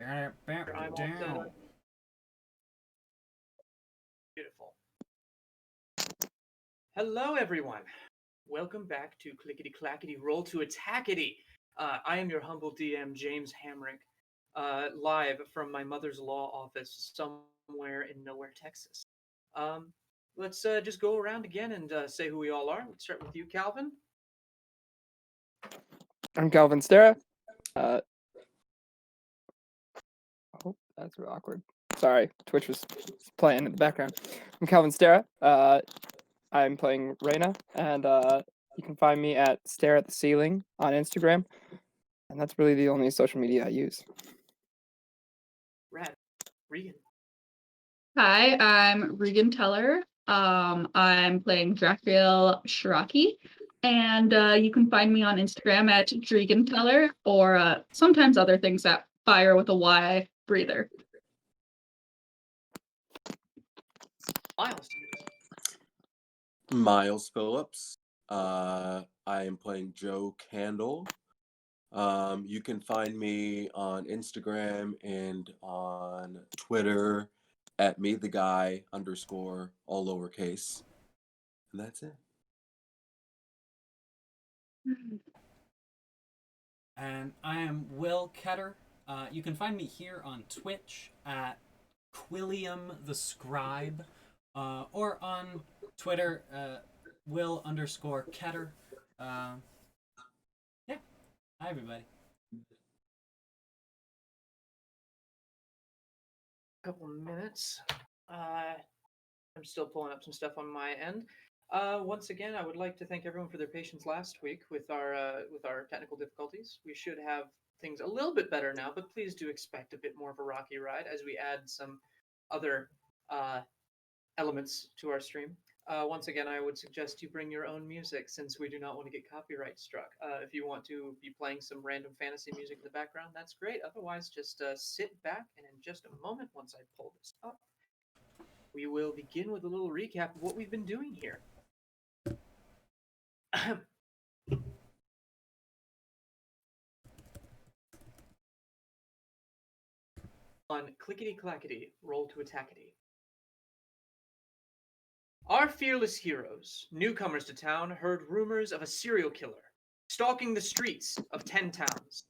I'm all set Down. up. Beautiful. Hello, everyone. Welcome back to Clickety Clackety Roll to Attackety. I am your humble DM, James Hamrick, live from my mother's law office somewhere in nowhere, Texas. Um, let's just go around again and say who we all are. Let's start with you, Calvin. I'm Calvin Stara. Oh, that's real awkward. Sorry, Twitch was playing in the background. I'm Calvin Stara. I'm playing Raina, and you can find me at Stare at the Ceiling on Instagram, and that's really the only social media I use. Rad. Regan. Hi, I'm Regan Teller. I'm playing Drakiel Shiraki, and you can find me on Instagram at Regan Teller, or sometimes other things at Fire with a Y Breather. Myles. Myles Phillips. I am playing Joe Candle. You can find me on Instagram and on Twitter at @metheguy_, all lowercase. And that's it. And I am Will Ketter. You can find me here on Twitch at Quilliam the Scribe, or on Twitter, Will_Ketter. Yeah. Hi, everybody. Couple minutes. I'm still pulling up some stuff on my end. Once again, I would like to thank everyone for their patience last week with our technical difficulties. We should have things a little bit better now, but please do expect a bit more of a rocky ride as we add some other elements to our stream. Once again, I would suggest you bring your own music since we do not want to get copyright struck. If you want to be playing some random fantasy music in the background, that's great. Otherwise, just sit back and in just a moment, once I pull this up, we will begin with a little recap of what we've been doing here. On Clickety Clackety, Roll to Attackety. Our fearless heroes, newcomers to town, heard rumors of a serial killer stalking the streets of 10 towns.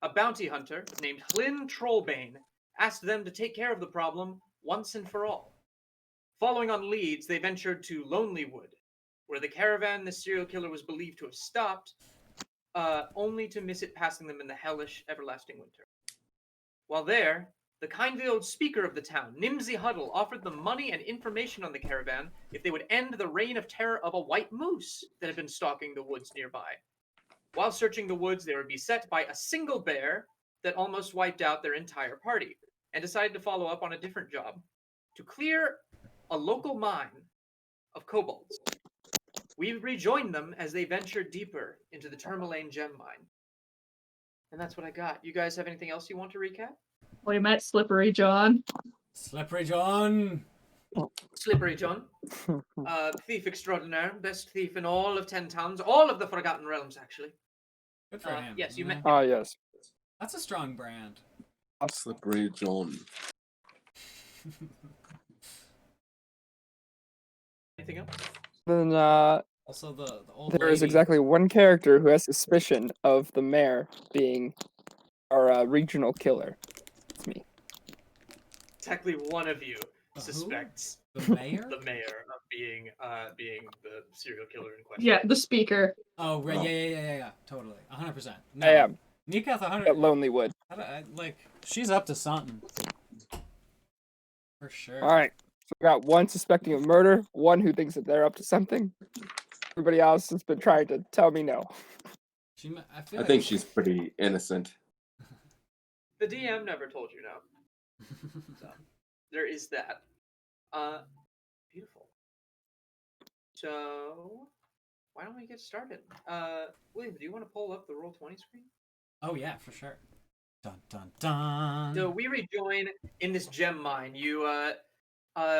A bounty hunter named Hlyn Trollbane asked them to take care of the problem once and for all. Following on leads, they ventured to Lonelywood, where the caravan the serial killer was believed to have stopped, only to miss it passing them in the hellish, everlasting winter. While there, the kindly old speaker of the town, Nimsy Huddle, offered them money and information on the caravan if they would end the reign of terror of a white moose that had been stalking the woods nearby. While searching the woods, they were beset by a single bear that almost wiped out their entire party, and decided to follow up on a different job, to clear a local mine of kobolds. We rejoined them as they ventured deeper into the Termalaine Gem Mine. And that's what I got. You guys have anything else you want to recap? We met Slippery John. Slippery John! Slippery John. Thief extraordinaire. Best thief in all of 10 towns. All of the Forgotten Realms, actually. Good for him. Yes, you met him. Ah, yes. That's a strong brand. Slippery John. Anything else? Then Also, the old there is lady. exactly one character who has suspicion of the mayor being our regional killer. It's me. Exactly one of you Who? suspects The mayor? the mayor of being the serial killer in question. Yeah, the speaker. Oh, right. Oh. Yeah. Totally. 100%. No. I am Nikath, at 100. Lonelywood. Like, she's up to something. For sure. All right. So we got one suspecting of murder, one who thinks that they're up to something. Everybody else has been trying to tell me no. I think she's pretty innocent. The DM never told you no. So there is that. Beautiful. So why don't we get started? William, do you want to pull up the Roll20 screen? Oh, yeah, for sure. Dun, dun, dun. So we rejoin in this gem mine. You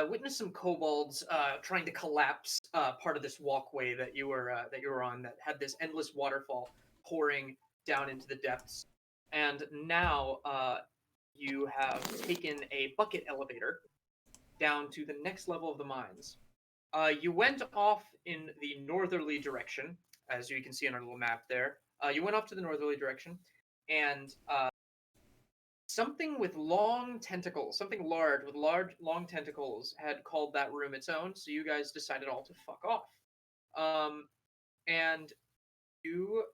witness some kobolds trying to collapse part of this walkway that you were on that had this endless waterfall pouring down into the depths. And now you have taken a bucket elevator down to the next level of the mines. You went off in the northerly direction, as you can see on our little map there. You went off to the northerly direction, and something with long tentacles, something large with long tentacles had called that room its own, so you guys decided all to fuck off. And you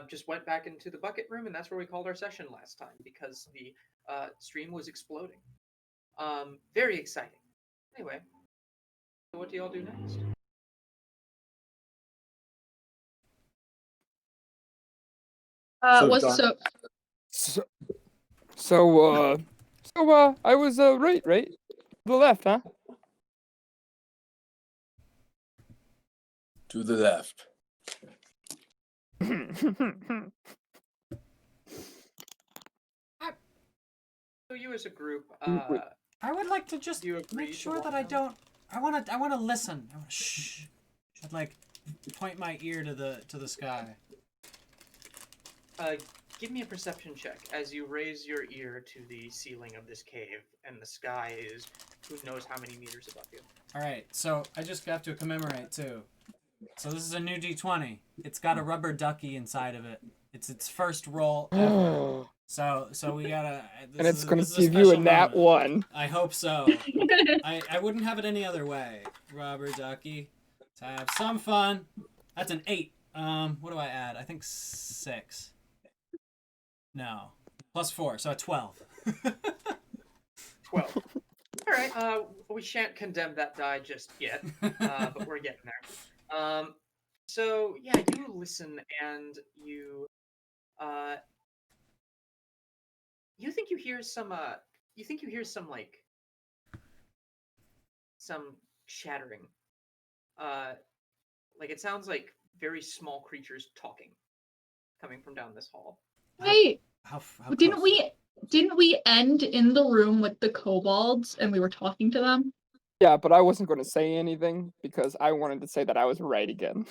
just went back into the bucket room, and that's where we called our session last time, because the stream was exploding. Very exciting. Anyway, so what do y'all do next? I was right? To the left, huh? To the left. So you as a group, I would like to just make sure that I don't. I want to listen. I want to shh. I'd like point my ear to the sky. Give me a perception check as you raise your ear to the ceiling of this cave, and the sky is who knows how many meters above you. All right, so I just got to commemorate too. So this is a new D20. It's got a rubber ducky inside of it. It's its first roll ever. So we gotta. And it's gonna give you a nat 1. I hope so. I wouldn't have it any other way. Rubber ducky. Let's have some fun. That's an 8. What do I add? I think 6. No. Plus 4, so a 12. 12. All right. We shan't condemn that die just yet, but we're getting there. So yeah, you listen and you think you hear some like some shattering. Like it sounds like very small creatures talking, coming from down this hall. Wait, how didn't we end in the room with the kobolds and we were talking to them? Yeah, but I wasn't going to say anything because I wanted to say that I was right again.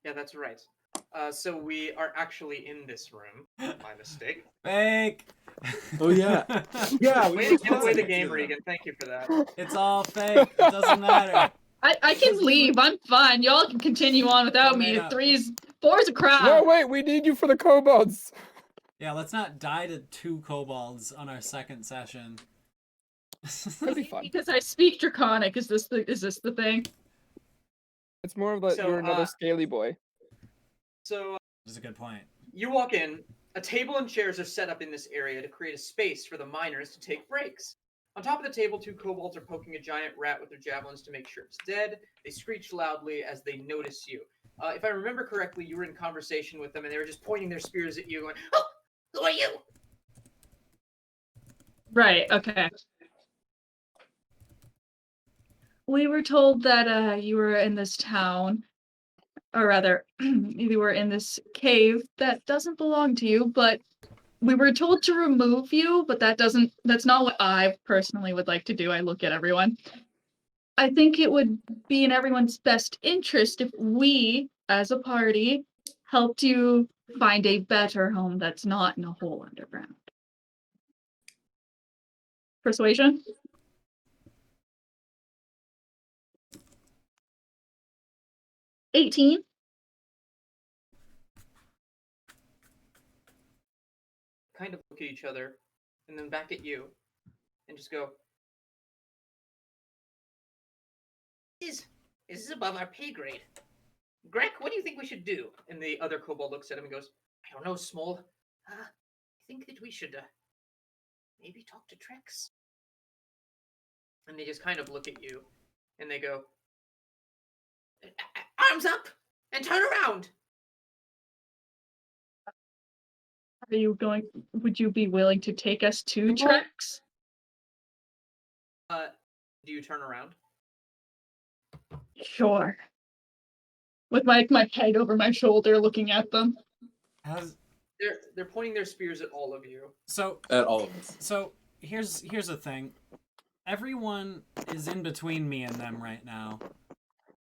Yeah, that's right. So we are actually in this room. My mistake. Fake. Oh yeah. Yeah. Way to give away the game, Regan. Thank you for that. It's all fake. It doesn't matter. I can leave. I'm fine. Y'all can continue on without me. 4's a crowd. No, wait. We need you for the kobolds. Yeah, let's not die to 2 kobolds on our second session. That'd be fun. Because I speak Draconic. Is this the thing? It's more of like you're another scaly boy. So that's a good point. You walk in. A table and chairs are set up in this area to create a space for the miners to take breaks. On top of the table, 2 kobolds are poking a giant rat with their javelins to make sure it's dead. They screech loudly as they notice you. If I remember correctly, you were in conversation with them, and they were just pointing their spears at you, going, "Oh, who are you?" Right. Okay. We were told that you were in this town, or rather, you were in this cave that doesn't belong to you, but we were told to remove you, but that's not what I personally would like to do. I look at everyone. I think it would be in everyone's best interest if we, as a party, helped you find a better home that's not in a hole underground. Persuasion? $18. Kind of look at each other, and then back at you, and just go, This is above our pay grade. Greg, what do you think we should do? And the other kobold looks at him and goes, I don't know, Small. I think that we should maybe talk to Trex. And they just kind of look at you, and they go, Arms up, and turn around! Would you be willing to take us to Trex? Do you turn around? Sure. With my head over my shoulder looking at them. They're pointing their spears at all of you. So at all of us. So here's the thing. Everyone is in between me and them right now.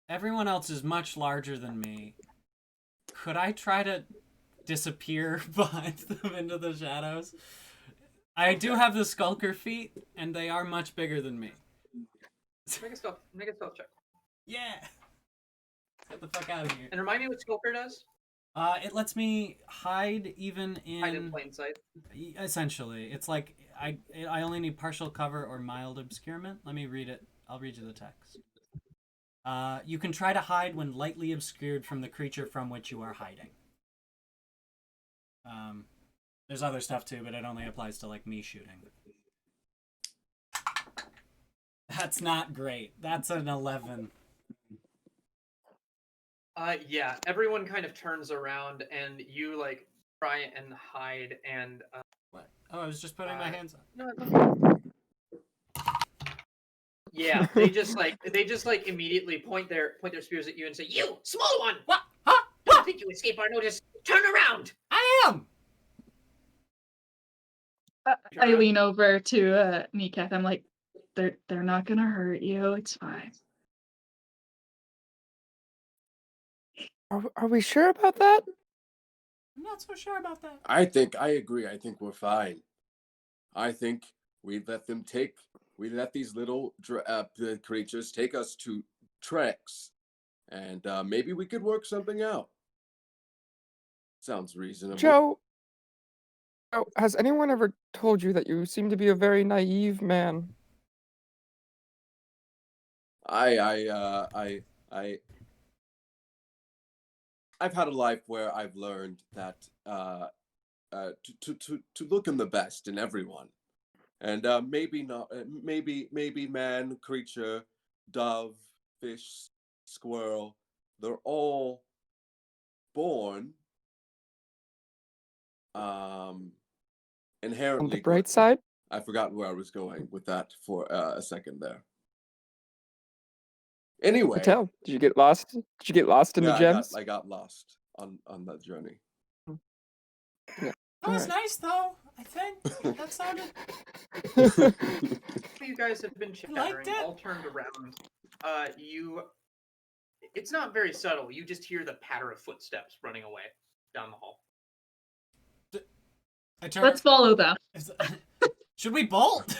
Everyone else is much larger than me. Could I try to disappear behind them into the shadows. I do have the Skulker feet, and they are much bigger than me. Make a stealth check. Yeah. Let's get the fuck out of here. And remind me what Skulker does. It lets me hide even Hide in plain sight. Essentially, it's like I only need partial cover or mild obscurement. Let me read it. I'll read you the text. You can try to hide when lightly obscured from the creature from which you are hiding. There's other stuff too, but it only applies to like me shooting. That's not great. That's an 11. Yeah, everyone kind of turns around and you like try and hide and What? Oh, I was just putting my hands up. No, yeah, they just like immediately point their spears at you and say, "You, small one! What? Huh? Don't think you escape our notice. Turn around!" I am! I lean over to Kneecap. I'm like, they're not gonna hurt you. It's fine. Are we sure about that? I'm not so sure about that. I agree. I think we're fine. I think we let these little creatures take us to Trex, and maybe we could work something out. Sounds reasonable. Joe, has anyone ever told you that you seem to be a very naive man? I've had a life where I've learned that to look in the best in everyone, and maybe not, maybe man, creature, dove, fish, squirrel, they're all born inherently On the bright good. side? I forgot where I was going with that for a second there. Anyway, Tell. Did you get lost? Did you get lost in the gems? I got lost on that journey. Yeah. That was Alright. nice, though. I think that sounded. You guys have been chattering, it. all turned around. It's not very subtle. You just hear the patter of footsteps running away down the hall. I turn. Let's follow them. Should we bolt?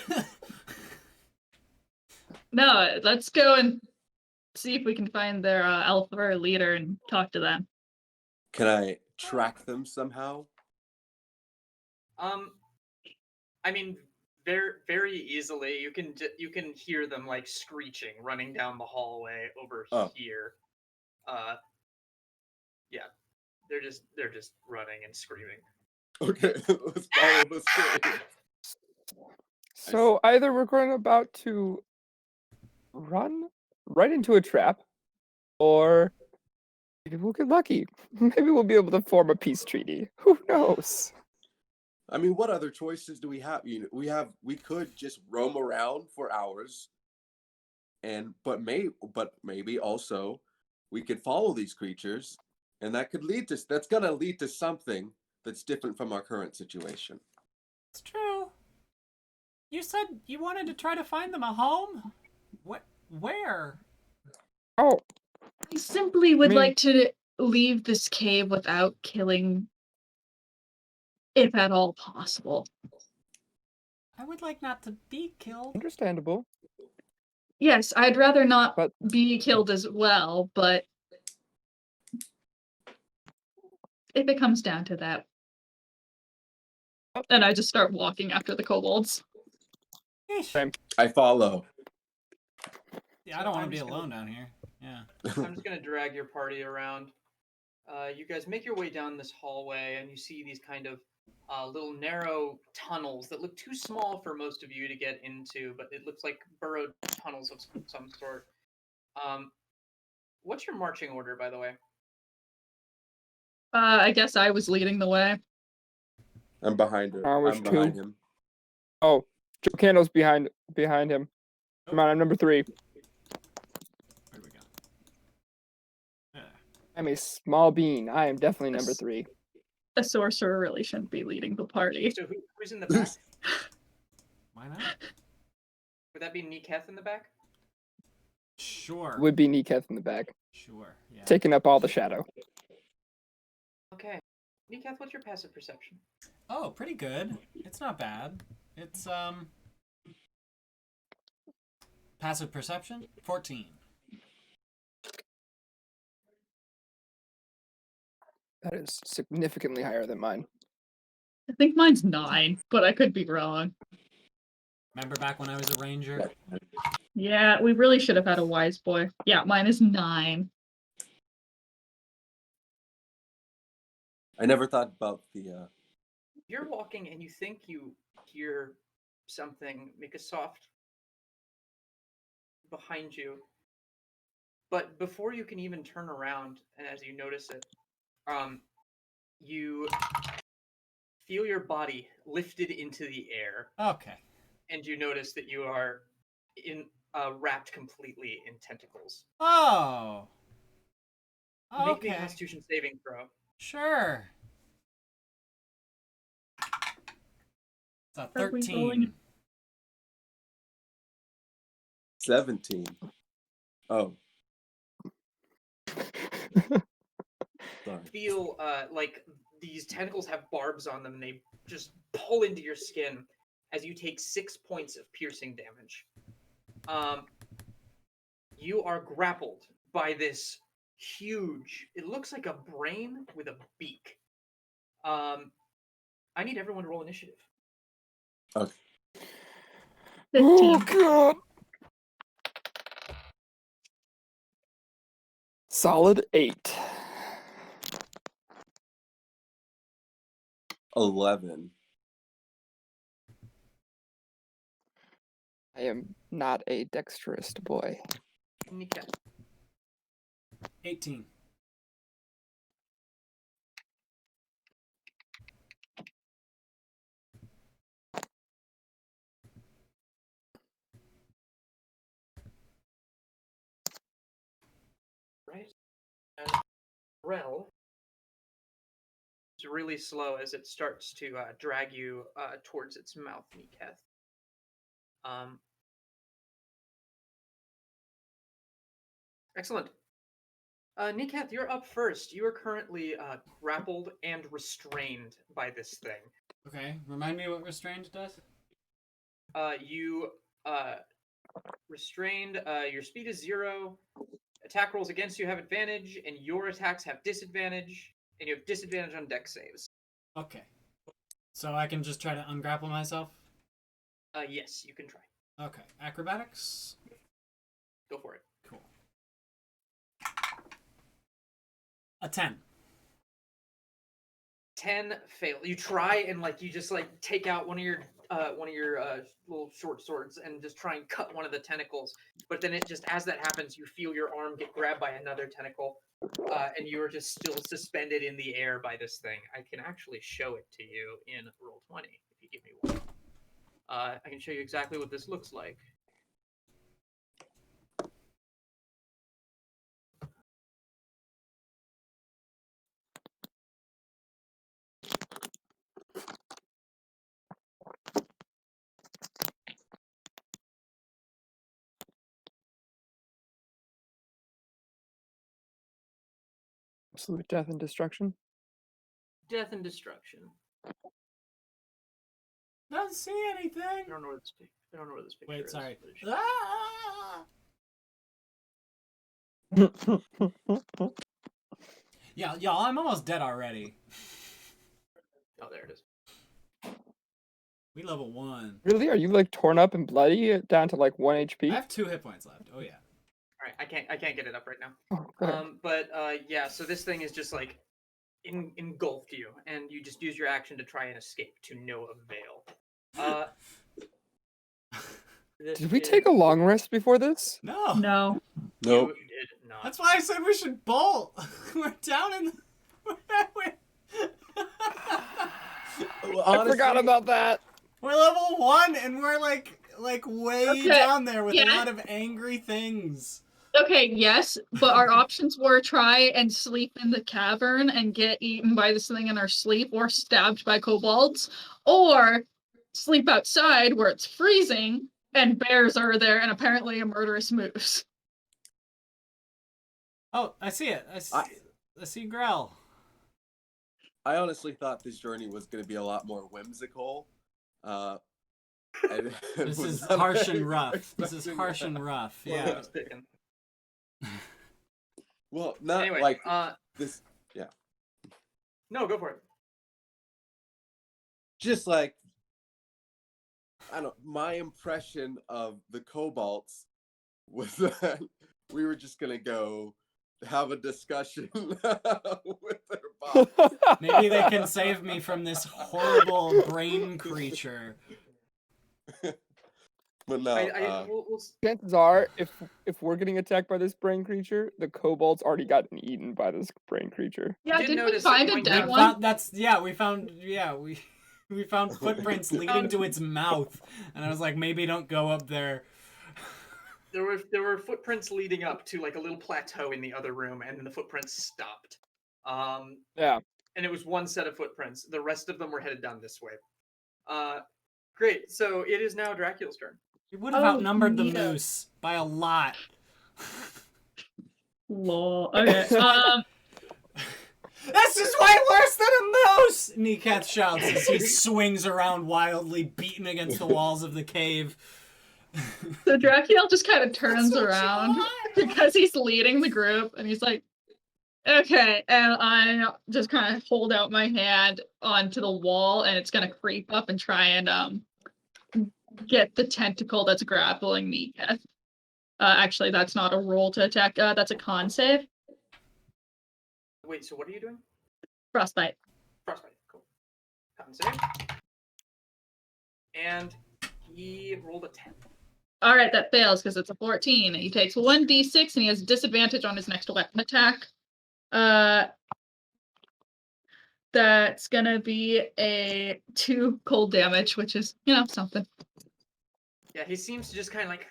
No, let's go and see if we can find their alpha or leader and talk to them. Can I track them somehow? I mean, very, very easily. You can hear them like screeching, running down the hallway over here. Yeah, they're just running and screaming. Okay, let's follow the scream. So either we're about to run right into a trap, or maybe we'll get lucky. Maybe we'll be able to form a peace treaty. Who knows? I mean, what other choices do we have? We could just roam around for hours, but maybe also we could follow these creatures, and that's gonna lead to something that's different from our current situation. It's true. You said you wanted to try to find them a home? Where? Oh, I simply would like to leave this cave without killing, if at all possible. I would like not to be killed. understandable. Yes, I'd rather not be killed as well, but if it comes down to that. And I just start walking after the kobolds. I follow. Yeah, I don't want to be alone down here. Yeah. I'm just gonna drag your party around. You guys make your way down this hallway, and you see these kind of little narrow tunnels that look too small for most of you to get into, but it looks like burrowed tunnels of some sort. What's your marching order, by the way? I guess I was leading the way. I'm behind her. I'm behind him. Oh, Joe Candle's behind him. Come on, I'm number 3. Where do we go? Yeah. I'm a small bean. I am definitely number 3. A sorcerer really shouldn't be leading the party. So who's in the back? Why not? Would that be Neeketh in the back? Sure. Would be Neeketh in the back, Sure. Yeah. taking up all the shadow. Okay. Nikath, what's your passive perception? Oh, pretty good. It's not bad. It's passive perception 14. That is significantly higher than mine. I think mine's 9, but I could be wrong. Remember back when I was a ranger? Yeah, we really should have had a wise boy. Yeah, mine is 9. I never thought about the. You're walking and you think you hear something make a soft behind you. But before you can even turn around, and as you notice it, you feel your body lifted into the air, Okay. and you notice that you are wrapped completely in tentacles. Oh. Make me a Okay. Constitution saving throw. Sure. It's a Are we rolling 13. 17. Oh. Sorry. Feel like these tentacles have barbs on them, and they just pull into your skin as you take 6 points of piercing damage. You are grappled by this huge, it looks like a brain with a beak. I need everyone to roll initiative. Okay. 15. Oh god. Solid 8. 11. I am not a dexterous boy. Nika. 18. Right? Rel is really slow as it starts to drag you towards its mouth, Niketh. Excellent. Niketh, you're up first. You are currently grappled and restrained by this thing. Okay. Remind me what restrained does? You restrained. Your speed is 0. Attack rolls against you have advantage, and your attacks have disadvantage, and you have disadvantage on dex saves. Okay. So I can just try to ungrapple myself? Yes, you can try. Okay. Acrobatics? Go for it. Cool. A 10. 10 fail. You try and you just take out one of your little short swords and just try and cut one of the tentacles. But then it just, as that happens, you feel your arm get grabbed by another tentacle, and you are just still suspended in the air by this thing. I can actually show it to you in Roll20 if you give me one. I can show you exactly what this looks like. Absolute death and destruction. Death and destruction. Don't see anything. I don't know where this picture Wait, is. sorry. but it should- Yeah, y'all, I'm almost dead already. Oh, there it is. We level 1. Really? Are you torn up and bloody down to 1 HP? I have 2 hit points left. Oh yeah. All right, I can't get it up right now. Oh, go ahead. Yeah, so this thing is just engulfed you, and you just use your action to try and escape to no avail. Did we take a long rest before this? No. No. Nope. You did not. That's why I said we should bolt. We're down in. I forgot about that. We're level 1, and we're way Okay, down there with a yeah. lot of angry things. Okay, yes, but our options were try and sleep in the cavern and get eaten by this thing in our sleep, or stabbed by kobolds, or sleep outside where it's freezing and bears are there and apparently a murderous moose. Oh, I see it. I see Grell. I honestly thought this journey was going to be a lot more whimsical. This is harsh and rough. This is harsh and rough. Yeah. Well, not Anyway, like this. Yeah. No, go for it. Just like, I don't know, my impression of the kobolds was that we were just gonna go have a discussion with their boss. Maybe they can save me from this horrible brain creature. But no, Chances are, if we're getting attacked by this brain creature, the kobolds already gotten eaten by this brain creature. Yeah, did didn't we notice find at a one dead point- one? We found footprints leading to its mouth, and I was like, maybe don't go up there. There were footprints leading up to like a little plateau in the other room, and then the footprints stopped. Yeah. And it was one set of footprints. The rest of them were headed down this way. Great. So it is now Drakiel's turn. We would have outnumbered the neato. moose by a lot. Lol. Okay. This is way worse than a moose! Neekath shouts as he swings around wildly, beating against the walls of the cave. So Drakiel just kind of turns That's what you around want. because he's leading the group, and he's like, "Okay," and I just kind of hold out my hand onto the wall, and it's gonna creep up and try and get the tentacle that's grappling Neekath. Actually, that's not a roll to attack. That's a con save. Wait. So what are you doing? Frostbite. Frostbite. Cool. Con save. And he rolled a 10. All right, that fails because it's a 14. He takes 1d6 and he has disadvantage on his next weapon attack. That's gonna be a 2 cold damage, which is, something. Yeah, he seems to just kind of like,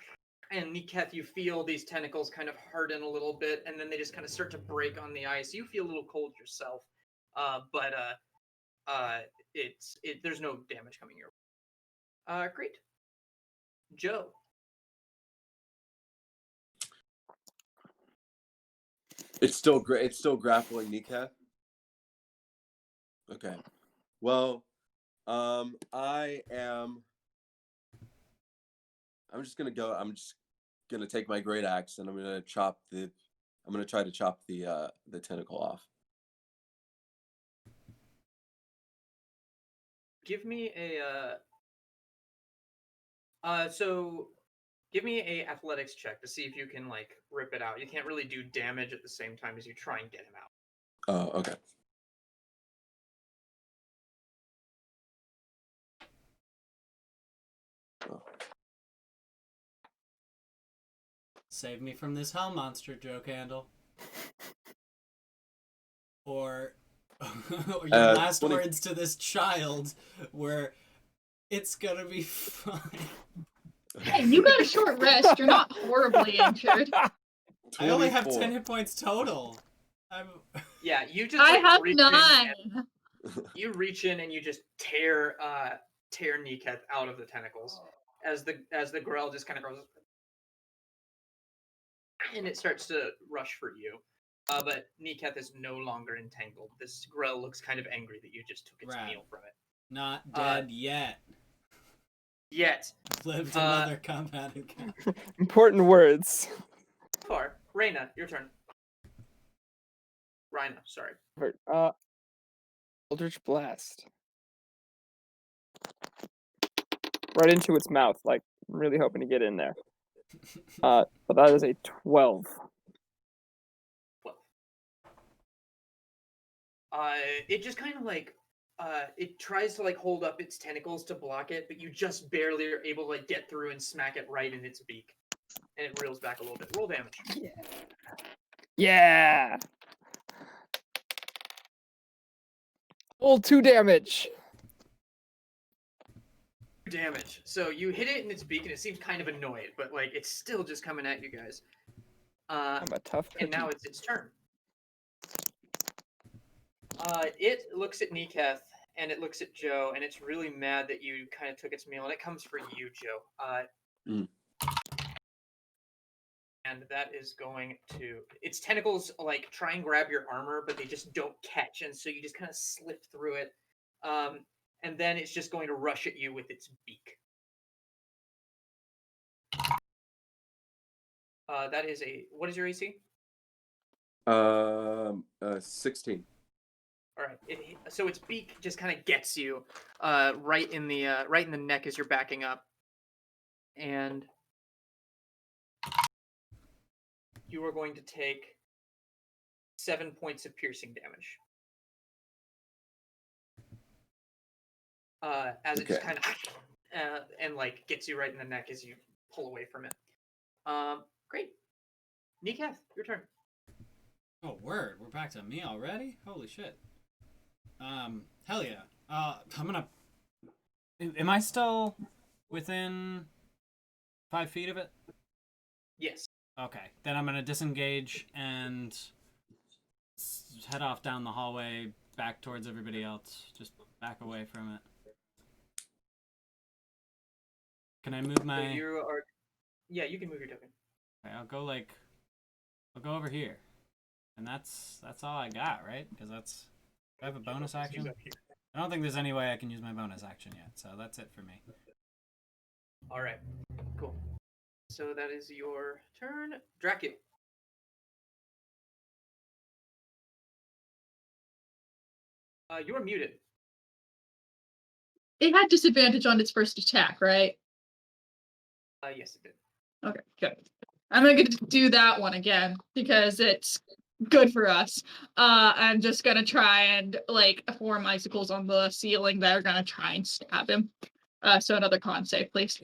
and Neekath, you feel these tentacles kind of harden a little bit, and then they just kind of start to break on the ice. You feel a little cold yourself, but there's no damage coming your way. Great. Joe. it's still great. It's still grappling Neekath. Okay. Well, I'm just gonna go. I'm just gonna take my great axe and I'm gonna try to chop the tentacle off. Give me give me a athletics check to see if you can like rip it out. You can't really do damage at the same time as you try and get him out. Oh, okay. Save me from this hell monster, Joe Candle. Or your last 20... words to this child were, it's gonna be fine. Hey, you got a short rest. You're not horribly injured. I only have 24. 10 hit points total. Yeah, you just. I like, have reach in 9. and- You reach in and you just tear Neekath out of the tentacles as the Grell just kind of goes, and it starts to rush for you. But Neekath is no longer entangled. This Grell looks kind of angry that you just took its Right. meal from it. Not dead yet. Yet. Lived another combat encounter. Important words. Far. Raina, your turn. Raina, sorry. Eldritch Blast. Right into its mouth, like really hoping to get in there. But that is a 12. It just kind of like it tries to like hold up its tentacles to block it, but you just barely are able to like get through and smack it right in its beak, and it reels back a little bit. Roll damage. Yeah. Roll 2 damage. Damage. So you hit it in its beak, and it seems kind of annoyed, but like it's still just coming at you guys. I'm a tough cookie. And now it's its turn. It looks at Neekath and it looks at Joe, and it's really mad that you kind of took its meal, and it comes for you, Joe. And and that is going to. Its tentacles like try and grab your armor, but they just don't catch, and so you just kind of slip through it. And then it's just going to rush at you with its beak. That is a. What is your AC? 16. All right. So its beak just kind of gets you, right in the neck as you're backing up, and you are going to take 7 points of piercing damage. As it just kind of and like gets you right in the neck as you pull away from it. Great. Nikath, your turn. Oh, word. We're back to me already? Holy shit. Hell yeah. I'm gonna... Am I still within 5 feet of it? Yes. Okay. Then I'm gonna disengage and head off down the hallway back towards everybody else. Just back away from it. Can I move my... So you are... Yeah, you can move your token. Okay, I'll go over here. And that's all I got, right? Because that's... Do I have a bonus action? I don't think there's any way I can use my bonus action yet, so that's it for me. All right. Cool. So that is your turn. Drakiel. You are muted. It had disadvantage on its first attack, right? Yes, it did. Okay, good. I'm gonna do that one again because it's good for us. I'm just gonna try and like form icicles on the ceiling that are gonna try and stab him. So another con save, please.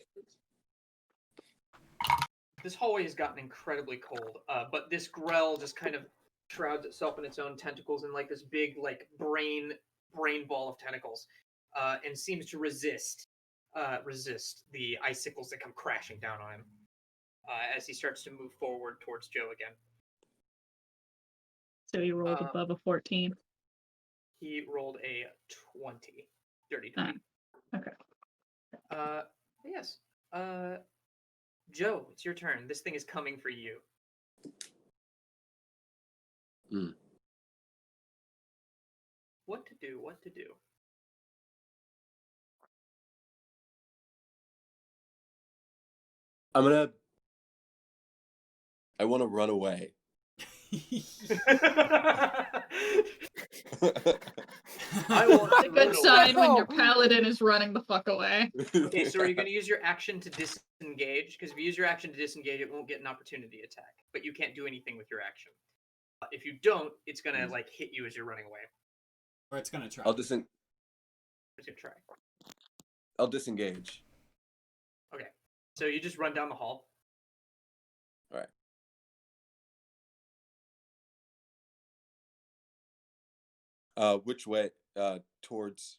This hallway has gotten incredibly cold, but this grell just kind of shrouds itself in its own tentacles and like this big like brain ball of tentacles, and seems to resist the icicles that come crashing down on him as he starts to move forward towards Joe again. So he rolled above a 14. He rolled a 20. Dirty 20. Okay. Yes. Joe, it's your turn. This thing is coming for you. What to do? I want to run away. I will Not a good sign when your paladin is running the fuck away. Okay, so are you going to use your action to disengage? Because if you use your action to disengage, it won't get an opportunity attack. But you can't do anything with your action. If you don't, it's going to like hit you as you're running away. Or it's gonna try. It's going to try. I'll disengage. Okay, so you just run down the hall. All right. Which way? Towards.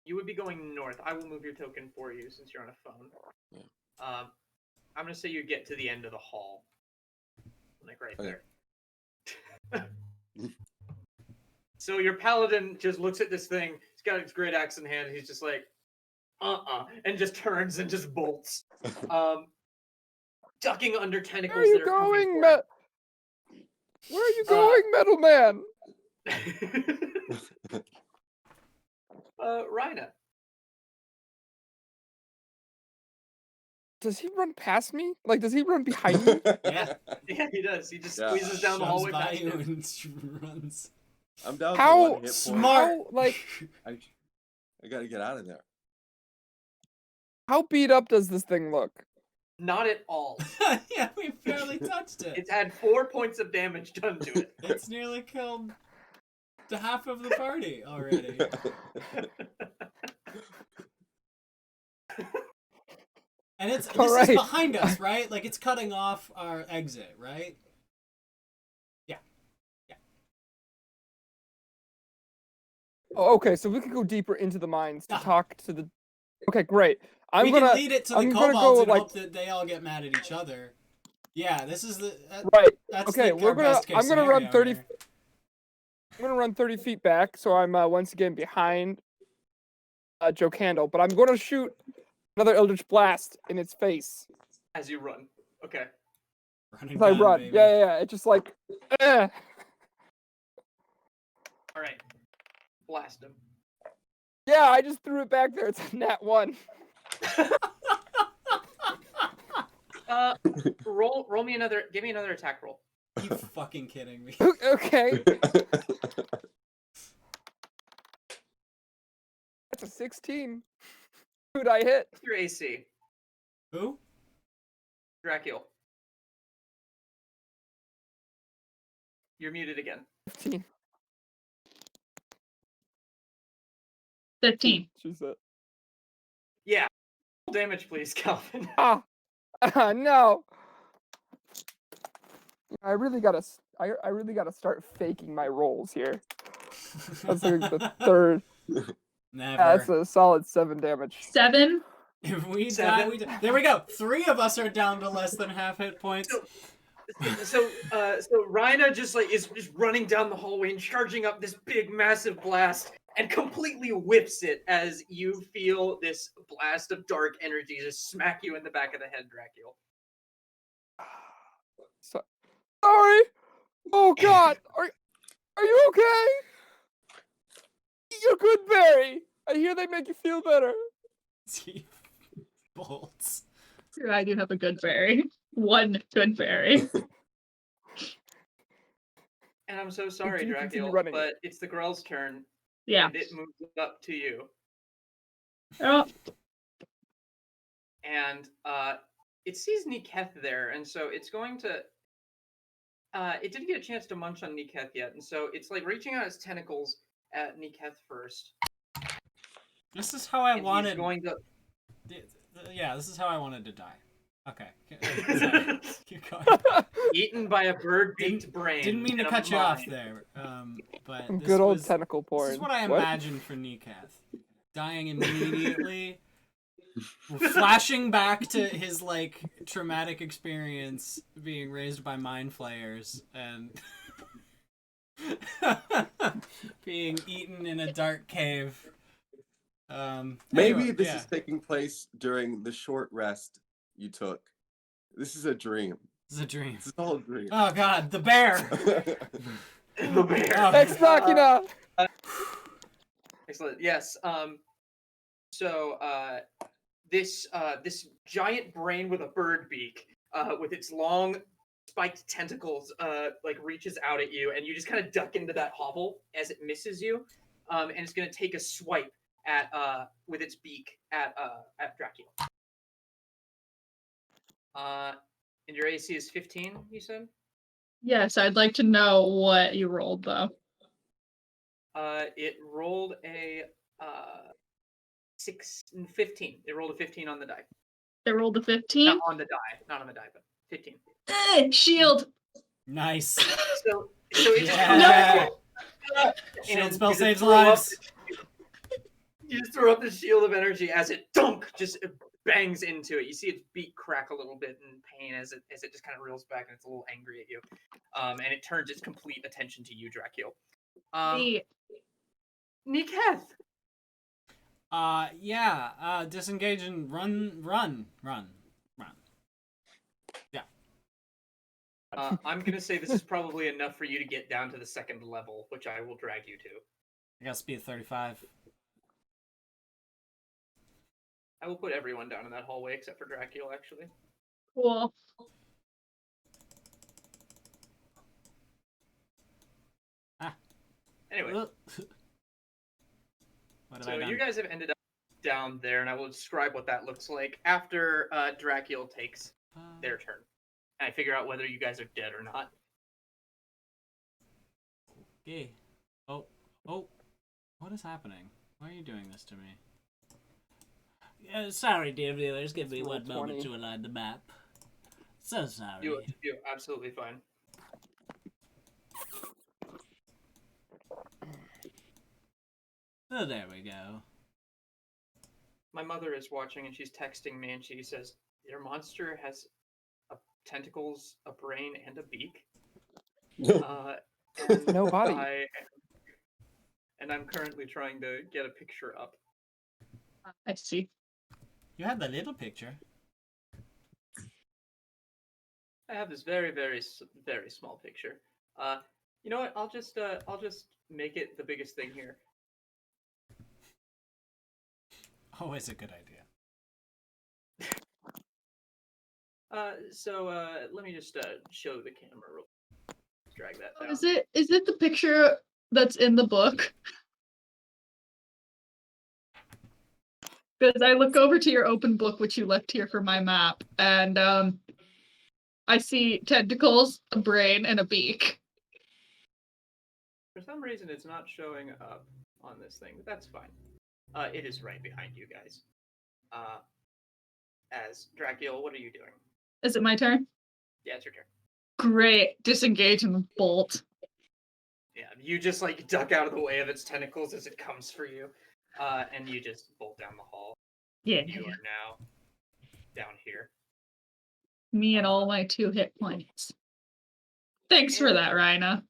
You would be going north. I will move your token for you since you're on a phone. Yeah. I'm going to say you get to the end of the hall. Like right there. So your paladin just looks at this thing. He's got his great axe in hand. He's just like, and just turns and just bolts. Ducking under tentacles. Where are you going, Where are you going, Metal Man? Raina. Does he run past me? Like, does he run behind me? Yeah. Yeah, he does. He just squeezes down the hallway by past you you. and runs. I'm down to How 1 hit point. smart? How, like, I gotta get out of there. how beat up does this thing look? Not at all. Yeah, we barely touched it. It's had 4 points of damage done to it. It's nearly killed the half of the party already. And this is behind us, right? Like it's cutting off our exit, right? Yeah. Oh, okay, so we could go deeper into the mines to talk to the. Okay, great. We can lead it to the kobolds and hope that they all get mad at each other. Yeah, this is the right. That's okay, our best case I'm gonna run 30. here. I'm gonna run 30 feet back, so I'm once again behind Joe Candle, but I'm gonna shoot another Eldritch Blast in its face. As you run. Okay. Run and As I gun, run. baby. Yeah. It's just like, eh. All right. Blast him. Yeah, I just threw it back there. It's a nat 1. Roll me another. Give me another attack roll. You fucking kidding me? Okay. That's a 16. Who'd I hit? What's your AC? Who? Drakiel. You're muted again. 15. 15. She said. Yeah. Roll damage, please, Calvin. Ah, no. I really gotta start faking my rolls here. That's like the third. Never. That's a solid 7 damage. 7. If we 7. die, we die. There we go. 3 of us are down to less than half hit points. So Raina just is just running down the hallway and charging up this big, massive blast, and completely whips it as you feel this blast of dark energy just smack you in the back of the head, Drakiel. Sorry. Oh God. Are you okay? Eat your good berry. I hear they make you feel better. Bolts. I do have a good berry. One good berry. And I'm so sorry, do continue Drakiel, running but it's the girl's turn, Yeah. and it moves up to you. Oh, And it sees Niketh there, and so it's going to. It didn't get a chance to munch on Niketh yet, and so it's like reaching out its tentacles at Niketh first. This is how I and wanted. He's going to. Yeah, this is how I wanted to die. Okay. Keep going. Eaten by a bird-beaked brain. Didn't mean to and a cut you off mind. there. But Some this good old was, tentacle porn. This is what I imagined for Niketh. Dying immediately. Flashing back to his like traumatic experience being raised by mind flayers and being eaten in a dark cave. Maybe Anyway, this yeah. is taking place during the short rest you took. This is a dream. This is a dream. This is all a dream. Oh God, the bear! The bear. Oh. Ex Machina. Excellent. Yes. So this giant brain with a bird beak, with its long spiked tentacles, like reaches out at you, and you just kind of duck into that hovel as it misses you, and it's gonna take a swipe at with its beak at Drakiel. And your AC is 15, you said? yes, I'd like to know what you rolled though. It rolled a 15. It rolled a 15 on the die. They rolled a 15. Not on the die, but 15. Shield. Nice. So it just Yeah. and Shield spell you just saves throw up lives. You just throw up the shield of energy as it just bangs into it. You see its beak crack a little bit in pain as it just kind of reels back and it's a little angry at you. And it turns its complete attention to you, Drakiel. Niketh. Disengage and run. Yeah. I'm gonna say this is probably enough for you to get down to the second level, which I will drag you to. I got speed 35. I will put everyone down in that hallway except for Drakiel, actually. Cool. Anyway, What have so I done? you guys have ended up down there, and I will describe what that looks like after Drakiel takes their turn. And I figure out whether you guys are dead or not. Okay. Oh. What is happening? Why are you doing this to me? Sorry, dear viewers. Give me one moment to align the map. So sorry. You're absolutely fine. Oh, there we go. My mother is watching, and she's texting me, and she says, "Your monster has tentacles, a brain, and a beak." And No body. And I'm currently trying to get a picture up. I see. You had the little picture. I have this very small picture. You know what? I'll just make it the biggest thing here. Always a good idea. Let me just show the camera real quick. Drag that down. Is it the picture that's in the book? Because I look over to your open book, which you left here for my map, and I see tentacles, a brain, and a beak. For some reason, it's not showing up on this thing, but that's fine. It is right behind you guys. As Drakiel, what are you doing? Is it my turn? Yeah, it's your turn. Great. Disengage and bolt. Yeah, you just like duck out of the way of its tentacles as it comes for you, and you just bolt down the hall. Yeah. You are now down here. Me and all my 2 hit points. Thanks for that, Raina.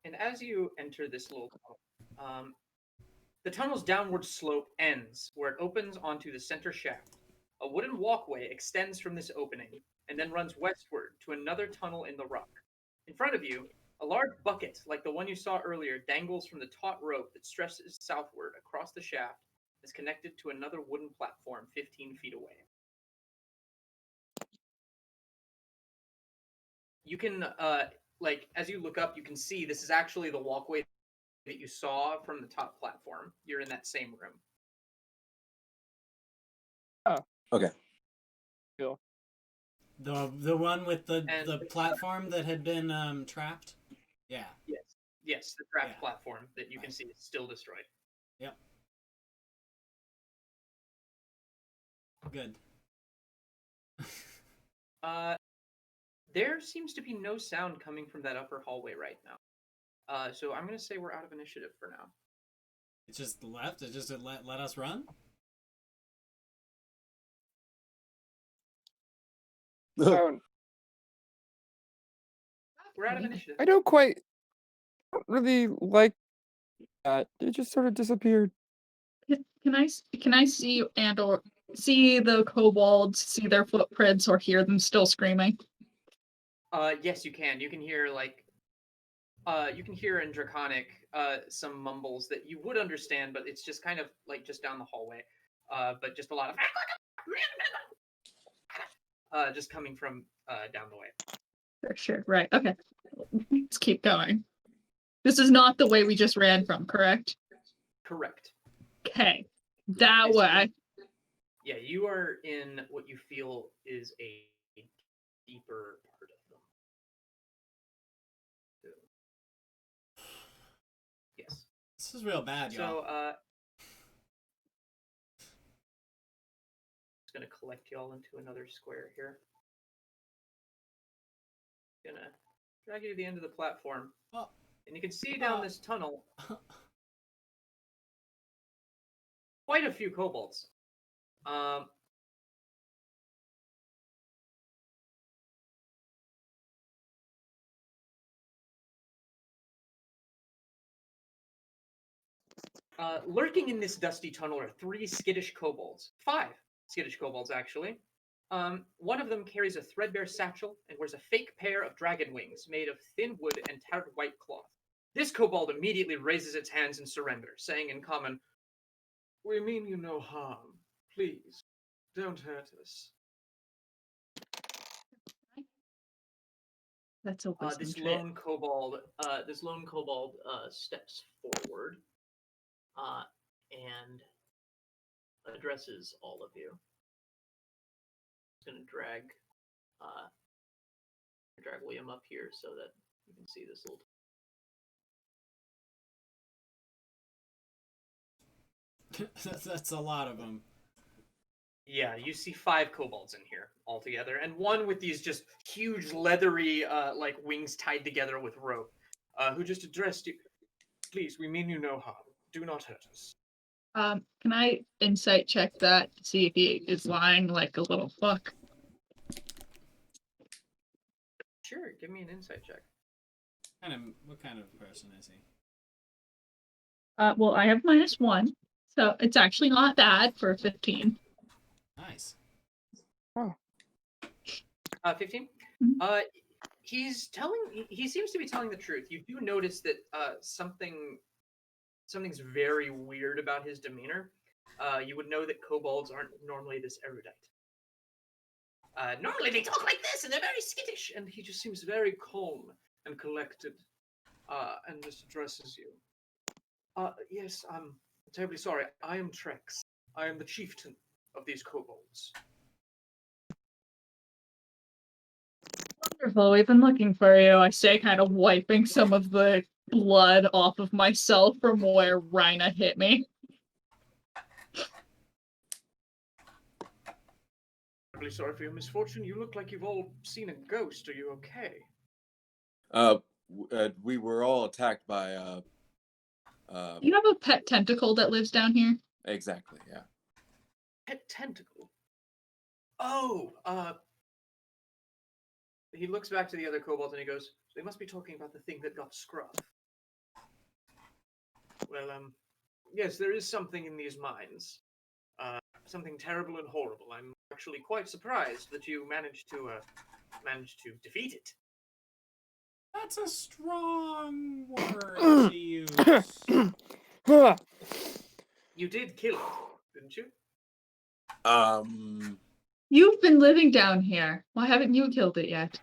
And as you enter this little tunnel, the tunnel's downward slope ends where it opens onto the center shaft. A wooden walkway extends from this opening and then runs westward to another tunnel in the rock. In front of you, a large bucket, like the one you saw earlier, dangles from the taut rope that stretches southward across the shaft and is connected to another wooden platform 15 feet away. You can, as you look up, you can see this is actually the walkway that you saw from the top platform. You're in that same room. Oh. Okay. Cool. The one with the platform that had been trapped? Yeah. Yes, the trapped platform that you can see is still destroyed. Yep. Good. There seems to be no sound coming from that upper hallway right now. So I'm going to say we're out of initiative for now. It's just left? It just let us run? So, We're out of initiative. I don't really like that. It just sort of disappeared. Can I see and or see the kobolds, see their footprints, or hear them still screaming? Yes, you can. You can hear you can hear in Draconic some mumbles that you would understand, but it's just kind of like just down the hallway. But just a lot of just coming from down the way. Sure. Right. Okay. Let's keep going. This is not the way we just ran from, correct? Correct. Okay. That way. Yeah, you are in what you feel is a deeper part of them. Yes. This is real bad, y'all. So, just gonna collect y'all into another square here. Gonna drag you to the end of the platform, and you can see down this tunnel quite a few kobolds. Lurking in this dusty tunnel are 3 skittish kobolds. 5 skittish kobolds, actually. One of them carries a threadbare satchel and wears a fake pair of dragon wings made of thin wood and tattered white cloth. This kobold immediately raises its hands in surrender, saying in common, "We mean you no harm. Please, don't hurt us." That's a wisdom This trait. lone kobold steps forward and addresses all of you. I'm going to drag William up here so that you can see this little. That's a lot of them. Yeah, you see 5 kobolds in here altogether, and one with these just huge leathery like wings tied together with rope, who just addressed you. "Please, we mean you no harm. Do not hurt us." Can I insight check that to see if he is lying like a little fuck? Sure, give me an insight check. What kind of person is he? Well, I have -1, so it's actually not bad for 15. Nice. Oh. 15. Mhm. He seems to be telling the truth. You do notice that something's very weird about his demeanor. You would know that kobolds aren't normally this erudite. Normally they talk like this and they're very skittish, and he just seems very calm and collected, and just addresses you. Yes, I'm terribly sorry. I am Trex. I am the chieftain of these kobolds. Wonderful. We've been looking for you. I say, kind of wiping some of the blood off of myself from where Raina hit me. Terribly sorry for your misfortune. You look like you've all seen a ghost. Are you okay? We were all attacked by You have a pet tentacle that lives down here? exactly, yeah. Pet tentacle. Oh, he looks back to the other kobolds and he goes, "They must be talking about the thing that got Scruff." Well, yes, there is something in these mines. Something terrible and horrible. I'm actually quite surprised that you managed to defeat it. That's a strong word to use. You did kill it, didn't you? You've been living down here. Why haven't you killed it yet?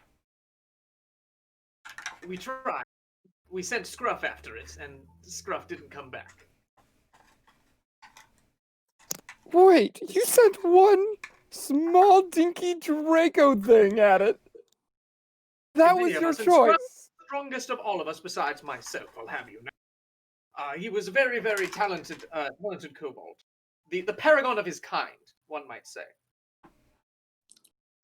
We tried. We sent Scruff after it, and Scruff didn't come back. Wait, you sent one small dinky Draco thing at it. That Many was of your us, and Scruff, choice. the strongest of all of us besides myself, I'll have you know. He was a very, very talented kobold. The paragon of his kind, one might say.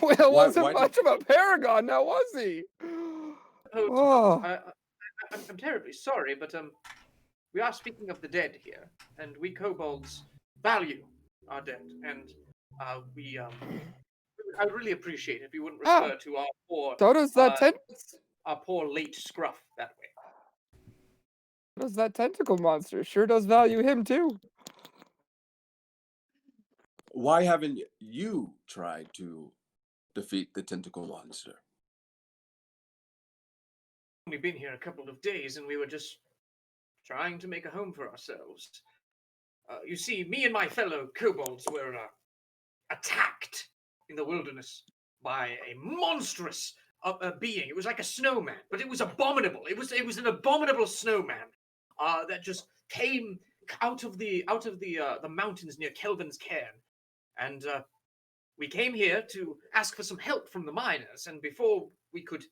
Well, Why wasn't did- much of a paragon, now was he? Oh, Oh, I'm terribly sorry, but we are speaking of the dead here, and we kobolds value our dead, and I would really appreciate it if you wouldn't refer to our poor so does that our poor late Scruff that way. does that tentacle monster. Sure does value him too. Why haven't you tried to defeat the tentacle monster? We've been here a couple of days, and we were just trying to make a home for ourselves. You see, me and my fellow kobolds were attacked in the wilderness by a monstrous being. It was like a snowman, but it was abominable. It was an abominable snowman that just came out of the mountains near Kelvin's cairn, and we came here to ask for some help from the miners. And before we could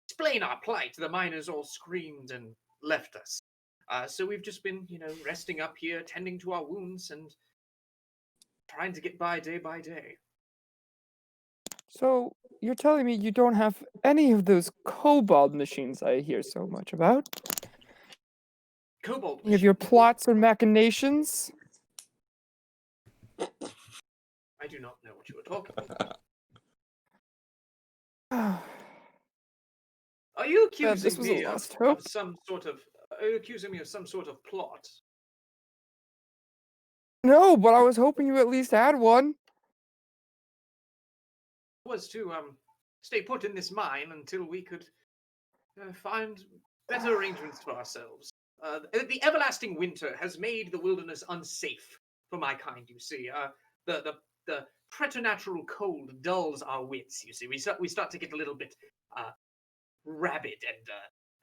explain our plight, the miners all screamed and left us. So we've just been, resting up here, tending to our wounds, and trying to get by day. So you're telling me you don't have any of those kobold machines I hear so much about? Kobold. Any of your plots or machinations? I do not know what you are talking about. Are you accusing this was a me lost of hope. some sort of? Are you accusing me of some sort of plot? No, but I was hoping you at least had one. Was to stay put in this mine until we could find better arrangements for ourselves. The everlasting winter has made the wilderness unsafe for my kind. You see, the preternatural cold dulls our wits. You see, we start to get a little bit rabid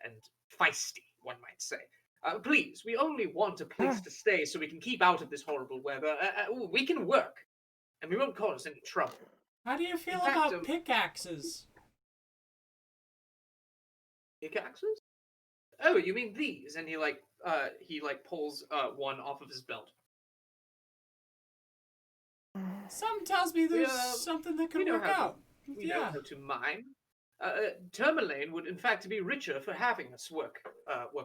and feisty, one might say. Please, we only want a place to stay so we can keep out of this horrible weather. We can work, and we won't cause any trouble. How do you feel In fact, about pickaxes? Pickaxes? Oh, you mean these? And he pulls one off of his belt. Something tells me there's something that could work out. We know how to mine. Termalaine would, in fact, be richer for having us work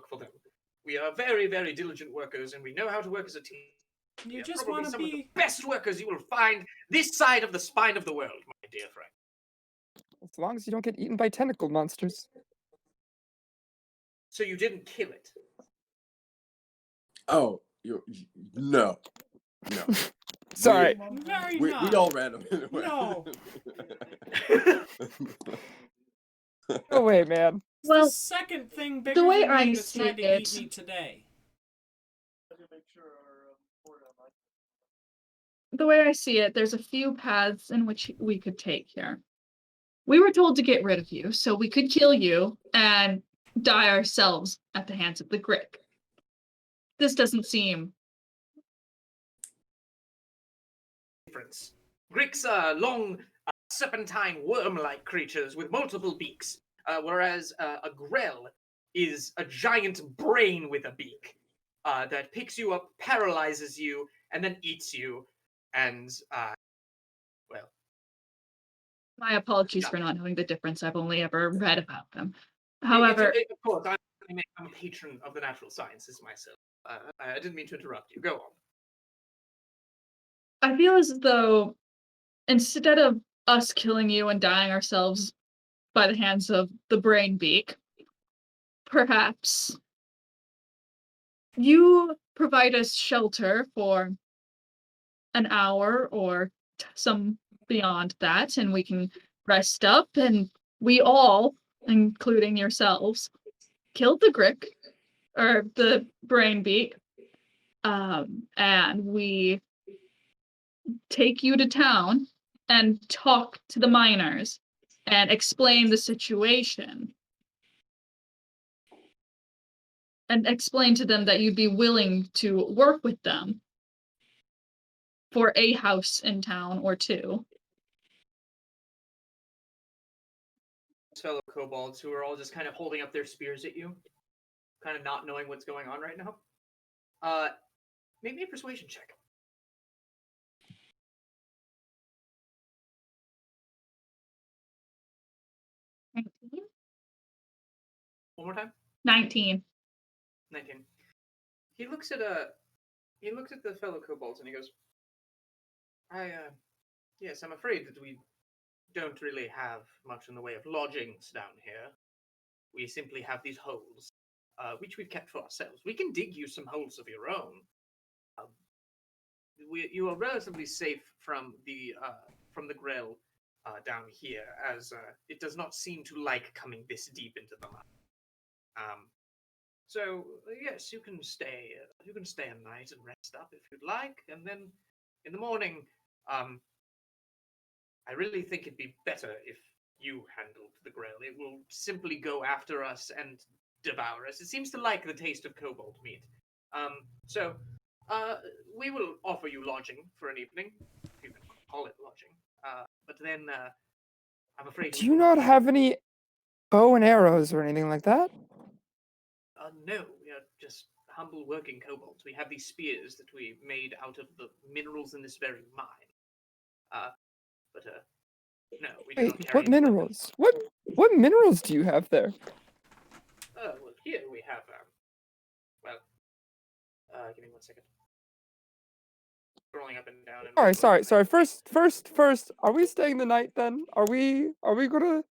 for them. We are very, very diligent workers, and we know how to work as a team. You just want to some of be... the best workers you will find this side of the spine of the world, my dear friend. As long as you don't get eaten by tentacle monsters. So you didn't kill it? Oh, no. Sorry. Very We not. all ran away. No. No way, man. It's Well, the second thing bigger the way than me I that's see tried to it- eat me today. The way I see it, there's a few paths in which we could take here. We were told to get rid of you, so we could kill you and die ourselves at the hands of the Grick. This doesn't seem. Difference. Gricks are long, serpentine, worm-like creatures with multiple beaks, whereas a grell is a giant brain with a beak that picks you up, paralyzes you, and then eats you. And well, My apologies Yeah. for not knowing the difference. I've only ever read about them. Of However, course, I'm a patron of the natural sciences myself. I didn't mean to interrupt you. Go on. I feel as though instead of us killing you and dying ourselves by the hands of the brain beak, perhaps you provide us shelter for an hour or some beyond that, and we can rest up, and we all, including yourselves, killed the Grick, or the brain beak, and we take you to town and talk to the miners and explain the situation and explain to them that you'd be willing to work with them for a house in town or two. Fellow kobolds who are all just kind of holding up their spears at you, kind of not knowing what's going on right now. Make me a persuasion check. One more time. 19. 19. He looks at the fellow kobolds and he goes, yes, I'm afraid that we don't really have much in the way of lodgings down here. We simply have these holes, which we've kept for ourselves. We can dig you some holes of your own. You are relatively safe from the grell down here, as it does not seem to like coming this deep into the mine. So yes, you can stay. You can stay a night and rest up if you'd like, and then in the morning, I really think it'd be better if you handled the grell. It will simply go after us and devour us. It seems to like the taste of kobold meat. So we will offer you lodging for an evening, if you can call it lodging. But then I'm afraid. Do you not have any bow and arrows or anything like that? No, we are just humble working kobolds. We have these spears that we made out of the minerals in this very mine. But no, we do not Wait, carry what any weapons. minerals? What minerals do you have there? Well, here we have, give me 1 second. Scrolling up and down. And Sorry. First, are we staying the night then? Are we gonna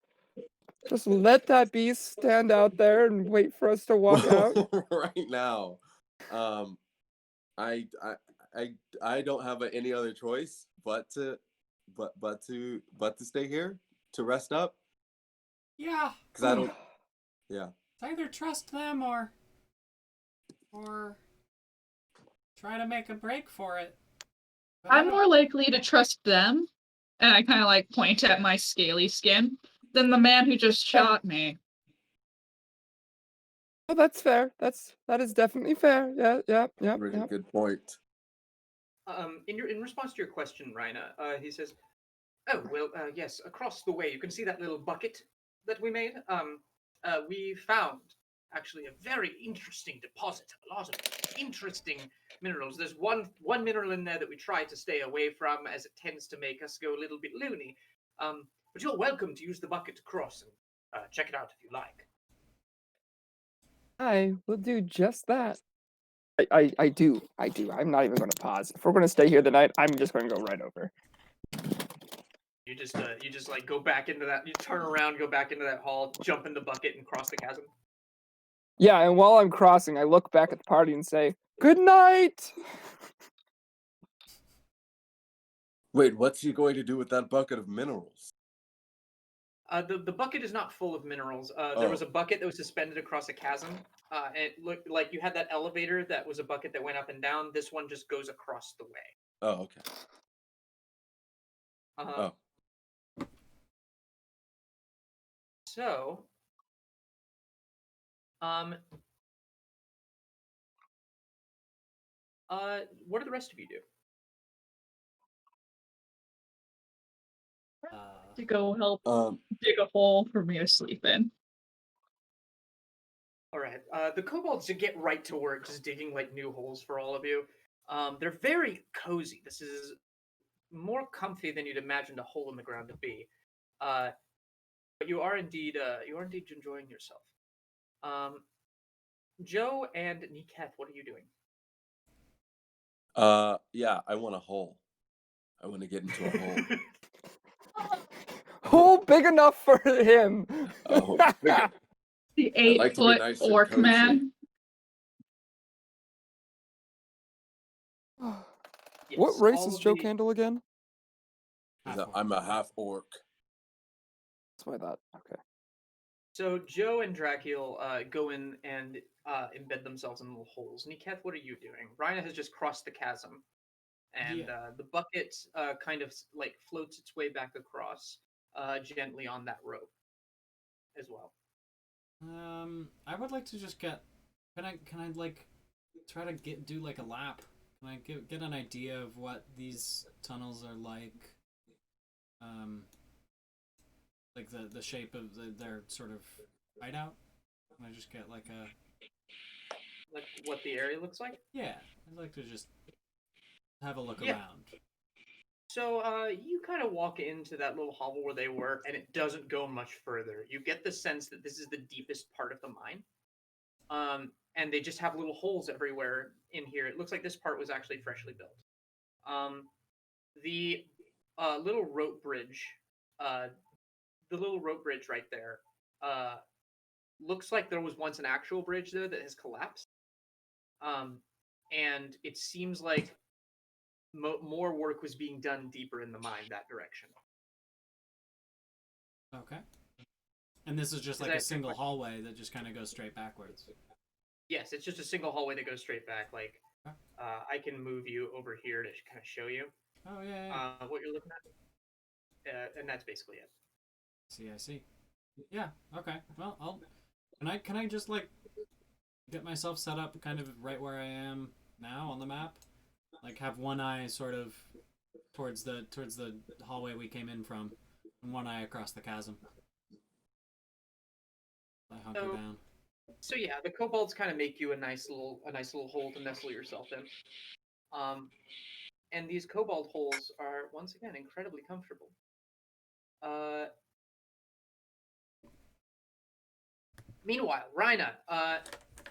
just let that beast stand out there and wait for us to walk out? Right now, I don't have any other choice but to stay here to rest up. Yeah. Because I don't. Yeah. Either trust them or try to make a break for it. But I I'm don't- more likely to trust them, and I kind of like point at my scaly skin, than the man who just shot me. Oh, that's fair. That is definitely fair. Yeah. Really good point. In response to your question, Raina, he says, "Oh well, yes. Across the way, you can see that little bucket that we made. We found actually a very interesting deposit. A lot of interesting minerals. There's one mineral in there that we try to stay away from, as it tends to make us go a little bit loony. But you're welcome to use the bucket to cross and check it out if you like." I will do just that. I do. I'm not even going to pause. If we're going to stay here the night, I'm just going to go right over. You just like go back into that. You turn around, go back into that hall, jump in the bucket, and cross the chasm. Yeah, and while I'm crossing, I look back at the party and say, "Good night." Wait, what's he going to do with that bucket of minerals? The bucket is not full of minerals. There was a bucket that was suspended across a chasm. And it looked like you had that elevator that was a bucket that went up and down. This one just goes across the way. Oh, okay. Uh, Oh. So, what do the rest of you do? To go help Um, dig a hole for me to sleep in. All right. The kobolds should get right to work, just digging like new holes for all of you. They're very cozy. This is more comfy than you'd imagined a hole in the ground to be. But you are indeed enjoying yourself. Joe and Niketh, what are you doing? yeah, I want a hole. I want to get into a hole. Hole big enough for him. Oh, bigger. The I'd like to be 8-foot nice and orc cozy. man. Yes, What race all is of Joe the- Candle again? I'm a half-orc. That's what I thought. Okay. So Joe and Drakiel go in and embed themselves in little holes. Niketh, what are you doing? Raina has just crossed the chasm, and the bucket kind of like floats its way back across gently on that rope as well. I would like to just get. Can I like try to do like a lap? Can I get an idea of what these tunnels are like? Like the shape of their sort of hideout. Can I just get like a Like what the area looks like? yeah? I'd like to just have a look Yeah. around. So you kind of walk into that little hovel where they were, and it doesn't go much further. You get the sense that this is the deepest part of the mine. And they just have little holes everywhere in here. It looks like this part was actually freshly built. The little rope bridge, right there, looks like there was once an actual bridge there that has collapsed. And it seems like more work was being done deeper in the mine that direction. Okay. And this is just like a single hallway that just kind of goes straight backwards. Yes, it's just a single hallway that goes straight back. Like, I can move you over here to kind of show you. Oh yeah. What you're looking at, and that's basically it. I see. Yeah. Okay. Well, can I just like get myself set up kind of right where I am now on the map? Like have one eye sort of towards the hallway we came in from, and one eye across the chasm. I hunker down. So yeah, the kobolds kind of make you a nice little hole to nestle yourself in. And these kobold holes are once again incredibly comfortable. Meanwhile, Raina,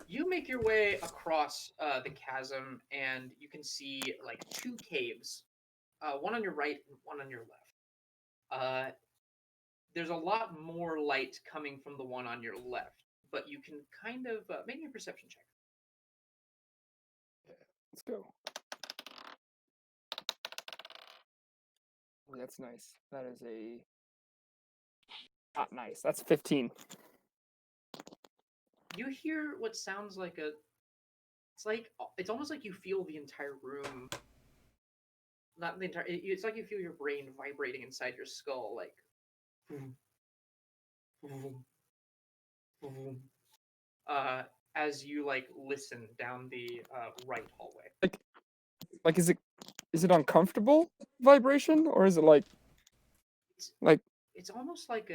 you make your way across the chasm, and you can see like two caves, one on your right and one on your left. There's a lot more light coming from the one on your left, but you can kind of make a perception check. Let's go. Oh, that's nice. That is a not nice. That's 15. You hear what sounds like it's almost like you feel the entire room. Not the entire. It's like you feel your brain vibrating inside your skull, like. As you like listen down the right hallway. Like is it uncomfortable vibration, or is it like It's almost like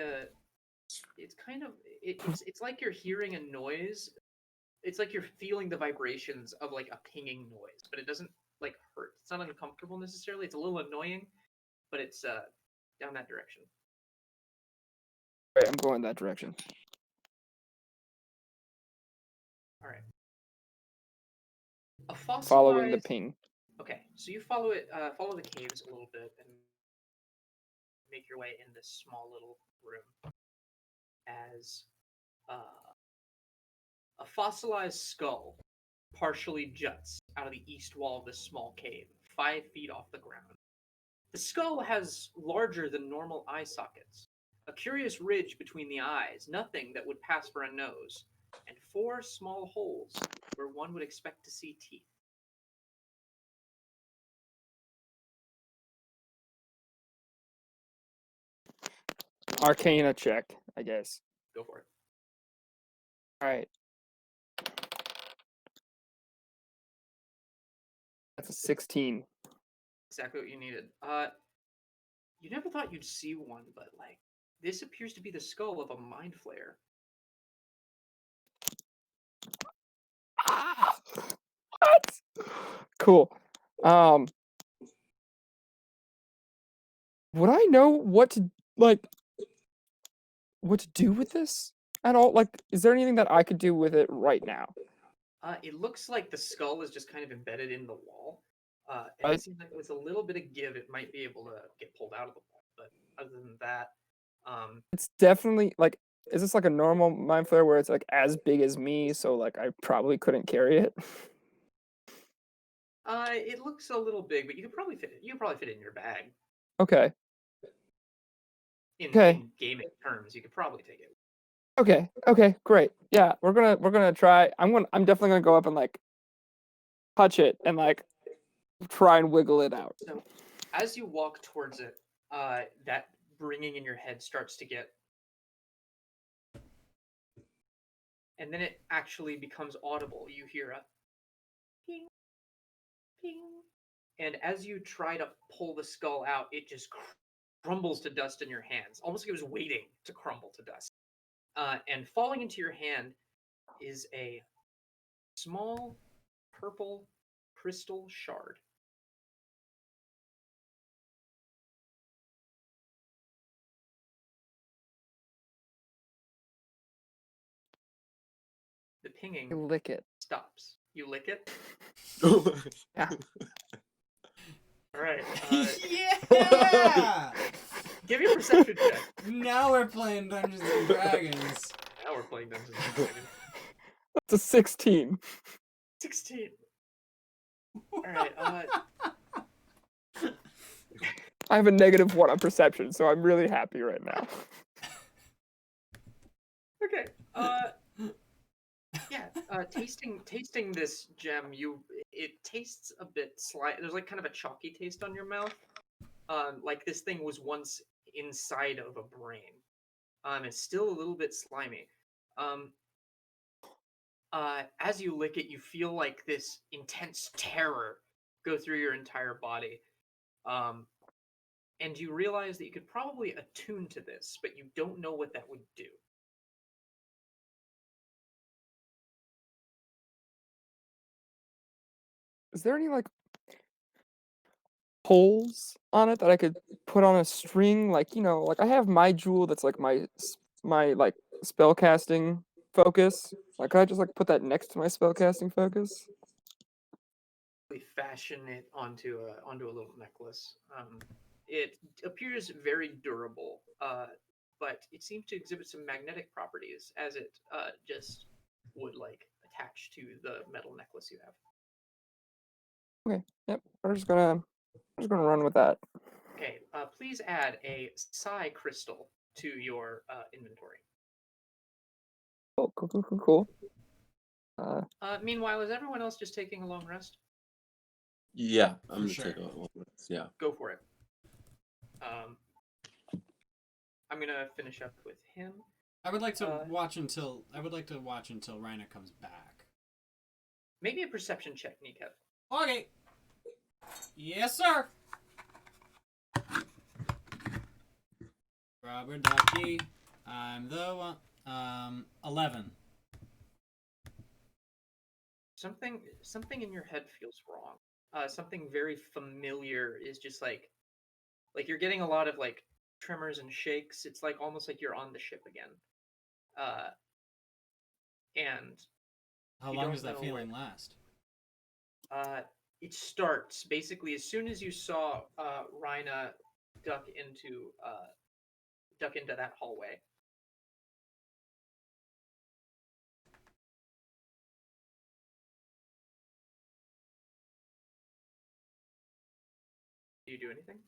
it's kind of it's like you're hearing a noise. It's like you're feeling the vibrations of like a pinging noise, but it doesn't like hurt. It's not uncomfortable necessarily. It's a little annoying, but it's down that direction. Right, I'm going that direction. All right. A fossilized... Following the ping. Okay, so you follow the caves a little bit and make your way in this small little room as a fossilized skull partially juts out of the east wall of this small cave, 5 feet off the ground. The skull has larger than normal eye sockets, a curious ridge between the eyes, nothing that would pass for a nose, and 4 small holes where one would expect to see teeth. Arcana check, I guess. Go for it. All right. That's a 16. Exactly what you needed. You never thought you'd see one, but like this appears to be the skull of a mind flayer. Ah! What? Cool. Would I know what to do with this at all? Like, is there anything that I could do with it right now? It looks like the skull is just kind of embedded in the wall. And Right. it seems like with a little bit of give, it might be able to get pulled out of the wall. But other than that, It's definitely like, is this like a normal mind flare where it's like as big as me, so like I probably couldn't carry it? it looks a little big, but you could probably fit it. You could probably fit it in your bag. Okay. In Okay. gaming terms, you could probably take it. Okay, great. Yeah, we're gonna try. I'm definitely gonna go up and like touch it and like try and wiggle it out. So, as you walk towards it, that ringing in your head starts to get, and then it actually becomes audible. You hear a ping, ping, and as you try to pull the skull out, it just crumbles to dust in your hands, almost like it was waiting to crumble to dust. And falling into your hand is a small purple crystal shard. The You pinging lick it. stops. You lick it. Yeah. All right. Yeah! Give me a perception check. Now we're playing Dungeons and Dragons. Now we're playing Dungeons and Dragons. It's a 16. 16. All right. I have a -1 on perception, so I'm really happy right now. Okay. Yeah. Tasting this gem, it tastes a bit slight. There's like kind of a chalky taste on your mouth. Like this thing was once inside of a brain. It's still a little bit slimy. As you lick it, you feel like this intense terror go through your entire body. And you realize that you could probably attune to this, but you don't know what that would do. Is there any like holes on it that I could put on a string? Like, you know, like I have my jewel that's like my like spell casting focus. Like, could I just like put that next to my spell casting focus? Fashion it onto a little necklace. It appears very durable, but it seems to exhibit some magnetic properties as it just would like attach to the metal necklace you have. Okay. Yep. We're just gonna run with that. Okay, please add a psi crystal to your inventory. Oh, cool. Meanwhile, is everyone else just taking a long rest? Yeah, I'm gonna sure. take a one. Yeah. Go for it. I'm gonna finish up with him. I would like to watch until Raina comes back. Maybe a perception check, Nikev. Okay. Yes, sir. Robert Ducky. I'm the one. 11. Something in your head feels wrong. Something very familiar is just like you're getting a lot of like tremors and shakes. It's like almost like you're on the ship again. And How you long don't does that know feeling last? it starts basically as soon as you saw Raina duck into that hallway. Do you do anything?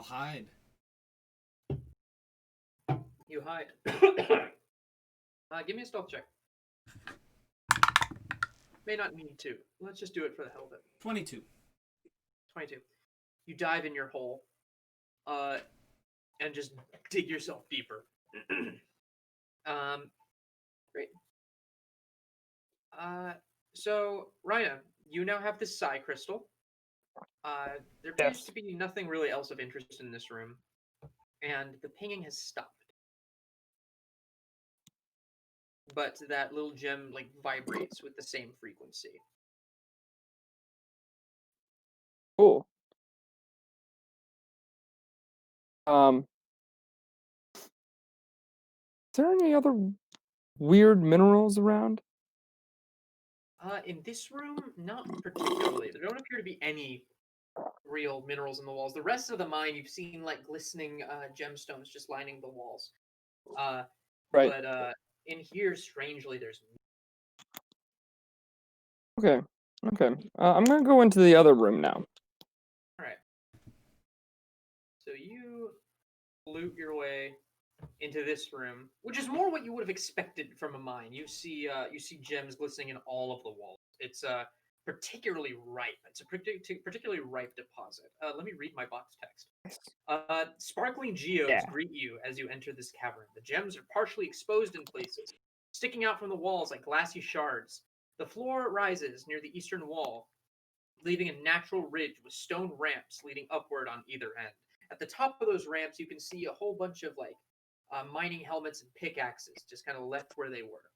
I'll hide. You hide. Give me a stealth check. May not need to. Let's just do it for the hell of it. 22. 22. You dive in your hole, and just dig yourself deeper. Great. So Raina, you now have this psi crystal. There appears Yes. to be nothing really else of interest in this room, and the pinging has stopped. But that little gem like vibrates with the same frequency. Cool. Is there any other weird minerals around? In this room, not particularly. There don't appear to be any real minerals in the walls. The rest of the mine, you've seen like glistening gemstones just lining the walls. Right. But in here, strangely, there's. Okay. Okay. I'm gonna go into the other room now. All right. So you loot your way into this room, which is more what you would have expected from a mine. You see gems glistening in all of the walls. It's particularly ripe. It's a particularly ripe deposit. Let me read my box text. Sparkling geodes greet you as you enter this cavern. The gems are partially exposed in places, sticking out from the walls like glassy shards. The floor rises near the eastern wall, leaving a natural ridge with stone ramps leading upward on either end. At the top of those ramps, you can see a whole bunch of like mining helmets and pickaxes just kind of left where they were.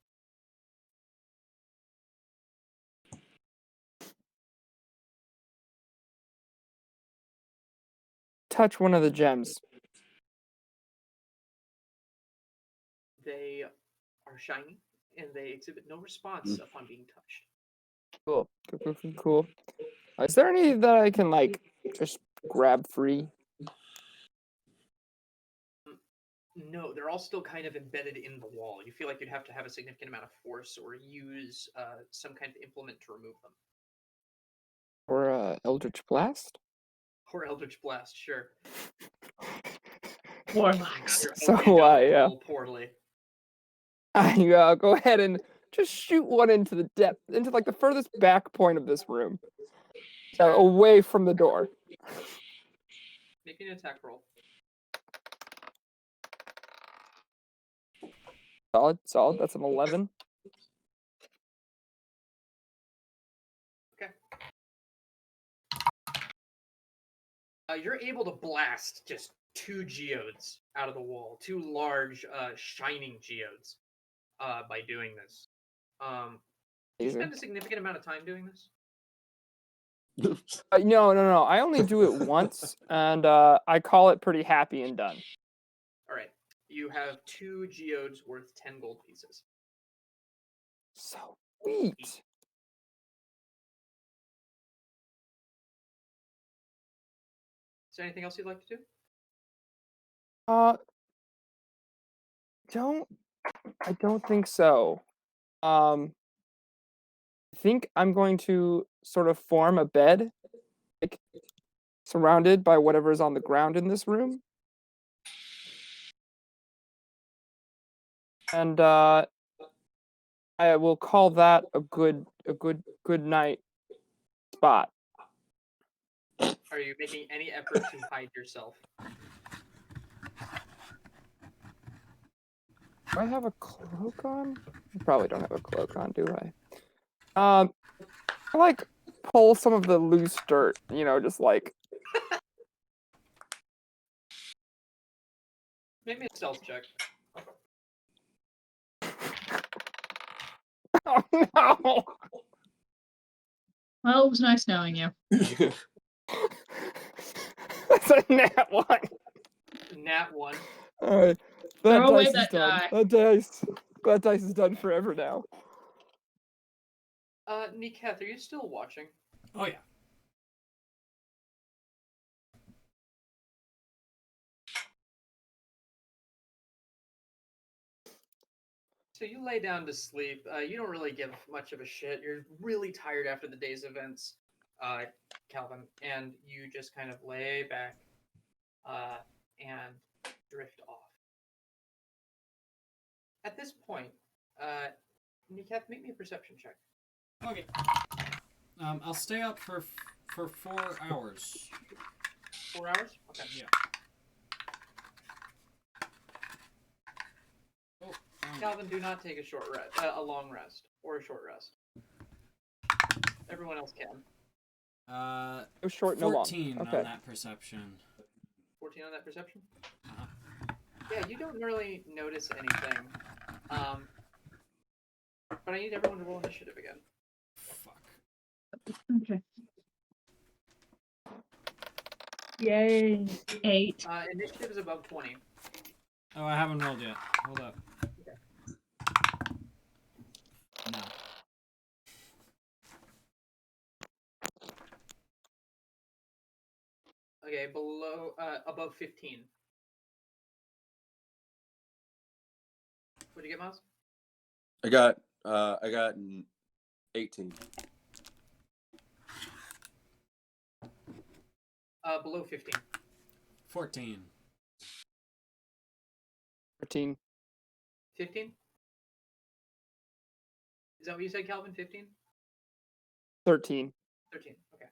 Touch one of the gems. They are shiny and they exhibit no response upon being touched. Cool. Cool. Is there any that I can like just grab free? No, they're all still kind of embedded in the wall. You feel like you'd have to have a significant amount of force or use some kind of implement to remove them. Or Eldritch Blast? Or Eldritch Blast, sure. Warlocks. So yeah. Poorly. I go ahead and just shoot one into the depth, into like the furthest back point of this room, away from the door. Make an attack roll. Solid. That's an 11. Okay. You're able to blast just 2 geodes out of the wall, 2 large, shining geodes, by doing this. Do you spend a significant amount of time doing this? No. I only do it once, and I call it pretty happy and done. All right. You have 2 geodes worth 10 gold pieces. Sweet. Is there anything else you'd like to do? I don't think so. I think I'm going to sort of form a bed, like surrounded by whatever's on the ground in this room. And I will call that a good night spot. Are you making any effort to hide yourself? Do I have a cloak on? I probably don't have a cloak on, do I? I like pull some of the loose dirt, just like. Make me a stealth check. Oh no! Well, it was nice knowing you. That's a nat 1. Nat 1. All right, Throw away dice that is done. die. That dice is done forever now. Niketh, are you still watching? Oh, yeah. So you lay down to sleep. You don't really give much of a shit. You're really tired after the day's events, Calvin, and you just kind of lay back and drift off. At this point, Niketh, make me a perception check. Okay. I'll stay up for 4 hours. 4 hours? Okay. Yeah. Oh, Calvin, do not take a short rest, a long rest, or a short rest. Everyone else can. No short, no long. 14 Okay. on that perception. 14 on that perception? Uh-huh. Yeah, you don't really notice anything. But I need everyone to roll initiative again. Fuck. Okay. Yay. 8. Initiative is above 20. Oh, I haven't rolled yet. Hold up. Okay. No. Okay, above 15. What'd you get, Miles? I got 18. Below 15. 14. 13. 15? Is that what you said, Calvin? 15? 13. 13. Okay.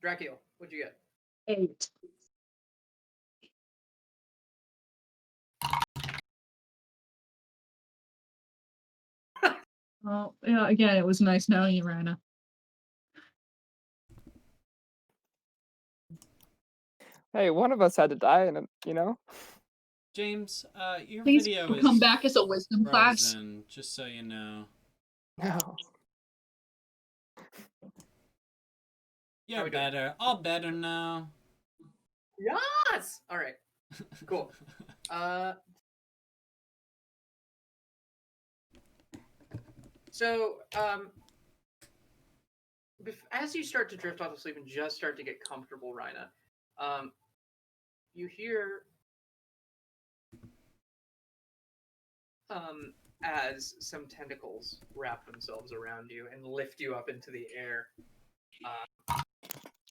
Drakiel, what'd you get? 8. Oh, yeah, again, it was nice knowing you, Raina. Hey, one of us had to die, and you know. James, your Please video is come back as a wisdom class. frozen, just so you know. No. How we You're doing? better. All better now. Yes! All right. Cool. So, as you start to drift off to sleep and just start to get comfortable, Raina, you hear as some tentacles wrap themselves around you and lift you up into the air.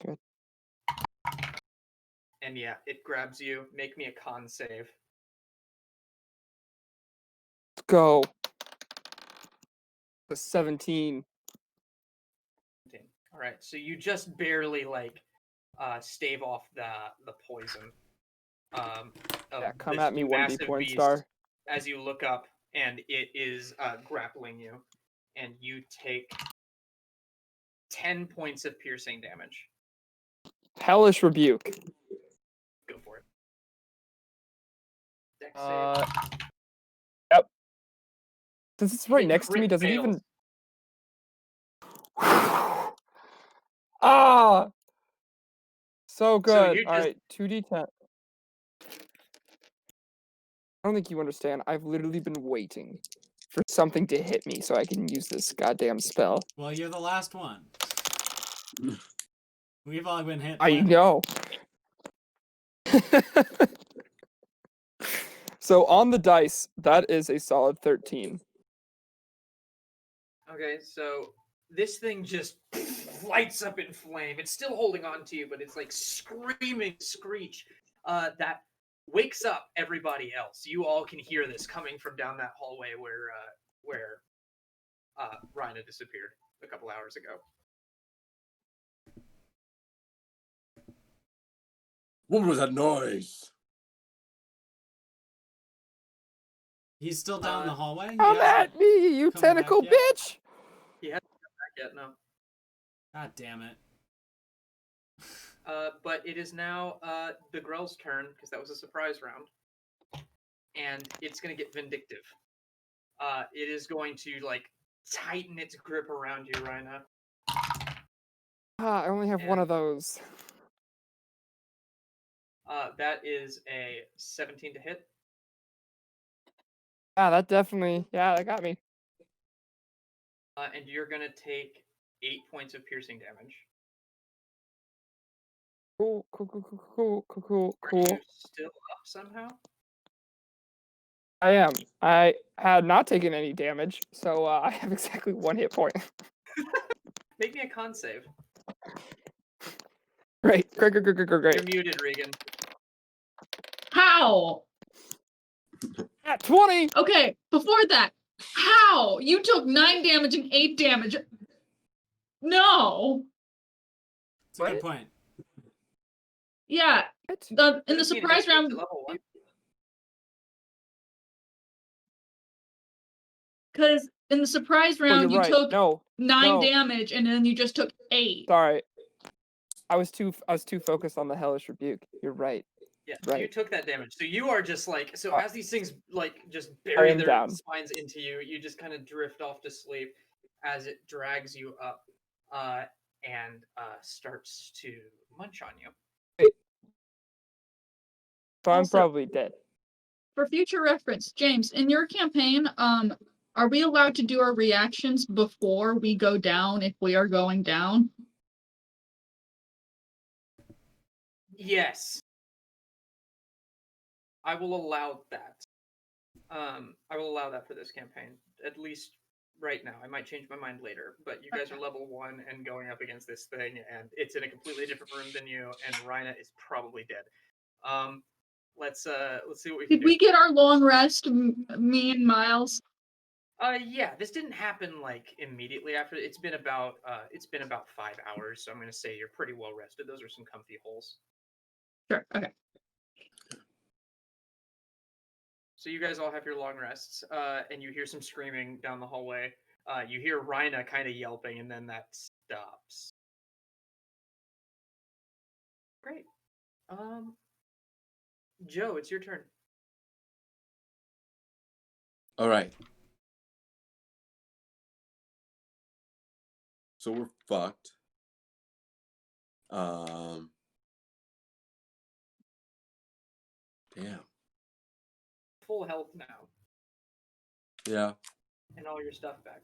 Good. And yeah, it grabs you. Make me a con save. Let's go. The 17. All right, so you just barely stave off the poison. Yeah, come this at me, 1D massive porn beast star. as you look up, and it is grappling you, and you take 10 points of piercing damage. Hellish rebuke. Go for it. Dex save. Yep. Since it's right It next to me, crit does it fails. even? Ah! So good. you All just- right, 2d10. I don't think you understand. I've literally been waiting for something to hit me so I can use this goddamn spell. Well, you're the last one. We've all been hit. I plenty. know. So on the dice, that is a solid 13. Okay, so this thing just lights up in flame. It's still holding on to you, but it's like screaming screech that wakes up everybody else. You all can hear this coming from down that hallway where Raina disappeared a couple hours ago. What was that noise? He's still down the hallway? He Come hasn't at me, you come back tentacle yet? bitch! Not yet, no. God damn it. But it is now the Grell's turn, because that was a surprise round. And it's going to get vindictive. It is going to, tighten its grip around you, Raina. Ah, I only have one And- of those. That is a 17 to hit. Yeah, that definitely, that got me. And you're going to take 8 points of piercing damage. Cool. Are you still up somehow? I am. I had not taken any damage, so I have exactly 1 hit point. Make me a con save. Great. You're muted, Regan. How? At 20! Okay, before that, how? You took 9 damage and 8 damage. No. That's a good point. Yeah. In the 17 surprise hits you round, to level 1. because in the surprise Oh, round, you're you right. took No, 9 no. damage and then you just took 8. Sorry. I was too focused on the hellish rebuke. You're right. Yeah, so you Right. took that damage. So you are just like, so as these things like just I bury am their down. spines into you, you just kind of drift off to sleep as it drags you up and starts to munch on you. So I'm Also- probably dead. For future reference, James, in your campaign, are we allowed to do our reactions before we go down if we are going down? Yes. I will allow that. I will allow that for this campaign, at least right now. I might change my mind later, but you guys are level 1 and going up against this thing, and it's in a completely different room than you, and Raina is probably dead. Let's see what we can Did do. we get our long rest, me and Myles? Yeah, this didn't happen like immediately after. It's been about 5 hours, so I'm gonna say you're pretty well rested. Those are some comfy holes. Sure, okay. So you guys all have your long rests, and you hear some screaming down the hallway. You hear Raina kind of yelping, and then that stops. Great. Joe, it's your turn. All right. So we're fucked. Damn. Full health now, Yeah. and all your stuff back.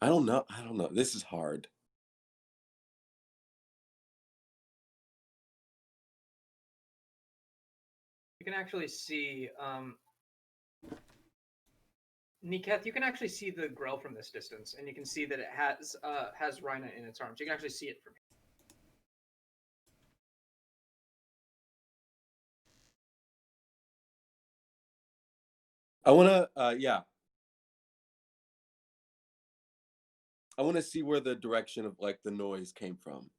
I don't know. I don't know. This is hard. You can actually see, Niketh, you can actually see the Grell from this distance, and you can see that it has Raina in its arms. You can actually see it from here. I want to, yeah. I want to see where the direction of like the noise came from.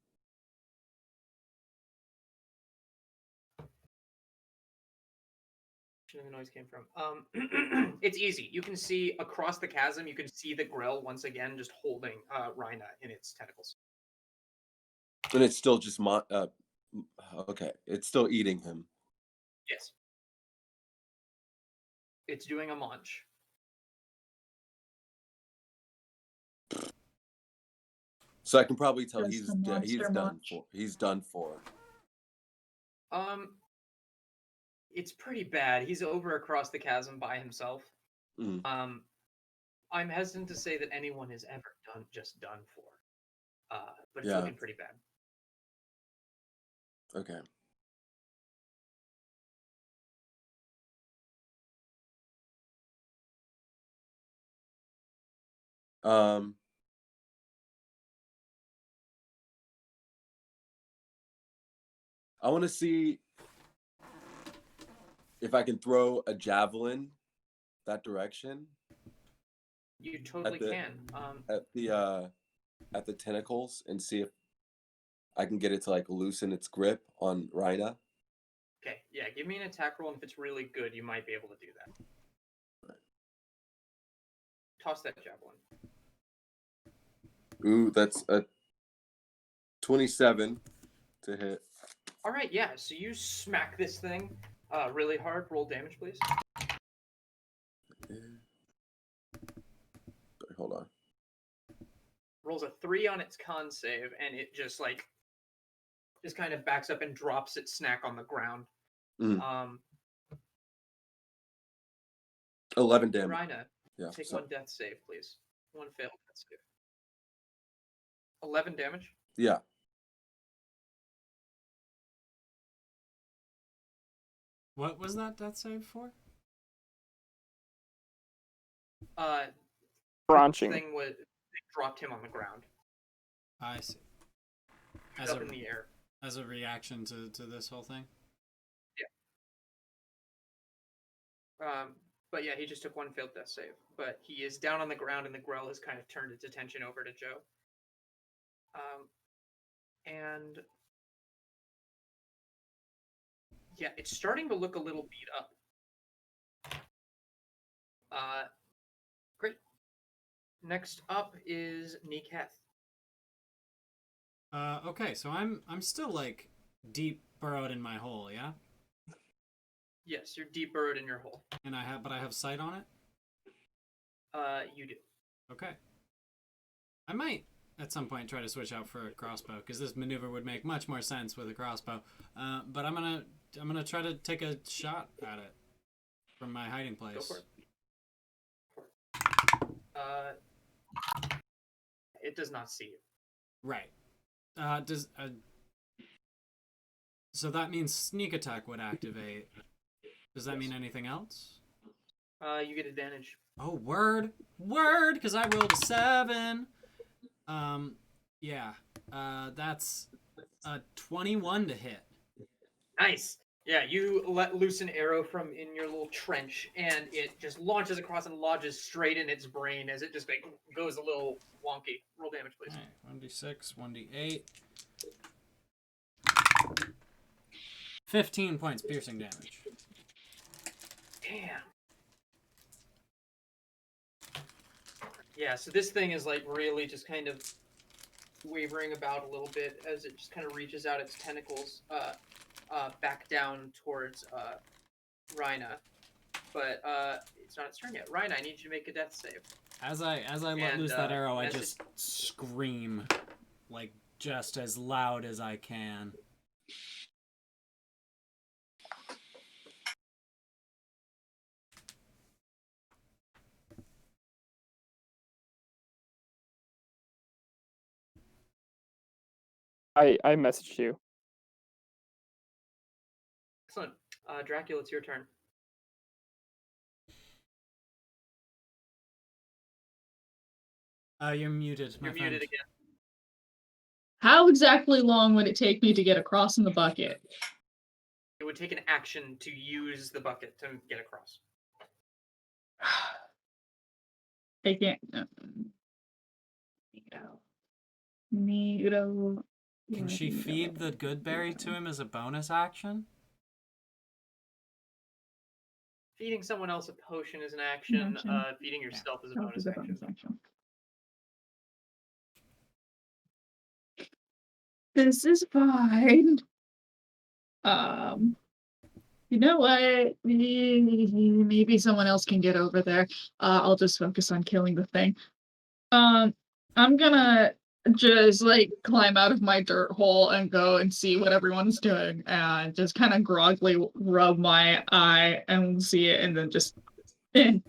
Where the noise came from. It's easy. You can see across the chasm. You can see the Grell once again, just holding Raina in its tentacles. And it's still just okay. It's still eating him. Yes. It's doing a munch. So I can probably tell Does he's the dead. He's monster done munch? for. He's done for. It's pretty bad. He's over across the chasm by himself. Mm. I'm hesitant to say that anyone is ever done for. But it's Yeah. looking pretty bad. Okay. I want to see if I can throw a javelin that direction. You totally can. At the tentacles and see if I can get it to like loosen its grip on Raina. Okay, yeah, give me an attack roll, and if it's really good, you might be able to do that. Toss that javelin. Ooh, that's a 27 to hit. All right, yeah. So you smack this thing really hard. Roll damage, please. Hold on. Rolls a 3 on its con save, and it just kind of backs up and drops its snack on the ground. 11 damage. Raina, Yeah. take So, 1 death save, please. 1 failed death save. 11 damage. yeah. What was that death save for? Branching. thing was dropped him on the ground. I see. He's up in the air. As a reaction to this whole thing? Yeah. But yeah, he just took one failed death save. But he is down on the ground, and the Grell has kind of turned its attention over to Joe. And yeah, it's starting to look a little beat up. Great. Next up is Niketh. Okay, so I'm still like deep burrowed in my hole, yeah? Yes, you're deep burrowed in your hole. And I have sight on it? You do. Okay. I might at some point try to switch out for a crossbow, because this maneuver would make much more sense with a crossbow. But I'm gonna try to take a shot at it from my hiding place. Go for it. It does not see you. Right. So that means sneak attack would activate. Does that mean anything else? You get advantage. Oh, word, because I rolled a 7. Yeah. That's a 21 to hit. Nice. Yeah, you let loose an arrow from in your little trench, and it just launches across and lodges straight in its brain as it just like, goes a little wonky. Roll damage, please. Right, 1d6, 1d8. 15 points piercing damage. Damn. Yeah, so this thing is like really just kind of wavering about a little bit as it just kind of reaches out its tentacles back down towards Raina. But it's not its turn yet. Raina, I need you to make a death save. As I let loose that arrow, I just scream, like, just as loud as I can. I messaged you. Excellent. Drakiel, it's your turn. You're muted, my You're friend. muted again. How exactly long would it take me to get across in the bucket? It would take an action to use the bucket to get across. I can't. Neato. Can she feed the good berry to him as a bonus action? Feeding someone else a potion is an action. Feeding yourself is a bonus action. This is fine. You know what? Maybe someone else can get over there. I'll just focus on killing the thing. I'm gonna just like climb out of my dirt hole and go and see what everyone's doing, and just kind of groggily rub my eye and see it, and then just and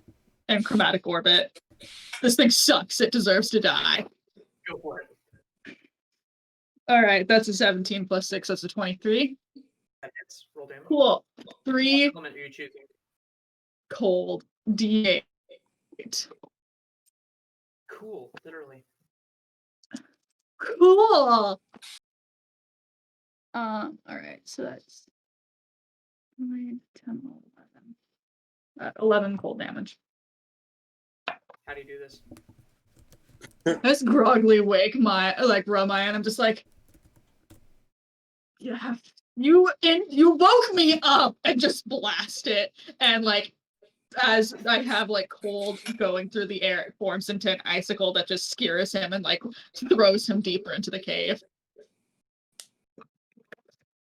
chromatic orbit. This thing sucks. It deserves to die. Go for it. All right, that's a 17 plus 6. That's a 23. That hits. Roll damage. Cool. 3 What element are you choosing? cold D8. Cool, literally. Cool. All right, so that's 9, 10, 11. 11 cold damage. How do you do this? I just groggily rub my and I'm just like, you woke me up, and just blast it, and like as I have like cold going through the air, it forms into an icicle that just skewers him and like throws him deeper into the cave.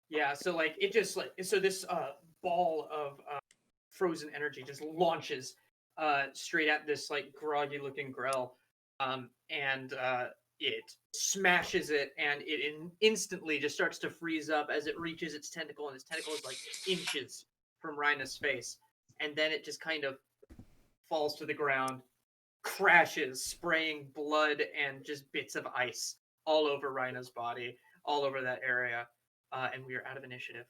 Yeah, so like it just like so this ball of frozen energy just launches straight at this like groggy looking Grell, and it smashes it, and it instantly just starts to freeze up as it reaches its tentacle, and its tentacle is like inches from Raina's face, and then it just kind of falls to the ground, crashes, spraying blood and just bits of ice all over Raina's body, all over that area, and we are out of initiative.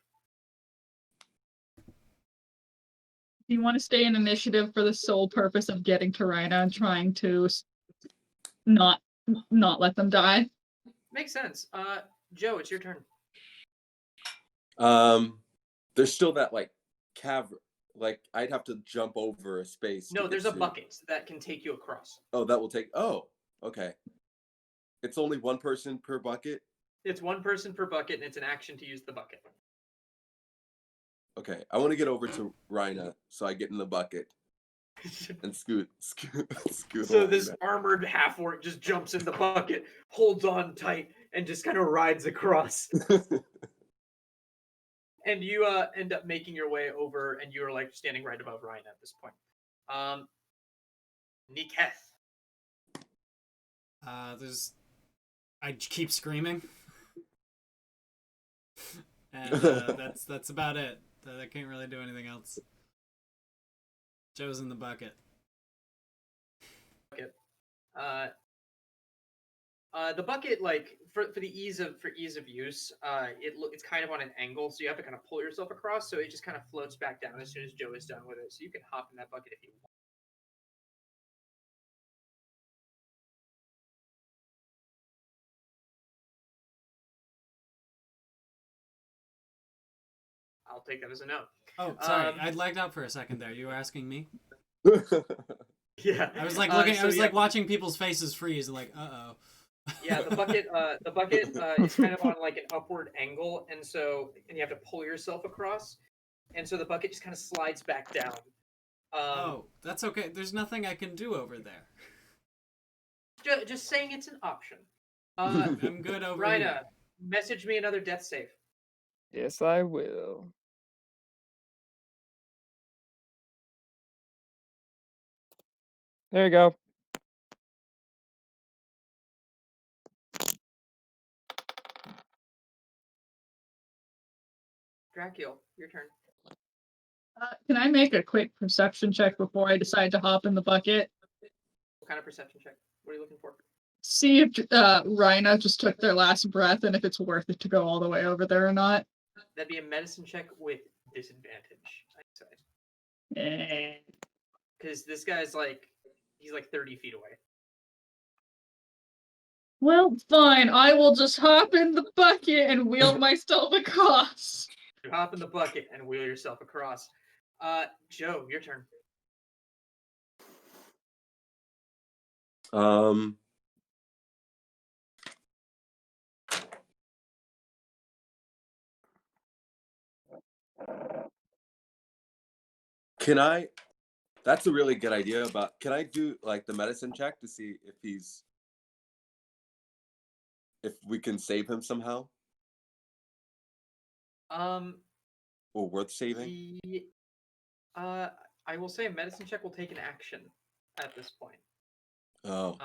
You want to stay in initiative for the sole purpose of getting to Raina and trying to not let them die. Makes sense. Joe, it's your turn. There's still that like cavern. Like I'd have to jump over a space. No, to there's get a to... bucket that can take you across. Oh, that will take. Oh, okay. It's only one person per bucket. It's one person per bucket, and it's an action to use the bucket. Okay, I want to get over to Raina, so I get in the bucket and scoot. So along this there. armored half-orc just jumps in the bucket, holds on tight, and just kind of rides across. And you end up making your way over, and you're like standing right above Ryan at this point. Niketh. I keep screaming, and that's about it. I can't really do anything else. Joe's in the bucket. The bucket, like for the ease of use, it's kind of on an angle, so you have to kind of pull yourself across. So it just kind of floats back down as soon as Joe is done with it. So you can hop in that bucket if you want. I'll take that as a no. Oh, sorry, I lagged out for a second there. You were asking me? Yeah, I was like looking. I was like watching people's faces freeze, and like, Yeah, the bucket is kind of on like an upward angle, and you have to pull yourself across, and so the bucket just kind of slides back down. Oh, that's okay. There's nothing I can do over there. Just saying it's an option. I'm good over Raina, here. message me another death save. Yes, I will. There you go. Drakiel, your turn. Can I make a quick perception check before I decide to hop in the bucket? What kind of perception check? What are you looking for? See if Raina just took their last breath and if it's worth it to go all the way over there or not. That'd be a medicine check with disadvantage, I'd say. Because this guy's he's like 30 feet away. Well, fine. I will just hop in the bucket and wheel myself across. You hop in the bucket and wheel yourself across. Joe, your turn. Can I? That's a really good idea. Can I do like the medicine check to see if we can save him somehow? Or worth saving? I will say a medicine check will take an action at this point. Oh.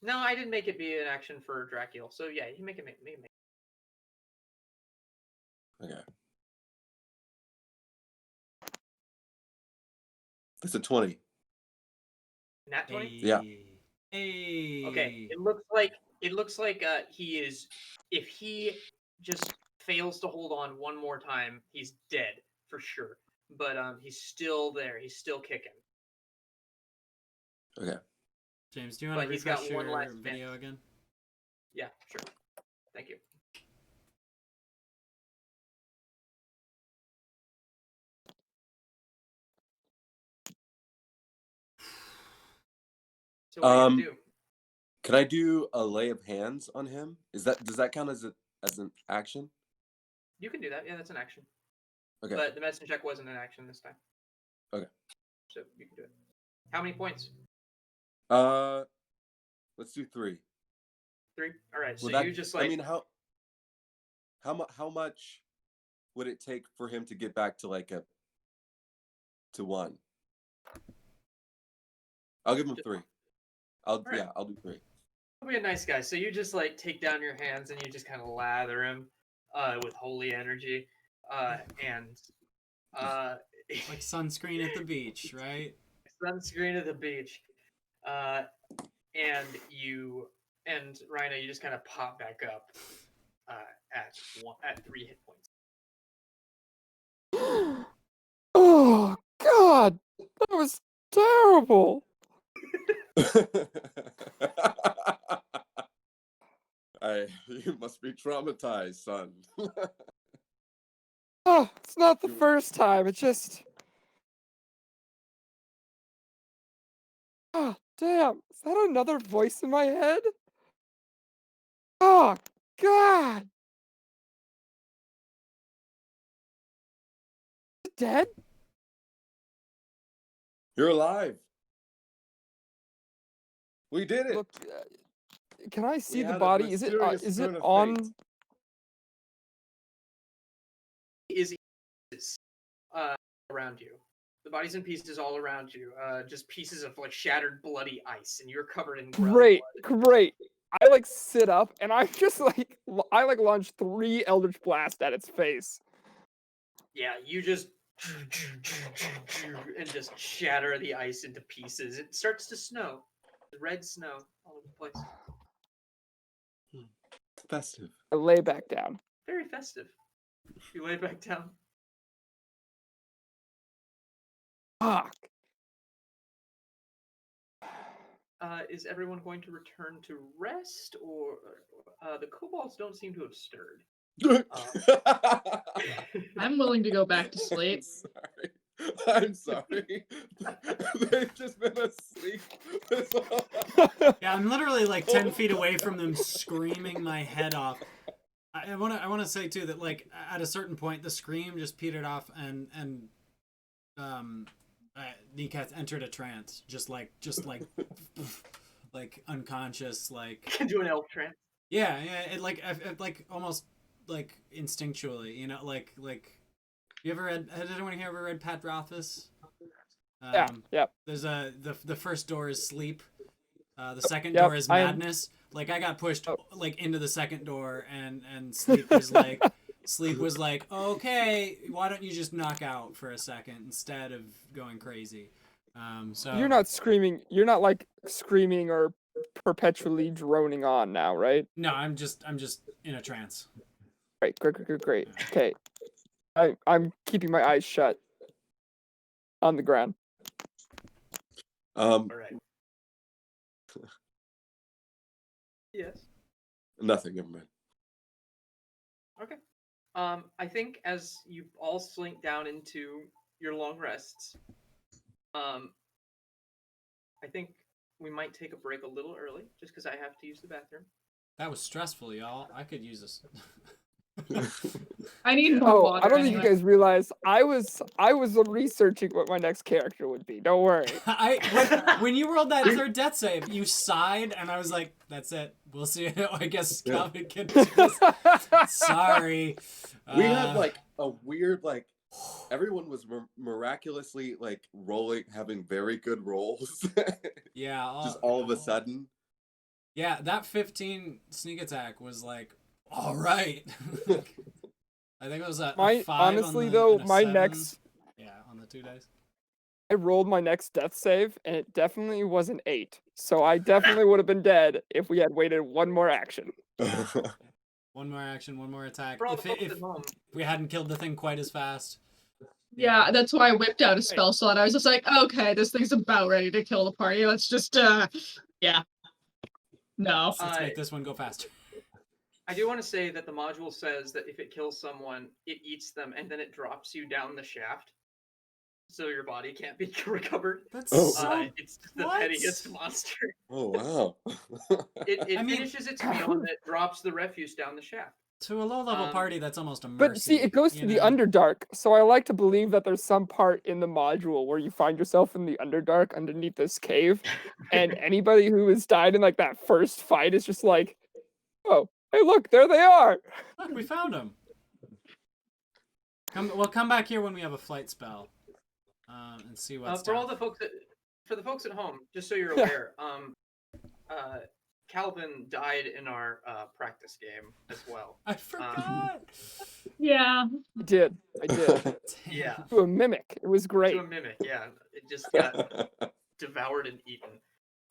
No, I didn't make it be an action for Drakiel. So yeah, you make it. Okay. It's a 20. Nat 20? Yeah. Hey. Okay. It looks like he is. If he just fails to hold on one more time, he's dead for sure. But he's still there. He's still kicking. Okay. James, do you want to he's refresh got your one last video bit. again? Yeah, sure. Thank you. So what are you gonna do? Can I do a lay of hands on him? Does that count as an action? You can do that. Yeah, that's an action. Okay. But the medicine check wasn't an action this time. Okay. So you can do it. How many points? Let's do 3. 3. All right. So Well, you just like. I mean, how much would it take for him to get back to to 1? I'll give him 3. I'll do 3. I'll be a nice guy. So you just like take down your hands and you just kind of lather him with holy energy, and Like sunscreen at the beach, right? Sunscreen at the beach, and Raina, you just kind of pop back up at 3 hit points. Oh God, that was terrible. You must be traumatized, son. Oh, it's not the first time. It just. Oh, damn. Is that another voice in my head? Oh, God. Dead? You're alive. We did it. Look, can I see the had a body? Is it mysterious turn of on? fate. Is around you. The body's in pieces all around you. Just pieces of like shattered, bloody ice, and you're covered in grell Great, blood. great. I like sit up and I just like I like launch 3 Eldritch Blast at its face. Yeah, you just and just shatter the ice into pieces. It starts to snow. Red snow all over the place. Festive. I lay back down. Very festive. You lay back down. Fuck. Is everyone going to return to rest, or the kobolds don't seem to have stirred? I'm willing to go back to sleep. I'm sorry. They've just been asleep. Yeah, I'm literally like 10 feet away from them, screaming my head off. I want to say too that like at a certain point the scream just petered off and Nikat entered a trance, just like like unconscious, like Can do an elf trance. yeah, it like almost like instinctually, you know, like you ever read? Has anyone here ever read Pat Rothfuss? Yeah. There's the first door is sleep. The second door is madness. Like I got pushed like into the second door, and sleep was like, okay, why don't you just knock out for a second instead of going crazy? So You're not screaming. You're not like screaming or perpetually droning on now, right? No, I'm just in a trance. Great. Okay. I'm keeping my eyes shut on the ground. All right. Yes. Nothing, never mind. Okay. I think as you all slink down into your long rests, I think we might take a break a little early, just because I have to use the bathroom. That was stressful, y'all. I could use this. I need more Oh, water I don't anyway. think you guys realize I was researching what my next character would be. Don't worry. When you rolled that third death save, you sighed, and I was like, "That's it. We'll see." I guess Calvin can. Sorry. We had like a weird like. Everyone was miraculously like rolling, having very good rolls. Yeah. Just all of a sudden. Yeah, that 15 sneak attack was like, all right. I think it was a 5 honestly on the, though, and a my 7. next Yeah, on the 2 dice. I rolled my next death save and it definitely was an 8. So I definitely would have been dead if we had waited one more action. One more action, one more attack. For all the folks If at home, we hadn't killed the thing quite as fast. Yeah, that's why I whipped out a spell slot. I was just like, okay, this thing's about ready to kill the party. Let's just, yeah. No. Let's make this one go faster. I do want to say that the module says that if it kills someone, it eats them and then it drops you down the shaft, so your body can't be recovered. That's it's just the pettiest monster. Oh wow! It finishes its meal and it drops the refuse down the shaft. To a low-level party, that's almost a mercy. But see, it goes to the Underdark, so I like to believe that there's some part in the module where you find yourself in the Underdark underneath this cave, and anybody who has died in like that first fight is just like, oh, hey, look, there they are. Look, we found them. We'll come back here when we have a flight spell, and see what's for all the folks for the folks at home, just so you're aware, Calvin died in our practice game as well. I forgot. Yeah. I did. Yeah. To a mimic. It was great. To a mimic, yeah. It just got devoured and eaten.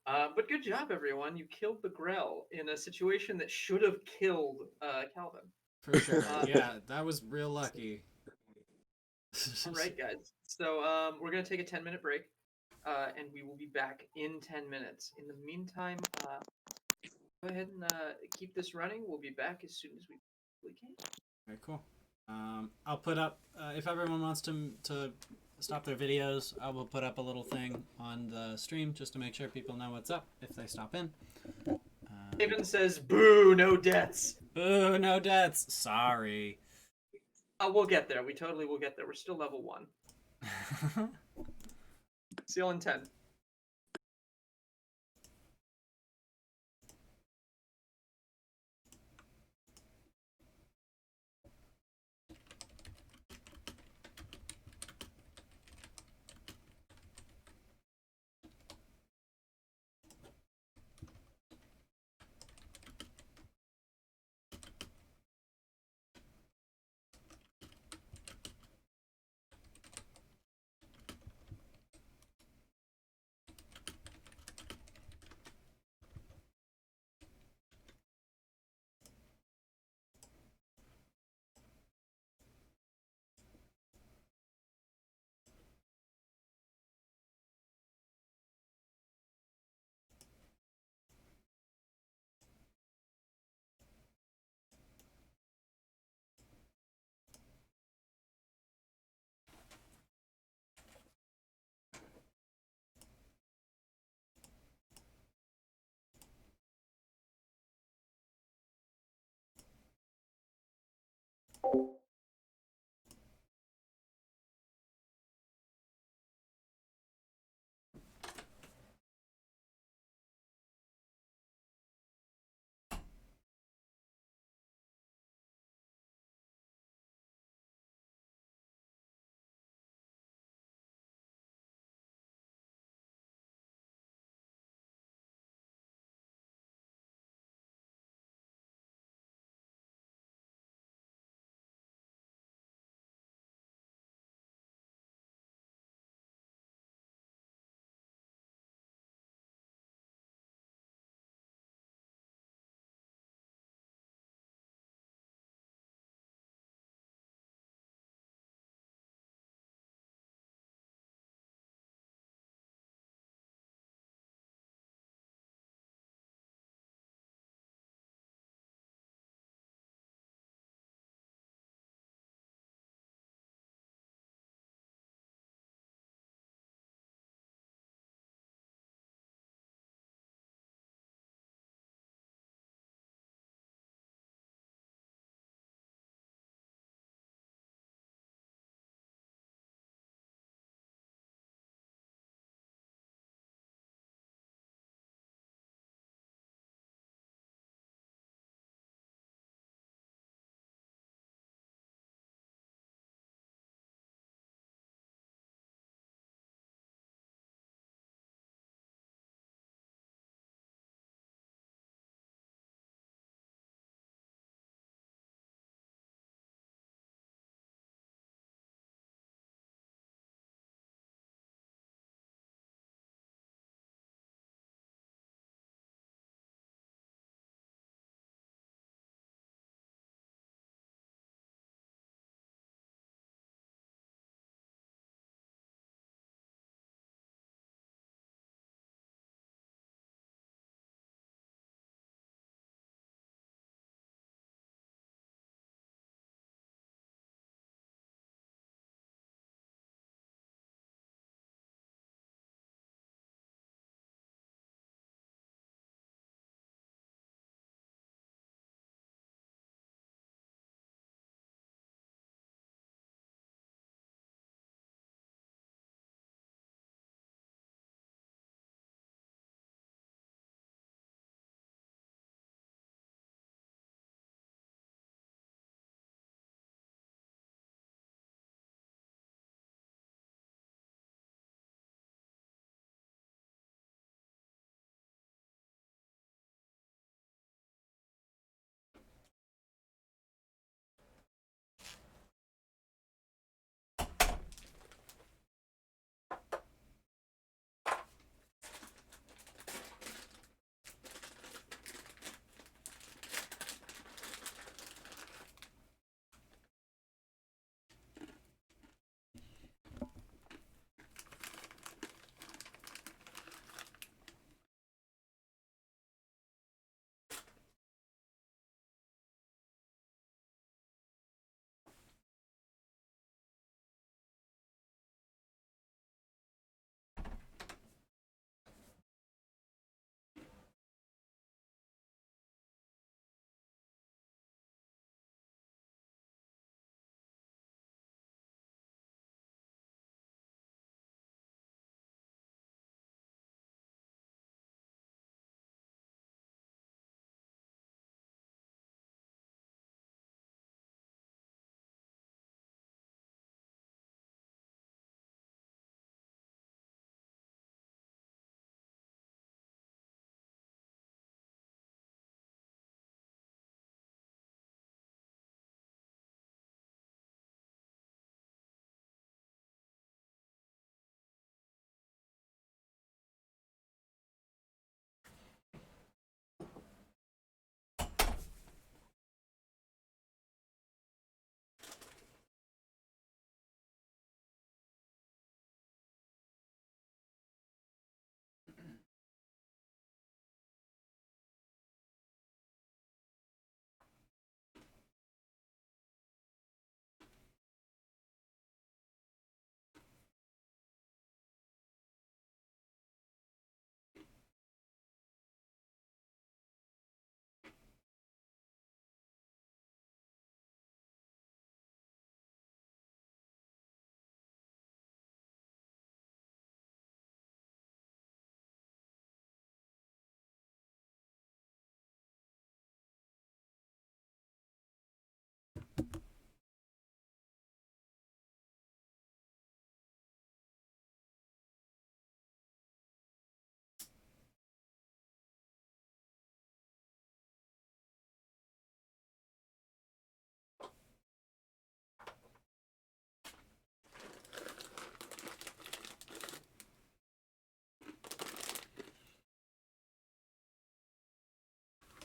But good job, everyone. You killed the Grell in a situation that should have killed Calvin. For sure. Yeah, that was real lucky. All right, guys. So we're gonna take a 10-minute break, and we will be back in 10 minutes. In the meantime, go ahead and keep this running. We'll be back as soon as we can. Very cool. I'll put up if everyone wants to stop their videos, I will put up a little thing on the stream just to make sure people know what's up if they stop in. Haven says, "Boo! No deaths." Boo! No deaths. Sorry. We'll get there. We totally will get there. We're still level 1. See you all in 10.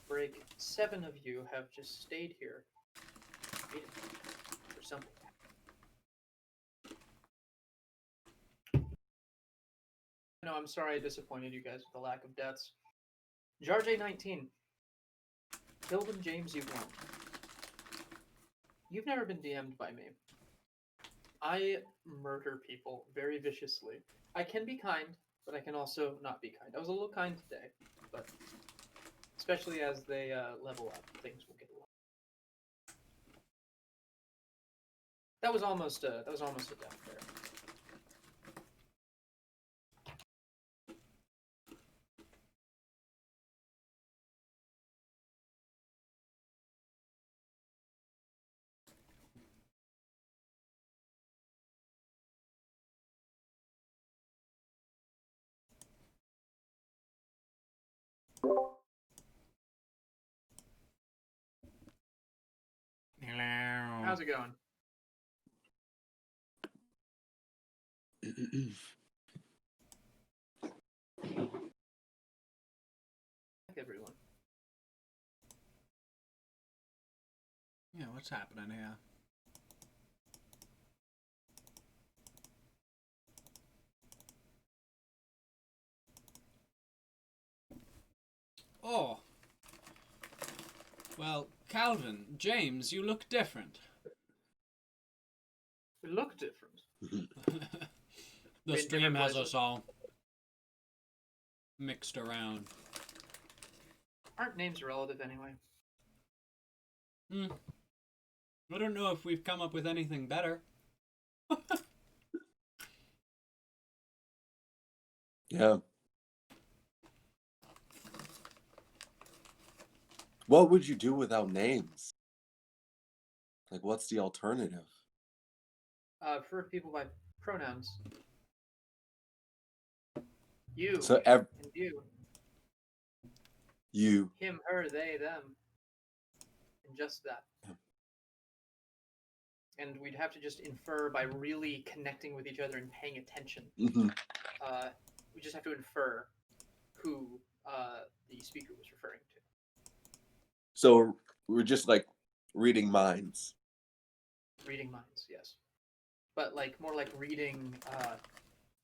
Break. 7 of you have just stayed here waiting for something. No, I'm sorry I disappointed you guys with the lack of deaths. Jarjay 19. Phillips James, you won't. You've never been DM'd by me. I murder people very viciously. I can be kind, but I can also not be kind. I was a little kind today, but especially as they level up, things will get a lot. That was almost a death there. Hello. How's it going? Everyone. Yeah, what's happening here? Oh. Well, Calvin, James, you look different. We look different. The In stream different has places. us all mixed around. Aren't names relative anyway? I don't know if we've come up with anything better. Yeah. What would you do without names? Like, what's the alternative? For people by pronouns. You So and you. you. Him, her, they, them. And just that. And we'd have to just infer by really connecting with each other and paying attention. Mm-hmm. We just have to infer who the speaker was referring to. So we're just like reading minds. Reading minds, yes. But like more like reading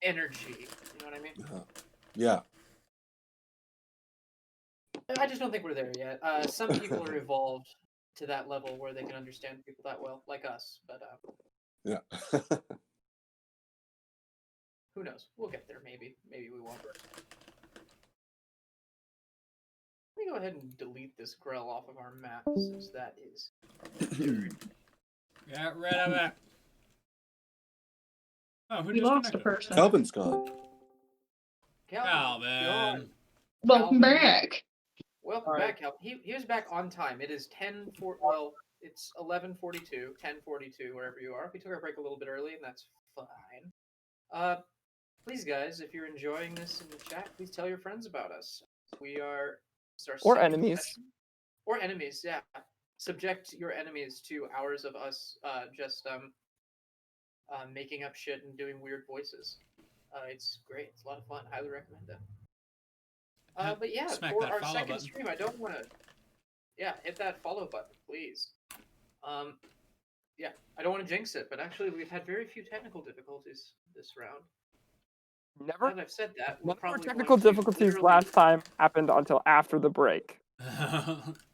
energy. You know what I mean? Yeah. I just don't think we're there yet. Some people are evolved to that level where they can understand people that well, like us. But Yeah. who knows? We'll get there, maybe. Maybe we won't. Let me go ahead and delete this Grell off of our map, since that is dirt. Get rid of it. Oh, who We lost a disconnected? person. Calvin's gone. Calvin. Welcome Calvin. back. Welcome All right. back, Calvin. He was back on time. It is 10:40. Well, it's 11:42, 10:42, wherever you are. We took our break a little bit early, and that's fine. Please, guys, if you're enjoying this in the chat, please tell your friends about us. We are. It's our Or second enemies. session. Or enemies, yeah. Subject your enemies to hours of us just making up shit and doing weird voices. It's great. It's a lot of fun. Highly recommend it. But yeah, Smack for that our follow second button. stream, I don't want to. Yeah, hit that follow button, please. Yeah, I don't want to jinx it, but actually, we've had very few technical difficulties this round. Now Never. that I've said that, None of our probably technical going to difficulties literally- last time happened until after the break.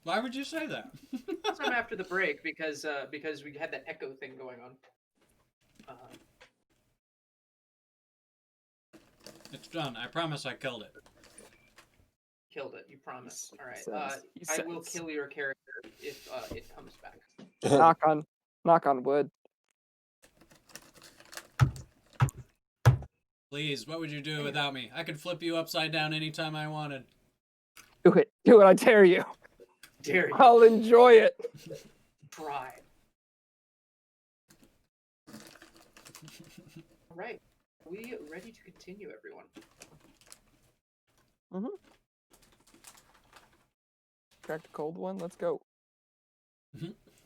Why would you say that? Sometime after the break, because we had that echo thing going on. It's done. I promise I killed it. Killed it. You promise. All right. He I will says. kill your character if it comes back. Knock on wood. Please, what would you do without me? I could flip you upside down anytime I wanted. Do it. Do it. I dare you. Dare you I'll enjoy it. try? right. Are we ready to continue, everyone? Cracked a cold one. Let's go.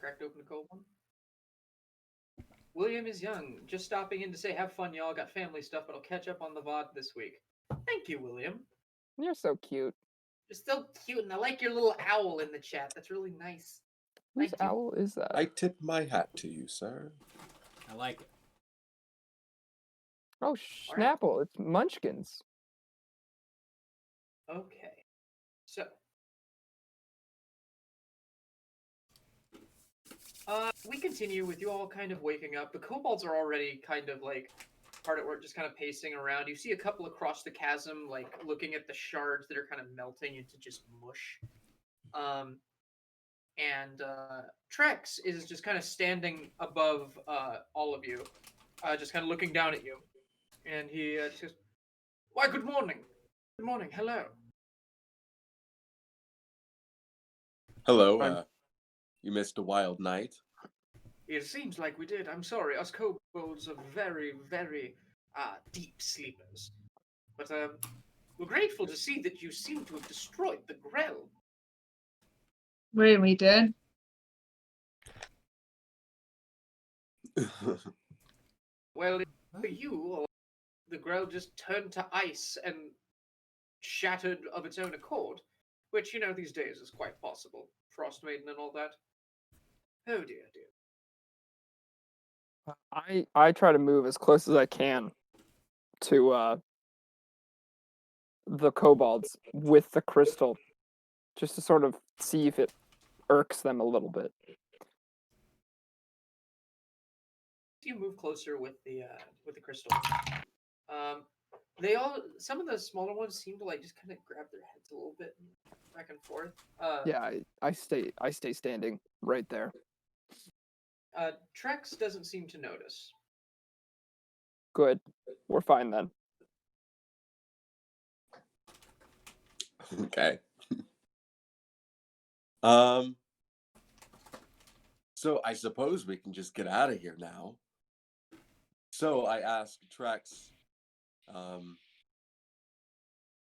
Cracked open a cold one. William is young. Just stopping in to say, have fun, y'all. Got family stuff, but I'll catch up on the VOD this week. Thank you, William. You're so cute. You're so cute, and I like your little owl in the chat. That's really nice. Whose Thank you. owl is that? I tip my hat to you, sir. I like it. Oh, right. Schnapple. It's Munchkins. Okay. So. We continue with you all kind of waking up. The kobolds are already kind of like hard at work, just kind of pacing around. You see a couple across the chasm, like looking at the shards that are kind of melting into just mush. And Trex is just kind of standing above all of you, just kind of looking down at you. And he just goes, "Why, good morning. Good morning. Hello." Hello, you missed a wild night? It seems like we did. I'm sorry. Us kobolds are very, very deep sleepers. But we're grateful to see that you seem to have destroyed the Grell. Wait, we did? Well, for you, the Grell just turned to ice and shattered of its own accord, which, you know, these days is quite possible. Frostmaiden and all that. Oh dear, dear. I try to move as close as I can to the kobolds with the crystal, just to sort of see if it irks them a little bit. You move closer with the crystal. Some of the smaller ones seem to like just kind of grab their heads a little bit back and forth. Yeah, I stay standing right there. Trex doesn't seem to notice. Good. We're fine then. Okay. So I suppose we can just get out of here now. So I asked Trex,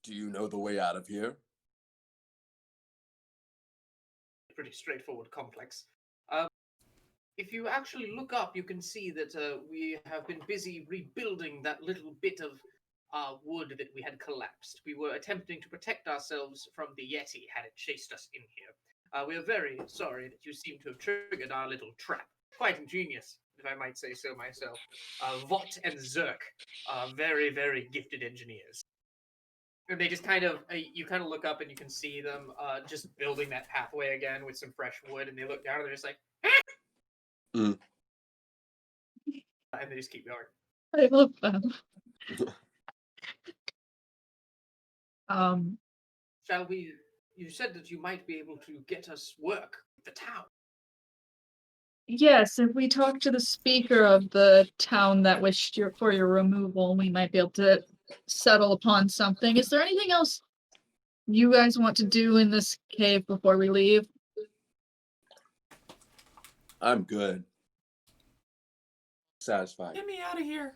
do you know the way out of here? Pretty straightforward complex. If you actually look up, you can see that we have been busy rebuilding that little bit of wood that we had collapsed. We were attempting to protect ourselves from the Yeti had it chased us in here. We are very sorry that you seem to have triggered our little trap. Quite ingenious, if I might say so myself. Vought and Zerk are very, very gifted engineers. And they just kind of, you kind of look up and you can see them just building that pathway again with some fresh wood, and they look down and they're just like, Mm. and they just keep going. I love them. Shall we? You said that you might be able to get us work with the town. Yes, if we talk to the speaker of the town that wished for your removal, we might be able to settle upon something. Is there anything else you guys want to do in this cave before we leave? I'm good. Satisfied. Get me out of here.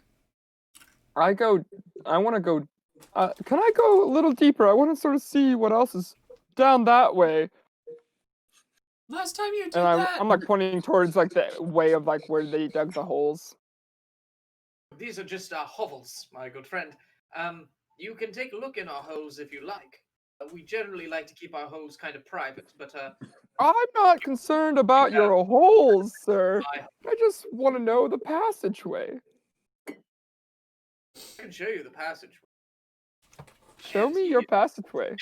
I want to go. Can I go a little deeper? I want to sort of see what else is down that way. Last time you did And that. I'm like pointing towards like the way of like where they dug the holes. These are just our hovels, my good friend. You can take a look in our holes if you like. We generally like to keep our holes kind of private, but I'm not concerned about your holes, sir. I I just want to know the passageway. can show you the passage. Show me your passageway.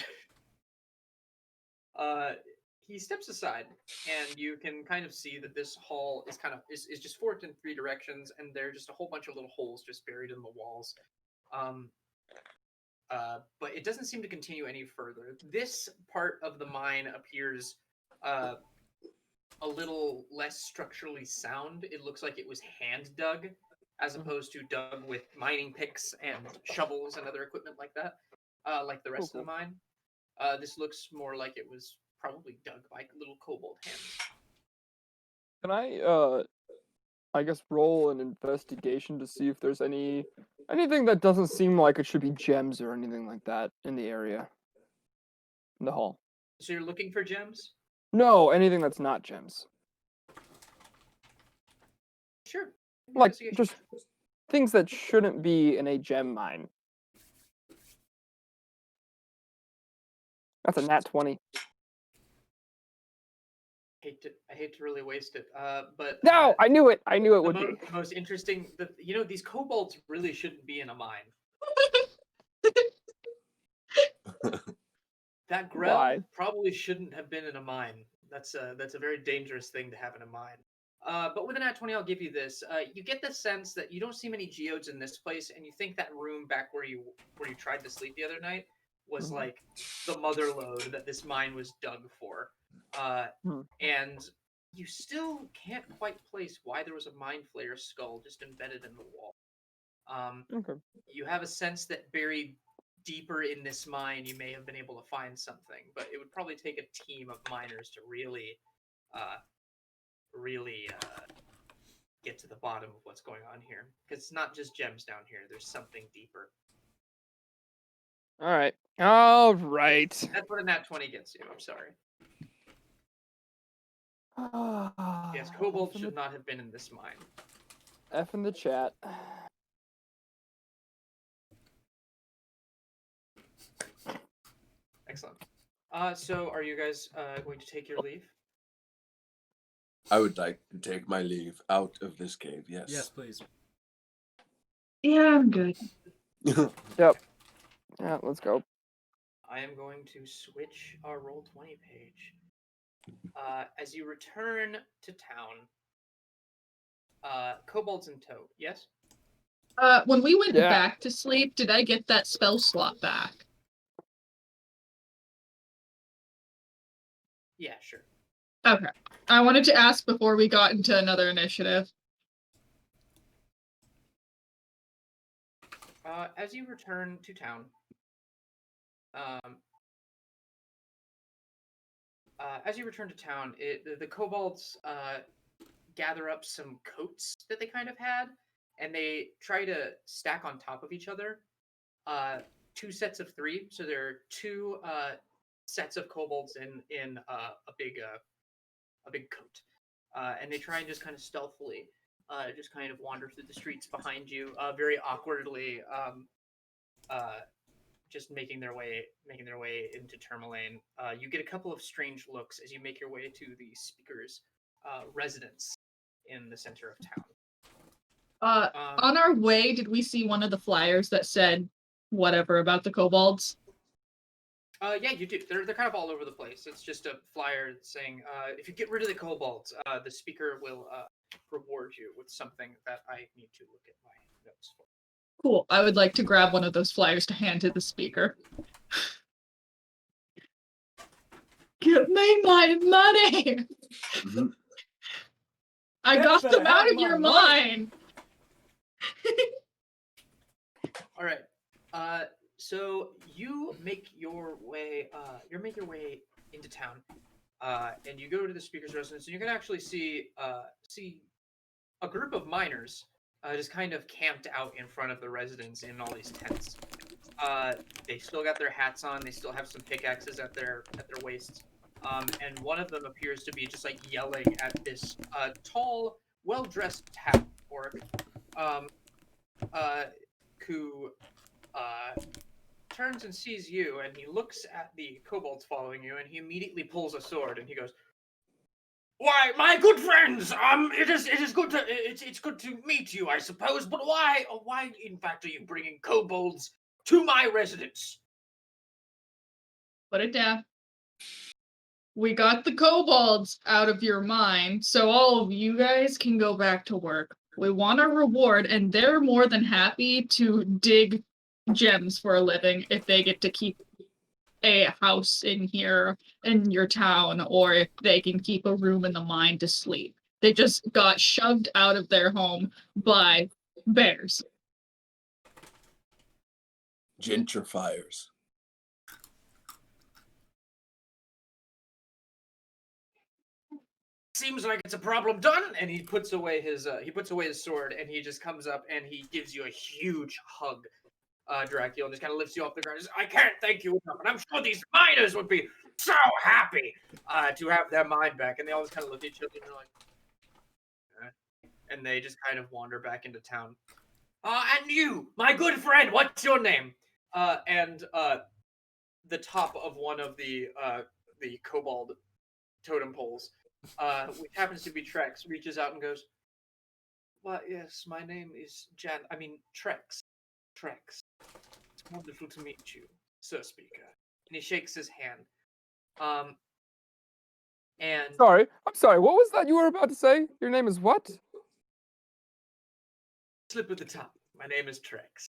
He steps aside, and you can kind of see that this hall is kind of is just forked in three directions, and there are just a whole bunch of little holes just buried in the walls. But it doesn't seem to continue any further. This part of the mine appears a little less structurally sound. It looks like it was hand dug, as opposed to dug with mining picks and shovels and other equipment like that, like the rest of the mine. This looks more like it was probably dug by little kobold hands. Can I I guess, roll an investigation to see if there's anything that doesn't seem like it should be gems or anything like that in the area. In the hall. So you're looking for gems? No, anything that's not gems. Sure. Like, Investigation. just things that shouldn't be in a gem mine. That's a nat 20. I hate to really waste it, but No, I knew it. I knew it the would be. most interesting. These kobolds really shouldn't be in a mine. That Grell Why? probably shouldn't have been in a mine. That's a very dangerous thing to have in a mine. But with an at 20, I'll give you this. You get the sense that you don't see many geodes in this place, and you think that room back where you tried to sleep the other night was like the mother lode that this mine was dug for. And you still can't quite place why there was a mind flayer skull just embedded in the wall. Okay. You have a sense that buried deeper in this mine, you may have been able to find something, but it would probably take a team of miners to really get to the bottom of what's going on here. Because it's not just gems down here. There's something deeper. All right. All right. That's what a nat 20 gets you. I'm sorry. Yes, kobolds should not have been in this mine. F in the chat. Excellent. So are you guys going to take your leave? I would like to take my leave out of this cave, yes. Yes, please. Yeah, I'm good. Yep. Yeah, let's go. I am going to switch our Roll20 page. As you return to town, kobolds in tow, yes? When we went Yeah. back to sleep, did I get that spell slot back? Yeah, sure. Okay. I wanted to ask before we got into another initiative. As you return to town, the kobolds gather up some coats that they kind of had, and they try to stack on top of each other. 2 sets of 3, so there are 2 sets of kobolds in a big coat, and they try and just kind of stealthily, just kind of wander through the streets behind you, very awkwardly, just making their way into Termalaine. You get a couple of strange looks as you make your way to the speaker's residence in the center of town. On our way, did we see one of the flyers that said whatever about the kobolds? Yeah, you do. They're kind of all over the place. It's just a flyer saying, if you get rid of the kobolds, the speaker will reward you with something that I need to look at my notes for. Cool. I would like to grab one of those flyers to hand to the speaker. Give me my money! I got them out of your mind! All right. So you make your way. Into town, and you go to the speaker's residence, and you can actually see a group of miners just kind of camped out in front of the residence in all these tents. They still got their hats on. They still have some pickaxes at their waists. And one of them appears to be just like yelling at this tall, well-dressed half-orc, who turns and sees you, and he looks at the kobolds following you, and he immediately pulls a sword, and he goes, "Why, my good friends, it's good to meet you, I suppose. But why in fact are you bringing kobolds to my residence?" Put it down. We got the kobolds out of your mind, so all of you guys can go back to work. We want a reward, and they're more than happy to dig gems for a living if they get to keep a house in here in your town, or if they can keep a room in the mine to sleep. They just got shoved out of their home by bears. Gentrifiers. seems like it's a problem done. And he puts away his sword, and he just comes up and he gives you a huge hug, Drakiel, and just kind of lifts you off the ground. I can't thank you enough, and I'm sure these miners would be so happy to have their mine back. And they all just kind of look at each other and they're like, and they just kind of wander back into town. And you, my good friend, what's your name? And the top of one of the kobold totem poles, which happens to be Trex, reaches out and goes, "Well, yes, my name is Trex. Trex. It's wonderful to meet you, Sir Speaker." And he shakes his hand. And I'm sorry. What was that you were about to say? Your name is what? slip at the top. My name is Trex.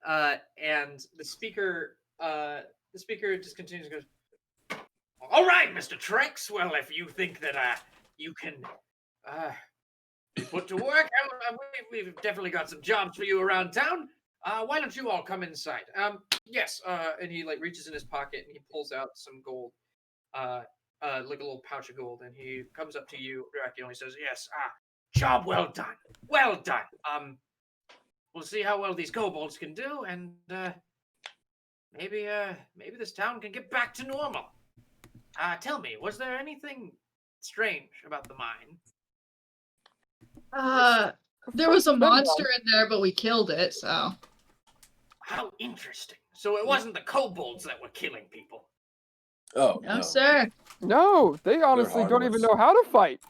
And the speaker just continues and goes, "All right, Mr. Trex. Well, if you think that you can be put to work, we've definitely got some jobs for you around town. Why don't you all come inside?" Yes. And he reaches in his pocket and he pulls out some gold, like a little pouch of gold, and he comes up to you, Drakiel, and he says, "Yes. Job well done. Well done. We'll see how well these kobolds can do, and maybe this town can get back to normal. Tell me, was there anything strange about the mine?" There was a monster in there, but we killed it, so. How interesting. So it wasn't the kobolds that were killing people. Oh, No, sir. No, they honestly don't even harmless. know how to fight.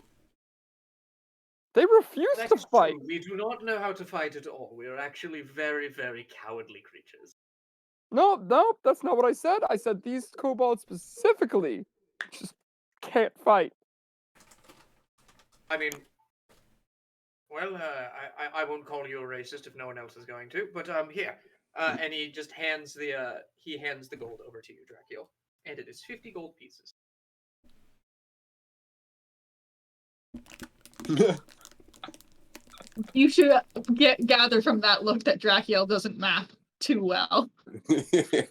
They refuse That to is fight. true. We do not know how to fight at all. We are actually very, very cowardly creatures. No, that's not what I said. I said these kobolds specifically just can't fight. I mean, well, I won't call you a racist if no one else is going to, but here. And he just hands the gold over to you, Drakiel. And it is 50 gold pieces. You should gather from that look that Drakiel doesn't math too well. Yeah.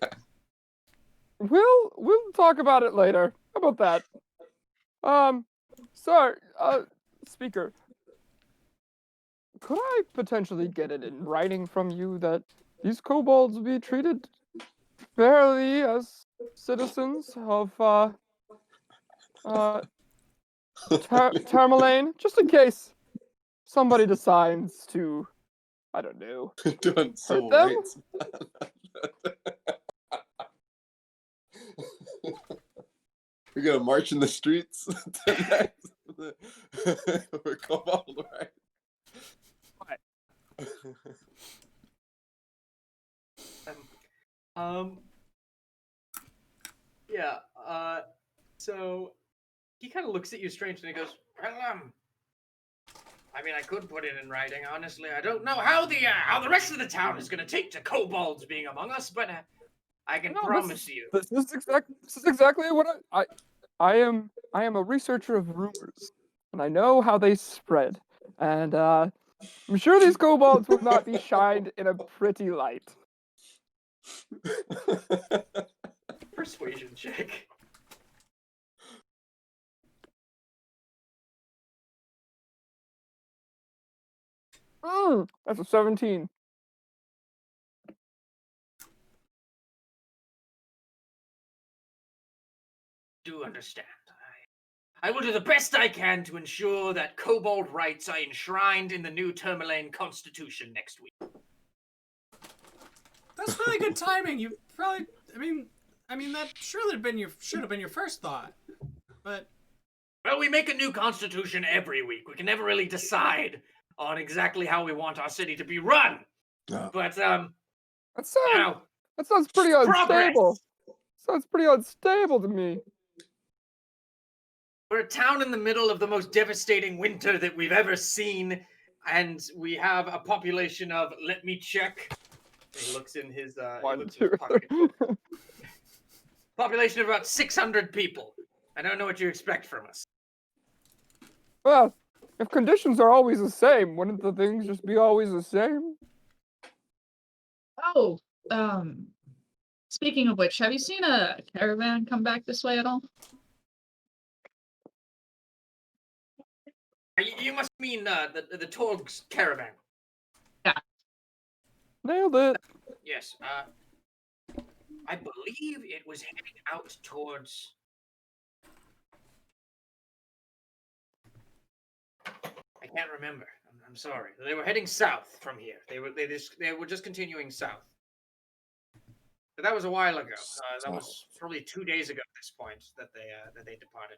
We'll talk about it later. How about that? Sir, speaker, could I potentially get it in writing from you that these kobolds be treated fairly as citizens of Termalaine, just in case somebody decides to, I don't know, Doing hurt civil them? rights. We're gonna march in the streets tonight. We're kobold, right? Yeah, so he kind of looks at you strangely and he goes, "Well, I could put it in writing. Honestly, I don't know how the rest of the town is gonna take to kobolds being among us, but I can promise you." This is exactly what I am a researcher of rumors, and I know how they spread. And I'm sure these kobolds will not be shined in a pretty light. Persuasion check. That's a 17. Do understand. I will do the best I can to ensure that kobold rights are enshrined in the new Termalaine Constitution next week. That's really good timing. You probably, that should have been your first thought, but. Well, we make a new constitution every week. We can never really decide on exactly how we want our city to be run. No. But That sounds pretty unstable. Sounds pretty unstable to me. We're a town in the middle of the most devastating winter that we've ever seen, and we have a population of, let me check. He looks in his, pocket. Population of about 600 people. I don't know what you expect from us. Well, if conditions are always the same, wouldn't the things just be always the same? Oh, speaking of which, have you seen a caravan come back this way at all? You must mean the Torg's caravan. Nailed it. Yes. I believe it was heading out towards. I can't remember. I'm sorry. They were heading south from here. They were just continuing south. But that was a while ago. That was probably 2 days ago at this point that they departed.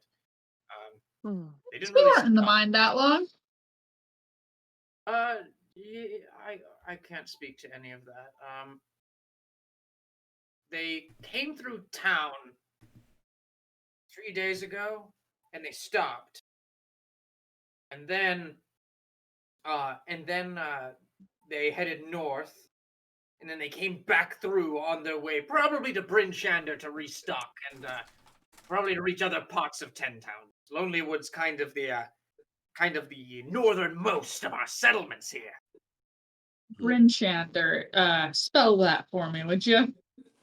They didn't We really weren't in the stop. mine that long. Yeah, I can't speak to any of that. They came through town 3 days ago, and they stopped. And then they headed north, and then they came back through on their way, probably to Bryn Shander to restock, and probably to reach other parts of Ten Town. Lonelywood's kind of the northernmost of our settlements here. Bryn Shander. Spell that for me, would you?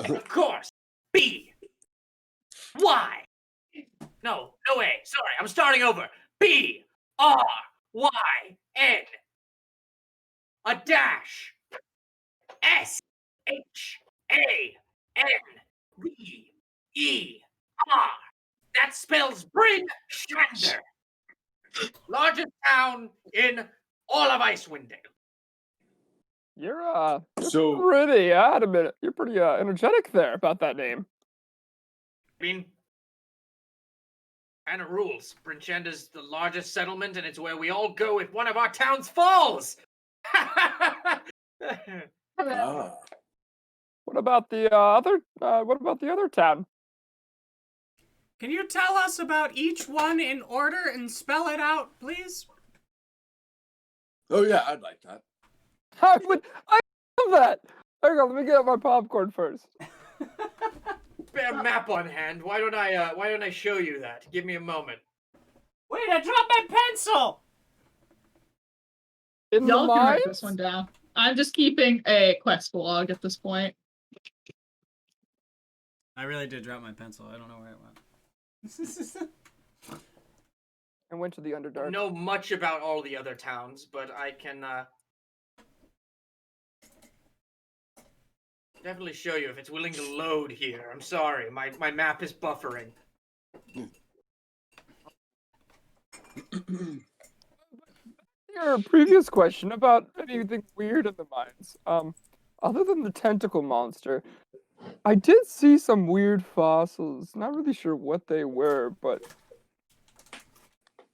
Of course, B Y. No way. Sorry, I'm starting over. B R Y N. A dash. S H A N D E R. That spells Bryn Shander. Largest town in all of Icewind Dale. You're So- pretty. I had a minute. You're pretty energetic there about that name. I mean, kind of rules. Bryn Shander's the largest settlement, and it's where we all go if one of our towns falls. Ah. What about the other? What about the other town? Can you tell us about each one in order and spell it out, please? Oh yeah, I'd like that. I love that. Hang on, let me get out my popcorn first. Spare map on hand. Why don't I show you that? Give me a moment. Wait, I dropped my pencil! In the Y'all can write mines? this one down. I'm just keeping a quest log at this point. I really did drop my pencil. I don't know where it went. I went to the I Underdark. don't know much about all the other towns, but I can definitely show you if it's willing to load here. I'm sorry, my map is buffering. Your previous question about anything weird in the mines. Other than the tentacle monster, I did see some weird fossils. Not really sure what they were, but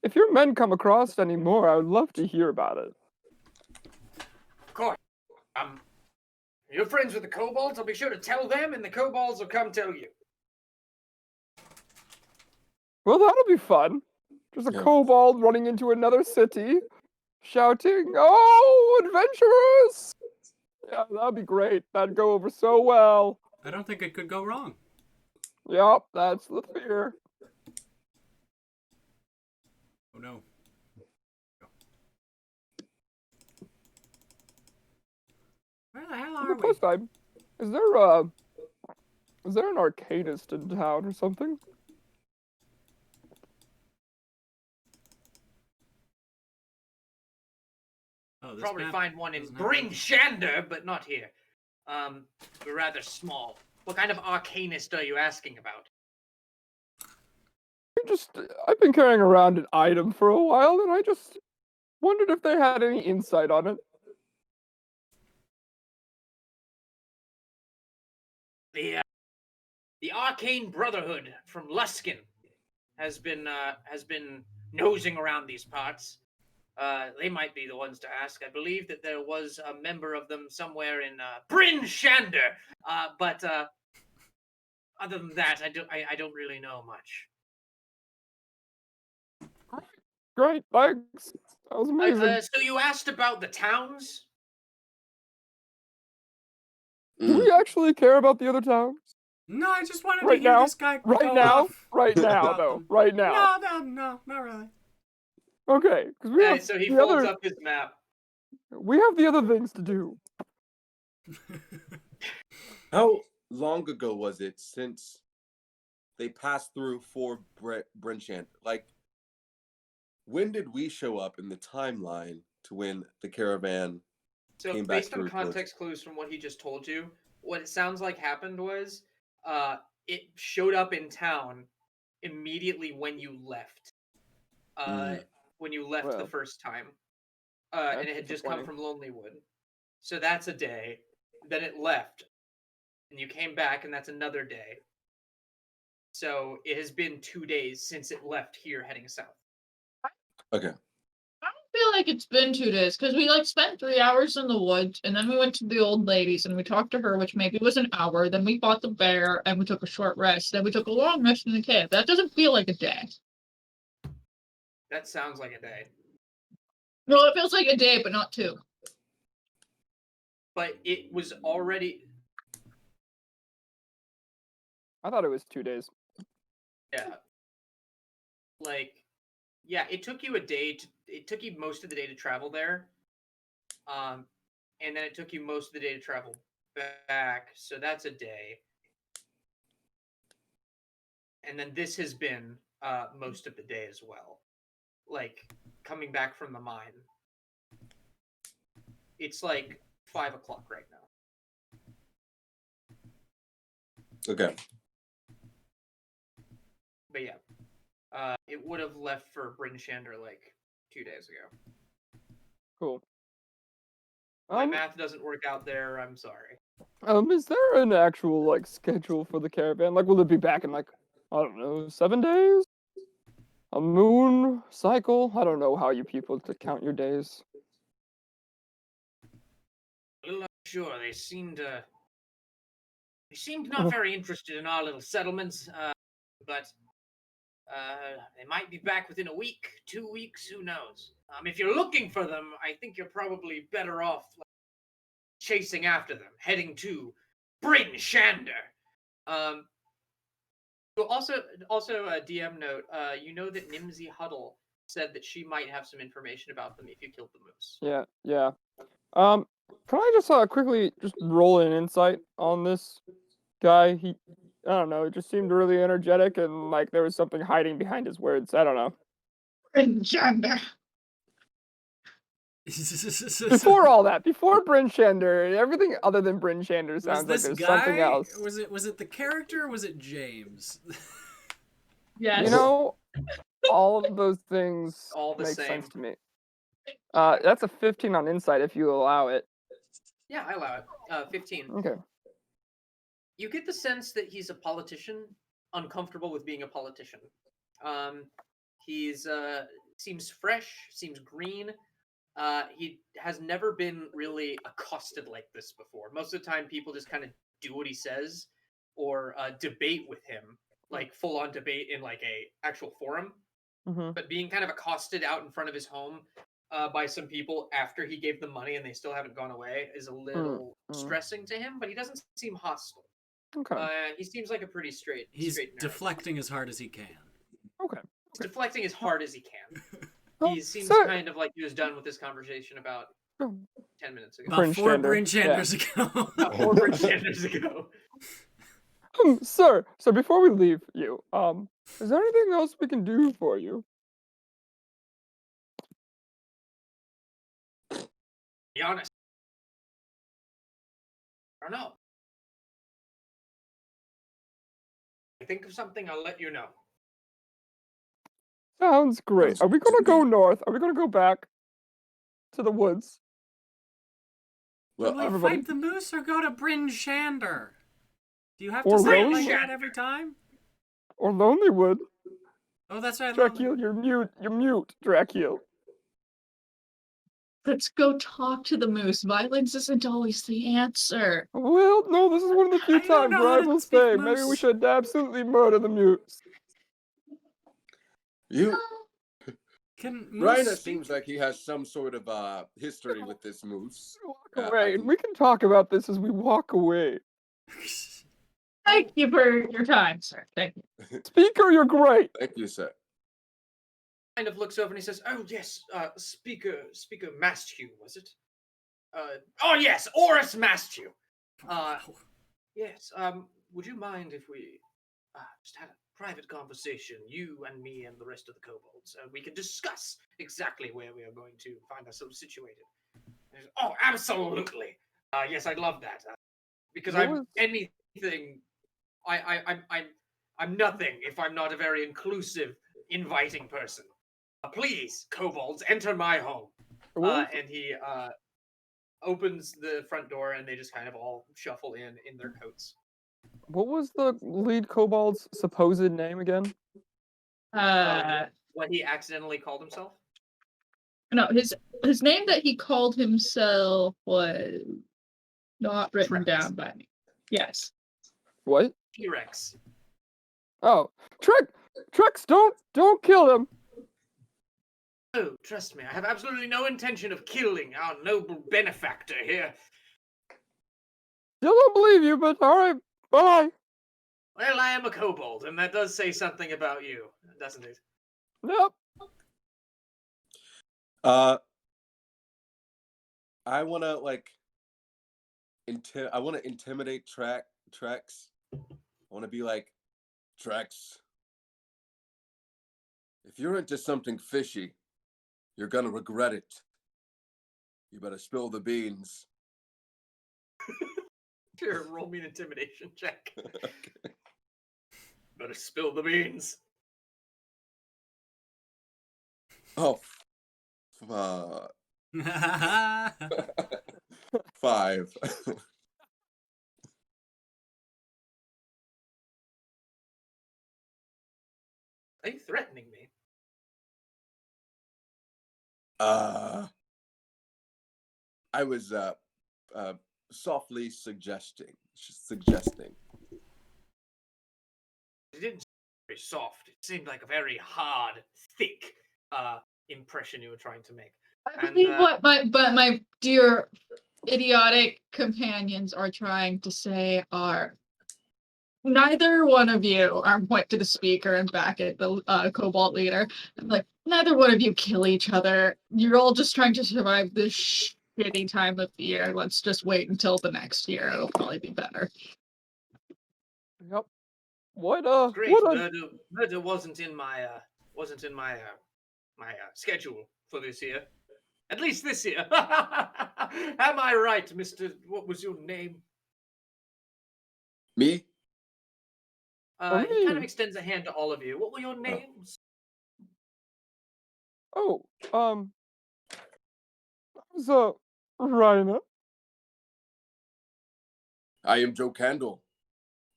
if your men come across any more, I would love to hear about it. Of course. You're friends with the kobolds. I'll be sure to tell them, and the kobolds will come tell you. Well, that'll be fun. There's a Yeah. kobold running into another city, shouting, "Oh, adventurers!" Yeah, that'd be great. That'd go over so well. I don't think it could go wrong. Yep, that's the fear. Oh no. Where the hell are we? Plus, is there an arcanist in town or something? Oh, this Probably map find one in doesn't have Bryn it. Shander, but not here. We're rather small. What kind of arcanist are you asking about? I've been carrying around an item for a while, and I just wondered if they had any insight on it. The Arcane Brotherhood from Luskin has been nosing around these parts. They might be the ones to ask. I believe that there was a member of them somewhere in Bryn Shander. But other than that, I don't really know much. Great, thanks. That was amazing. So you asked about the towns? Do we actually care about the other towns? No, I just wanted Right to hear now? this guy Right go now? off Right now, about though. them. Right now. No, not really. Okay, because we have So he the folds other. up his map. We have the other things to do. How long ago was it since they passed through for Bryn Shander? Like, when did we show up in the timeline to when the caravan So came back based to on report? context clues from what he just told you, what it sounds like happened was it showed up in town immediately when you left. When you left the Well, first time. that's And it had just come disappointing. from Lonelywood. So that's a day. Then it left. And you came back, and that's another day. So it has been 2 days since it left here heading south. Okay. I don't feel like it's been 2 days because we like spent 3 hours in the woods and then we went to the old ladies and we talked to her, which maybe was an hour. Then we fought the bear and we took a short rest. Then we took a long rest in the cave. That doesn't feel like a day. That sounds like a day. Well, it feels like a day, but not 2. But it was already. I thought it was 2 days. Yeah. Like, yeah, it took you a day. It took you most of the day to travel there. And then it took you most of the day to travel back. So that's a day. And then this has been most of the day as well. Like, coming back from the mine. It's like 5 o'clock right now. Okay. But yeah. It would have left for Bryn Shander like 2 days ago. Cool. My math doesn't work out there. I'm sorry. Is there an actual like schedule for the caravan? Like, will it be back in like, I don't know, 7 days? A moon cycle? I don't know how you people to count your days. A little unsure. They seemed not very interested in our little settlements. But they might be back within a week, 2 weeks. Who knows? If you're looking for them, I think you're probably better off like, chasing after them, heading to Bryn Shander. Also, a DM note. You know that Nimsy Huddle said that she might have some information about them if you killed the moose. Yeah, yeah. Can I just quickly just roll an insight on this guy? I don't know, it just seemed really energetic and like there was something hiding behind his words. I don't know. Gender. Before all that, before Bryn Shander, everything other than Bryn Shander sounds like there's something else. Was it the character or was it James? Yes. You know, all of those things All the make same. sense to me. That's a 15 on insight if you allow it. Yeah, I allow it. 15. Okay. You get the sense that he's a politician, uncomfortable with being a politician. He's seems fresh, seems green. He has never been really accosted like this before. Most of the time, people just kind of do what he says or debate with him, like full-on debate in like a actual forum. Mm-hmm. But being kind of accosted out in front of his home by some people after he gave them money and they still haven't gone away is a little stressing to him. But he doesn't seem hostile. Okay. He seems like a pretty straight. He's straight nerd. deflecting as hard as he can. Okay. He's deflecting as hard as he can. Well, He seems so- kind of like he was done with this conversation about 10 minutes ago. About 4 Shander, Bryn Shanders ago. About 4 Bryn Shanders ago. Sir, before we leave you, is there anything else we can do for you? Be honest. I don't know. If I think of something, I'll let you know. Sounds great. Sounds Are we good to gonna go me. north? Are we gonna go back to the woods? Well, Do we everybody- fight the moose or go to Bryn Shander? Do you have to Or say it Rose? like that every time? Or Lonelywood? Oh, that's right. Drakiel, you're mute. You're mute, Drakiel. Let's go talk to the moose. Violence isn't always the answer. Well, no, this is one of the few I don't times know where how I to will speak say maybe we moose. should absolutely murder the mutes. you Can Raina moose seems like he has some sort of history with this moose. Walk I away, and can- we can talk about this as we walk away. Thank you for your time, sir. Thank you. Speaker, you're great. Thank you, sir. Kind of looks over and he says, "Oh yes, Speaker Masthu, was it? Oh yes, Oris Masthu. Yes. Would you mind if we just had a private conversation, you and me and the rest of the kobolds. We can discuss exactly where we are going to find ourselves situated. Oh, absolutely. Yes, I'd love that. Because What I'm was- anything. I'm nothing if I'm not a very inclusive, inviting person. Please, kobolds, enter my home. And he opens the front door, and they just kind of all shuffle in their coats. What was the lead kobold's supposed name again? What he accidentally called himself? No, his name that he called himself was not written Trex. down by me. Yes. What? T-Rex. Oh, Trex, don't kill him. Oh, trust me, I have absolutely no intention of killing our noble benefactor here. Still don't believe you, but all right, bye. Well, I am a kobold, and that does say something about you, doesn't it? Yep. I want to I want to intimidate Trex. I want to be like, Trex, if you're into something fishy, you're gonna regret it. You better spill the beans. Here, roll me an intimidation check. Better spill the beans. Oh, 5. Are you threatening me? I was softly suggesting. It didn't seem very soft. It seemed like a very hard, thick impression you were trying to make. I believe what my dear idiotic companions are trying to say are neither one of you are point to the speaker and back at the Cobalt leader. I'm like, neither one of you kill each other. You're all just trying to survive this shitty time of the year. Let's just wait until the next year. It'll probably be better. Yep. What Great, what a murder wasn't in my schedule for this year. At least this year. Am I right, Mr. What was your name? Me? He kind of me. extends a hand to all of you. What were your names? Oh, so Raina. I am Joe Candle,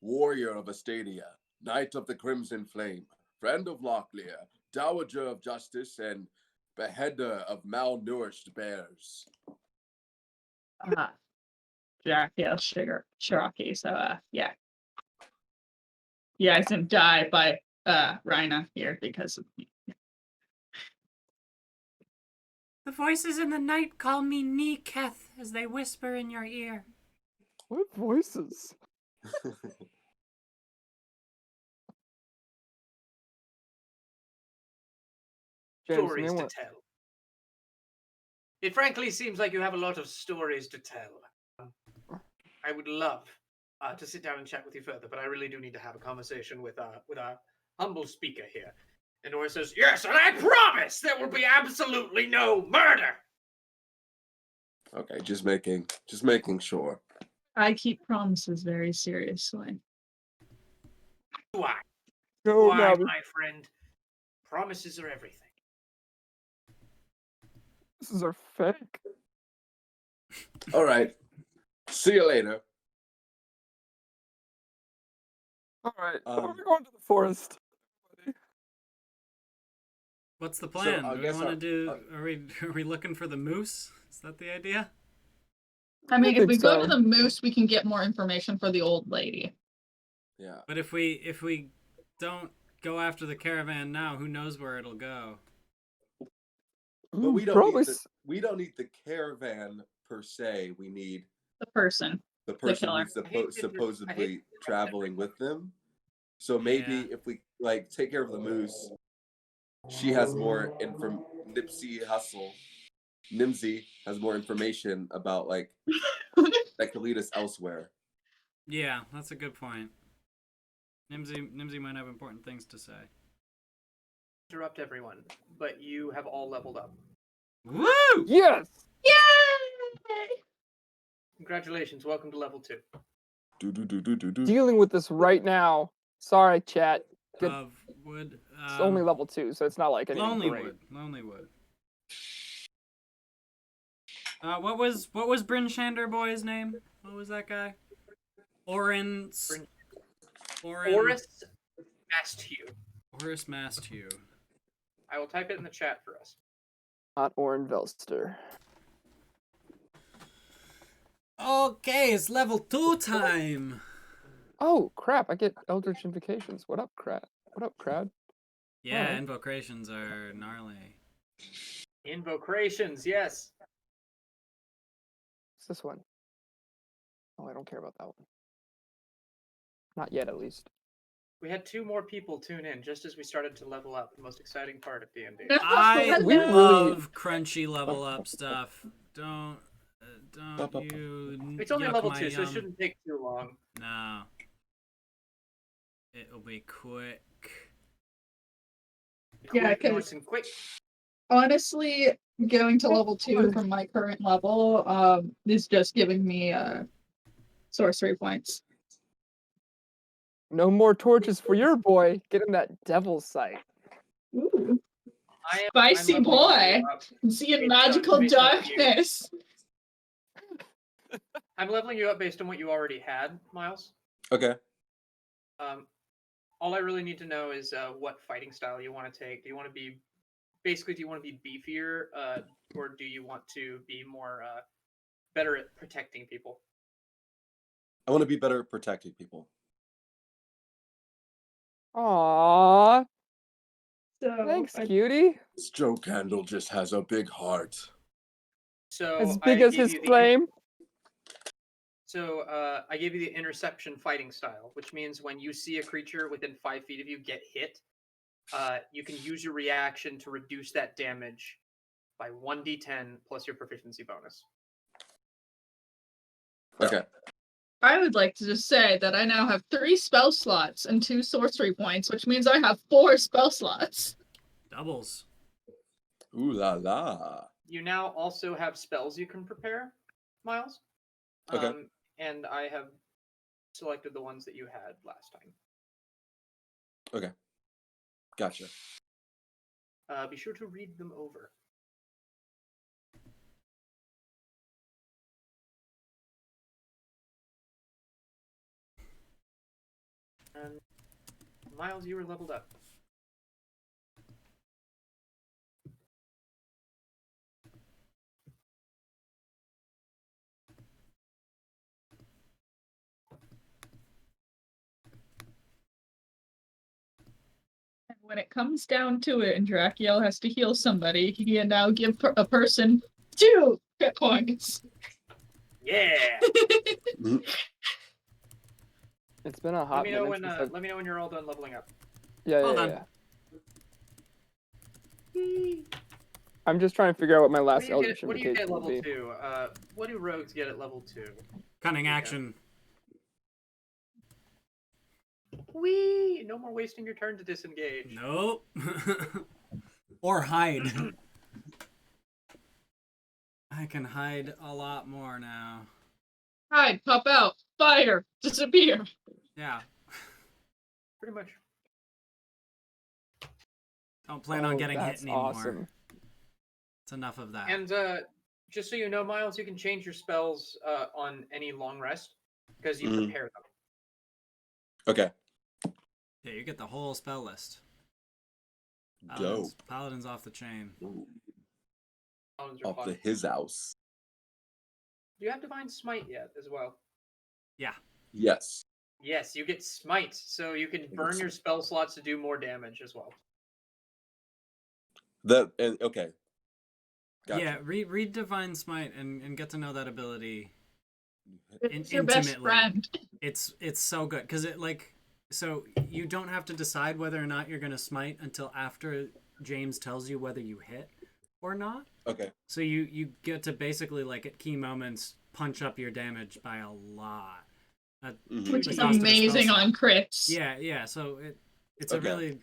warrior of Astadia, knight of the Crimson Flame, friend of Locklear, dowager of justice, and beheader of malnourished bears. Drakiel Cherokee. So yeah. You guys didn't die by Raina here because of me. The voices in the night call me Neeketh as they whisper in your ear. What voices? James, Stories me to what? tell. It frankly seems like you have a lot of stories to tell. I would love to sit down and chat with you further, but I really do need to have a conversation with our humble speaker here. And Nora says, "Yes, and I promise there will be absolutely no murder." Okay, just making sure. I keep promises very seriously. Do I? Go, Why, Nobby. my friend? Promises are everything. This is our fake. All right. See you later. All right, Um, we're going to the forest. What's the plan? I Do we guess want to do? Are we looking for the moose? Is that the idea? I mean, if think we go to so. the moose, we can get more information for the old lady. Yeah. But if we don't go after the caravan now, who knows where it'll go? But we don't Probably we don't need the caravan per se. We need The person. the person killer. who's I hate to- supposedly traveling with them. So maybe Yeah. if we take care of the moose, she has more Nimsy has more information about that could lead us elsewhere. Yeah, that's a good point. Nimsy might have important things to say. Interrupt everyone, but you have all leveled up. Woo! Yes! Yay! Congratulations, welcome to level 2. Dealing with this right now. Sorry, chat. Good. Of wood. It's only level 2, so it's not like anything Lonely great. wood. Lonely wood. What was Bryn Shander boy's name? What was that guy? Orin. Oris Masthew. Oris Masthew. I will type it in the chat for us. Not Orin Velster. Okay, it's level 2 time. Oh, crap. I get Eldritch Invocations. What up, crap? What up, crowd? Yeah, Alright. invocations are gnarly. Invocations, yes. What's this one? Oh, I don't care about that one. Not yet, at least. We had 2 more people tune in just as we started to level up. The most exciting part of D&D. I We really- love crunchy level up stuff. Don't you? It's only yuck level my 2, so it yum. shouldn't take too long. No. It'll be quick. Yeah, Quick, 'cause- nice and quick. Honestly, going to level 2 from my current level is just giving me sorcery points. No more torches for your boy. Get him that devil's sight. Ooh, I'm spicy leveling boy! you up. I'm seeing Based magical on you. darkness. I'm leveling you up based on what you already had, Miles. Okay. All I really need to know is what fighting style you want to take. Do you want to be beefier, or do you want to be more better at protecting people? I want to be better at protecting people. Aww. So, Thanks, cutie. This Joe Candle just has a big heart. So As big I as gave his you the flame. So I gave you the interception fighting style, which means when you see a creature within 5 feet of you get hit, you can use your reaction to reduce that damage by 1d10 plus your proficiency bonus. Okay. I would like to just say that I now have 3 spell slots and 2 sorcery points, which means I have 4 spell slots. Doubles. Ooh la la. You now also have spells you can prepare, Miles. Okay. And I have selected the ones that you had last time. Okay. Gotcha. Be sure to read them over. And Miles, you were leveled up. And when it comes down to it and Drakiel has to heal somebody, he can now give a person 2 hit points. Yeah. It's been a Let hot me know minute when since I've... let me know when you're all done leveling up. Yeah, Well yeah, done. yeah. I'm just trying to figure out what my last What do Eldritch you get at Invocation will level be. 2? What do rogues get at level 2? Cunning action. Whee! No more wasting your turn to disengage. Nope. Or hide. I can hide a lot more now. Hide, pop out, fire, disappear. Yeah. Pretty much. Don't plan on getting hit That's anymore. awesome. It's enough of that. And just so you know, Miles, you can change your spells on any long rest because you prepare them. Okay. Yeah, you get the whole spell list. Dope. Paladin's off the chain. Ooh. Paladins are Off fun. to his house. Do you have Divine Smite yet as well? Yeah. Yes. Yes, you get Smite, so you can burn your spell slots to do more damage as well. Okay. Gotcha. Yeah, read Divine Smite and get to know that ability It's your best intimately. friend. It's so good because so you don't have to decide whether or not you're gonna smite until after James tells you whether you hit or not. Okay. So you get to basically like at key moments punch up your damage by a lot. Mhm. Which the is cost of a spell amazing slot. on crits. Yeah. So it's a Okay. really,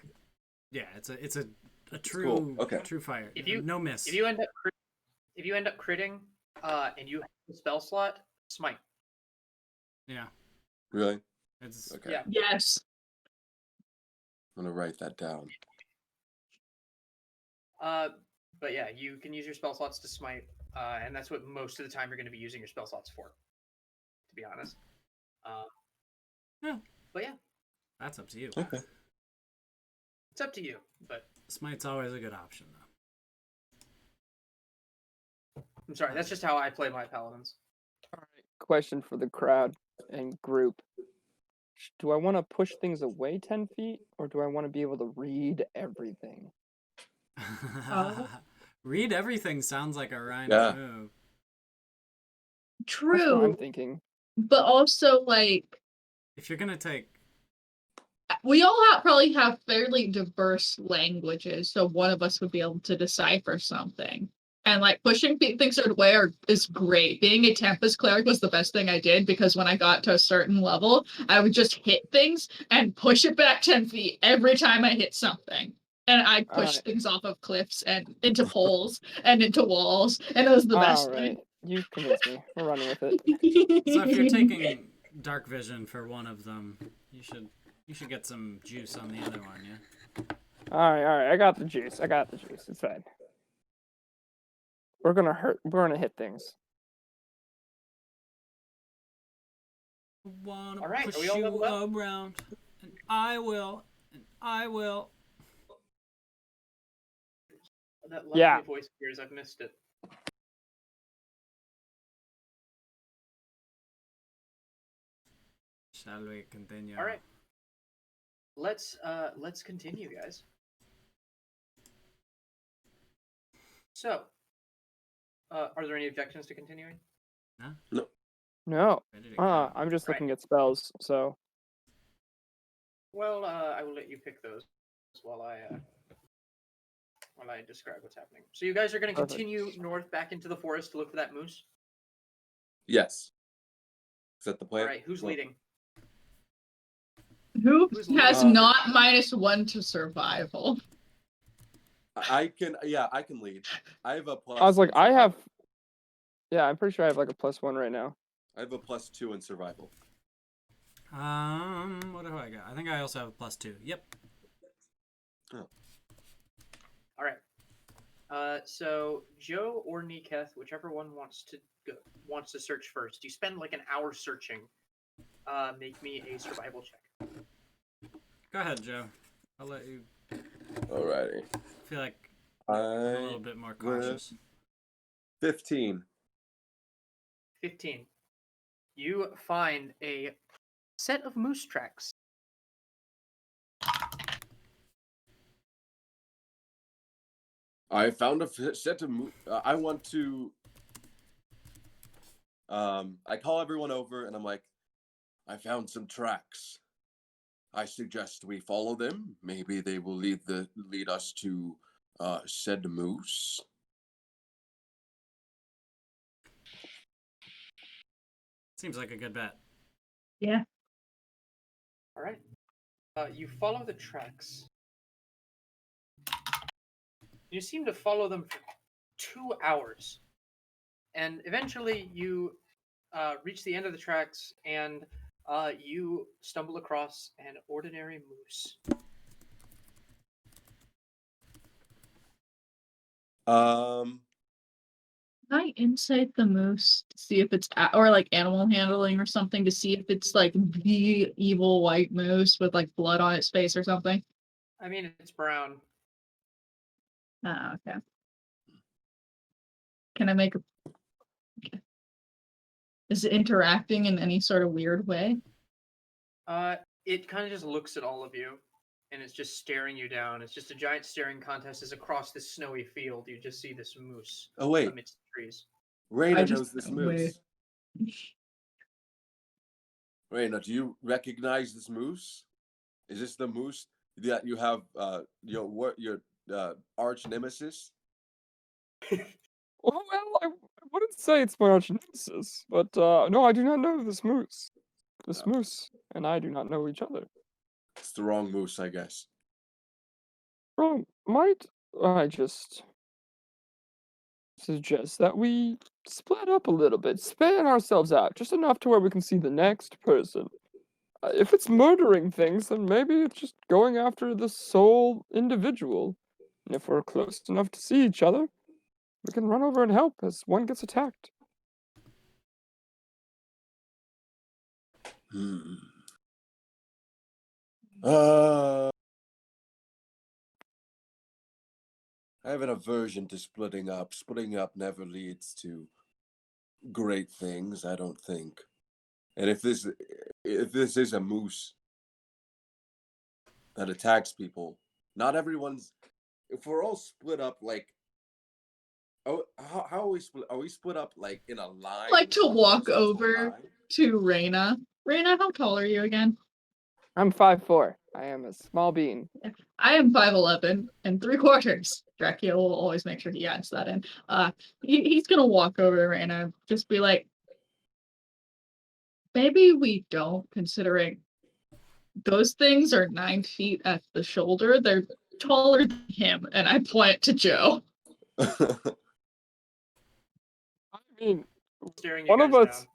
it's a true cool. Okay. true fire. If you- no miss. If you end up critting, and you have a spell slot, smite. Yeah, Really? it's Okay. Yeah. Yes. I'm gonna write that down. But yeah, you can use your spell slots to smite, and that's what most of the time you're going to be using your spell slots for. To be honest. Yeah. But yeah, that's up to you. Okay. it's up to you. But Smite's always a good option though. I'm sorry, that's just how I play my paladins. All right. Question for the crowd and group. Do I want to push things away 10 feet, or do I want to be able to read everything? Read everything sounds like a Raina Yeah. move. That's what I'm True. thinking. But also, like, If you're gonna take, we all probably have fairly diverse languages, so one of us would be able to decipher something. And like pushing things away is great. Being a Tempest cleric was the best thing I did because when I got to a certain level, I would just hit things and push it back 10 feet every time I hit something. And I pushed Alright. things off of cliffs and into poles and into walls, and it was the best All right. You convinced me. We're running with it. thing. so if you're taking dark vision for one of them, you should get some juice on the other one, yeah. All right. I got the juice. It's fine. We're gonna hit things. Wanna All right, push are we all you leveled up? around, and I will. That lovely Yeah. voice of yours, I've missed it. Shall we continue? All right. Let's continue, guys. So, are there any objections to continuing? No. Ready to go. I'm just Right. looking at spells. So Well, I will let you pick those while I describe what's happening. So you guys are going to Perfect. continue north back into the forest to look for that moose. Yes. Is that the plan? All right, who's Well, leading? Who Who's has leading? not -1 to survival? I can. Yeah, I can lead. I have a plus. I was like, in I have. survival. Yeah, I'm pretty sure I have like a +1 right now. I have a +2 in survival. What do I got? I think I also have a +2. Yep. All right. So Joe or Niketh, whichever one wants to search first. You spend like an hour searching. Make me a survival check. Go ahead, Joe. I'll let you. Alrighty. I feel like I'm a little bit more cautious. 15. 15. You find a set of moose tracks. I found a set of. I want to. I call everyone over and I'm like, I found some tracks. I suggest we follow them. Maybe they will lead us to said moose. Seems like a good bet. Yeah. All right. You follow the tracks. You seem to follow them for 2 hours. And eventually you reach the end of the tracks and you stumble across an ordinary moose. Can I insight the moose to see if it's or like animal handling or something to see if it's like the evil white moose with like blood on its face or something? I mean, it's brown. Oh, okay. Can I make a? Okay. Is it interacting in any sort of weird way? It kind of just looks at all of you, and it's just staring you down. It's just a giant staring contest as across this snowy field. You just see this moose Oh wait, amidst the trees. Raina just- knows this moose. wait. Raina, do you recognize this moose? Is this the moose that you have your arch nemesis? Well, I wouldn't say it's my arch nemesis, but no, I do not know this moose. This moose and I do not know each other. It's the wrong moose, I guess. Wrong. Might I just suggest that we split up a little bit, span ourselves out, just enough to where we can see the next person. If it's murdering things, then maybe it's just going after the sole individual. And if we're close enough to see each other, we can run over and help as one gets attacked. I have an aversion to splitting up. Splitting up never leads to great things, I don't think. And if this is a moose that attacks people, not everyone's. If we're all split up, like, oh, how are we split? Are we split up like in a line? I'd like to walk Horizontal over line? to Raina. Raina, how tall are you again? I'm 5'4". I am a small bean. I am 5'11" and 3/4. Drakiel will always make sure he adds that in. He's gonna walk over to Raina, just be like, maybe we don't, considering those things are 9 feet at the shoulder. They're taller than him, and I point to Joe. I mean, Staring you one guys of us, down.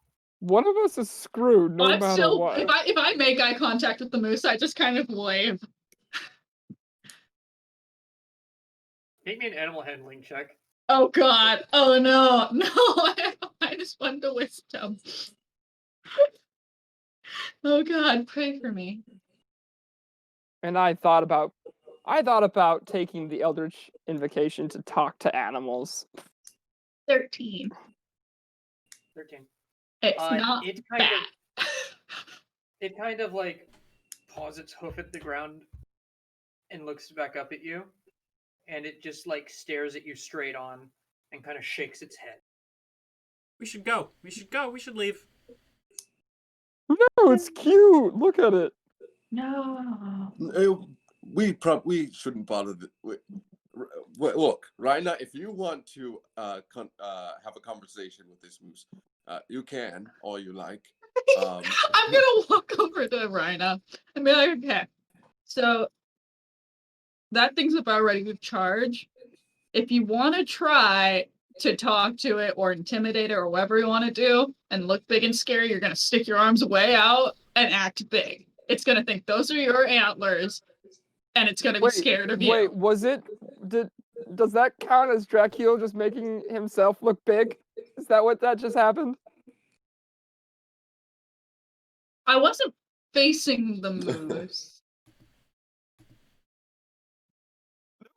one of us is screwed no I'm matter still, what. if I make eye contact with the moose, I just kind of wave. Make me an animal handling check. Oh God! Oh no! No! I just want to wisdom. Oh God! Pray for me. And I thought about taking the Eldritch Invocation to talk to animals. 13. 13. It's not it bad. It kind of like paws its hoof at the ground and looks back up at you, and it just like stares at you straight on and kind of shakes its head. We should go. We should go. We should leave. No, it's cute. Look at it. No. We shouldn't bother. Look, Raina, if you want to have a conversation with this moose, you can, all you like. I'm gonna walk over to Raina and be like, okay, so that thing's about ready to charge. If you want to try to talk to it or intimidate it or whatever you want to do and look big and scary, you're gonna stick your arms way out and act big. It's gonna think those are your antlers, and it's gonna be scared of you. Wait, does that count as Drakiel just making himself look big? Is that what that just happened? I wasn't facing the moose.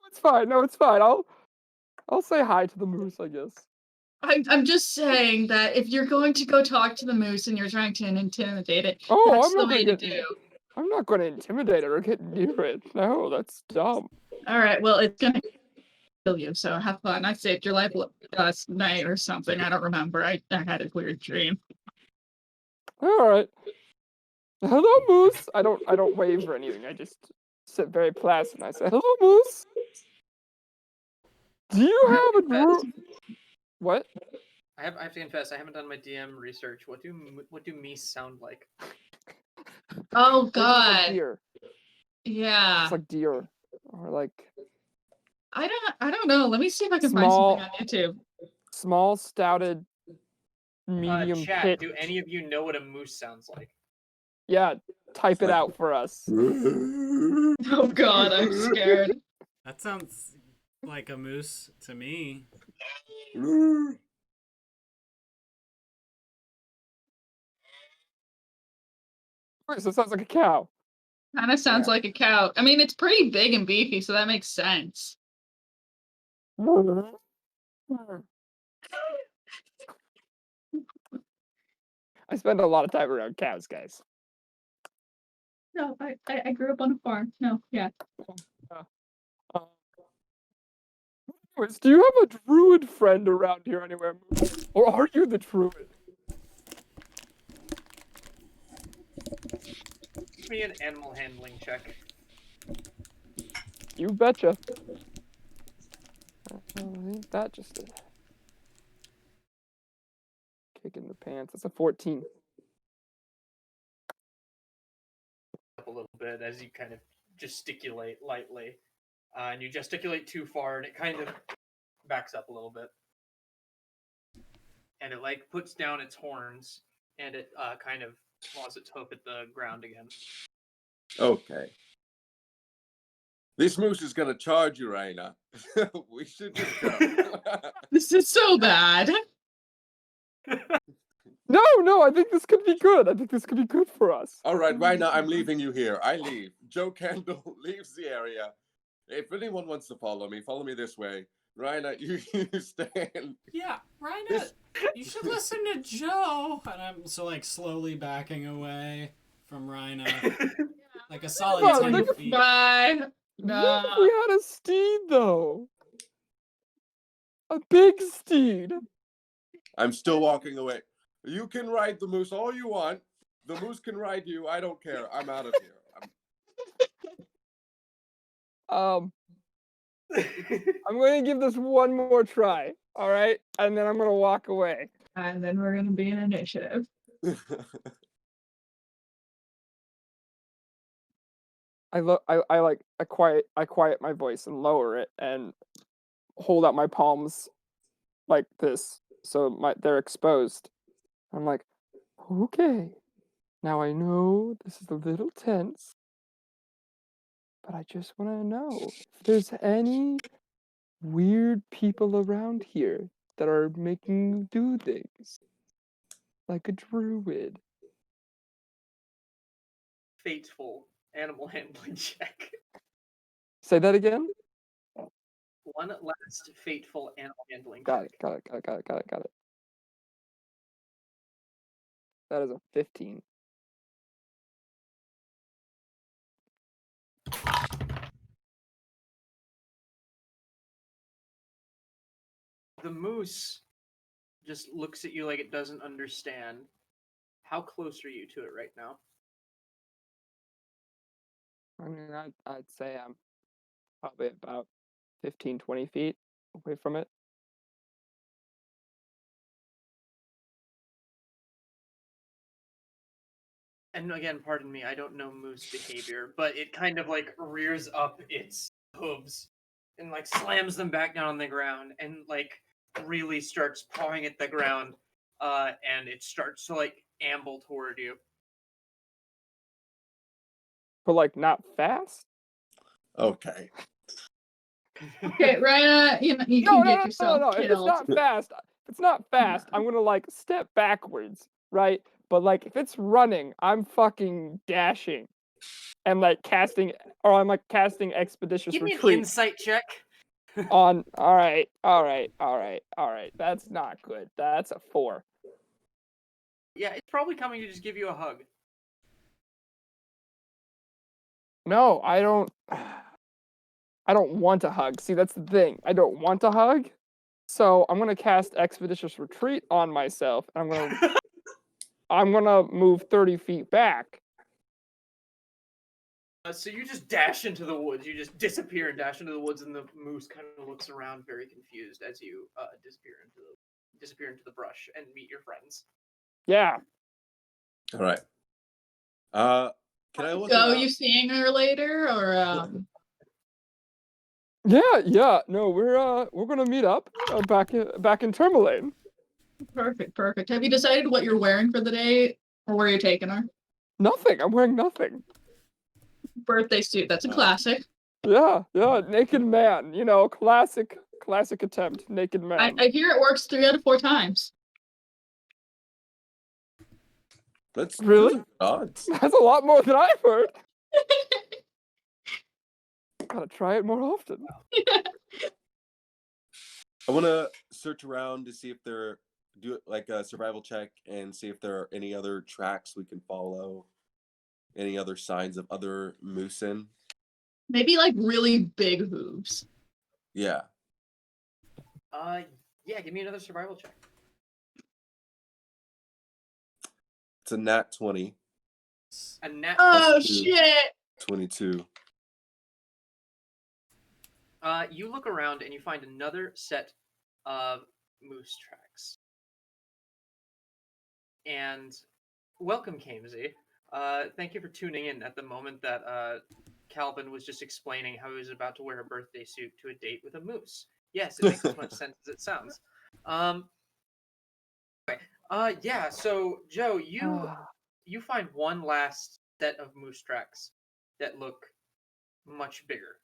It's fine. No, it's fine. I'll say hi to the moose, I guess. I'm just saying that if you're going to go talk to the moose and you're trying to intimidate it, Oh, that's I'm the not way gonna to get. do. I'm not going to intimidate it or get near it. No, that's dumb. All right, well, it's gonna kill you, so have fun. I saved your life last night or something. I don't remember. I had a weird dream. All right. Hello, moose. I don't wave or anything. I just sit very placid and I say, "Hello, moose. Do you have a druid?" What? I have to confess, I haven't done my DM research. What do meese sound like? Oh Like God. deer. Yeah. It's like deer, or like I don't know. Let me see if I can find something on YouTube. small, stouted, medium Chat, pit. do any of you know what a moose sounds like? Yeah, type it out for us. Oh God, I'm scared. That sounds like a moose to me. Wait, so it sounds like a cow. Kind of sounds like a cow. I mean, it's pretty big and beefy, so that makes sense. I spend a lot of time around cows, guys. No, I grew up on a farm. No, yeah. Anyways, do you have a druid friend around here anywhere? Or are you the druid? Give me an animal handling check. You betcha. Ain't that just a kick in the pants? That's a 14. a little bit as you kind of gesticulate lightly. And you gesticulate too far, and it kind of backs up a little bit. And it like puts down its horns, and it kind of claws its hoof at the ground again. Okay. This moose is gonna charge you, Raina. We should just go. This is so bad. No, I think this could be good. I think this could be good for us. All right, Raina, I'm leaving you here. I leave. Joe Candle leaves the area. If anyone wants to follow me this way. Raina, you stand. Yeah, Raina, you should listen to Joe. And I'm so like slowly backing away from Raina, like a solid Oh, 10 look at feet. Bye. What if we had a steed, though? A big steed. I'm still walking away. You can ride the moose all you want. The moose can ride you. I don't care. I'm out of here. I'm going to give this one more try, all right? And then I'm going to walk away. And then we're gonna be in initiative. I quiet my voice and lower it and hold out my palms like this, so they're exposed. I'm like, okay, now I know this is a little tense, but I just want to know if there's any weird people around here that are making you do things, like a druid. Fateful animal handling check. Say that again. One last fateful animal handling Got check. it. That is a 15. The moose just looks at you like it doesn't understand. How close are you to it right now? I mean, I'd say I'm probably about 15, 20 feet away from it. And again, pardon me, I don't know moose behavior, but it kind of like rears up its hooves and like slams them back down on the ground and like really starts pawing at the ground, and it starts to like amble toward you. But like not fast. Okay. Okay, Raina, you can get yourself No. If it's killed. not fast, I'm gonna like step backwards, right? But like if it's running, I'm fucking dashing, and like I'm like casting expeditious Give me an retreat insight check. on. All right. That's not good. That's a 4. Yeah, it's probably coming to just give you a hug. No, I don't. I don't want a hug. See, that's the thing. I don't want a hug. So I'm gonna cast Expeditious Retreat on myself. And I'm gonna move 30 feet back. So you just dash into the woods. You just disappear and dash into the woods, and the moose kind of looks around, very confused, as you disappear into the brush and meet your friends. Yeah. All right. Can I look So around? you seeing her later, or Yeah. No, we're gonna meet up back in Termalaine. Perfect. Have you decided what you're wearing for the day, or where you're taking her? Nothing. I'm wearing nothing. Birthday suit. That's a classic. Yeah. Naked man. You know, classic attempt. Naked man. I hear it works 3 out of 4 times. Let's Really? odds. That's a lot more than I've heard. Gotta try it more often. I want to search around to see if do like a survival check and see if there are any other tracks we can follow, any other signs of other moosin. Maybe like really big hooves. Yeah. Yeah. Give me another survival check. It's a nat 20. A nat. Oh 2. shit! 22. You look around and you find another set of moose tracks. And welcome, Kamesy. Thank you for tuning in at the moment that Calvin was just explaining how he was about to wear a birthday suit to a date with a moose. Yes, it makes as much sense as it sounds. Yeah. So Joe, you find one last set of moose tracks that look much bigger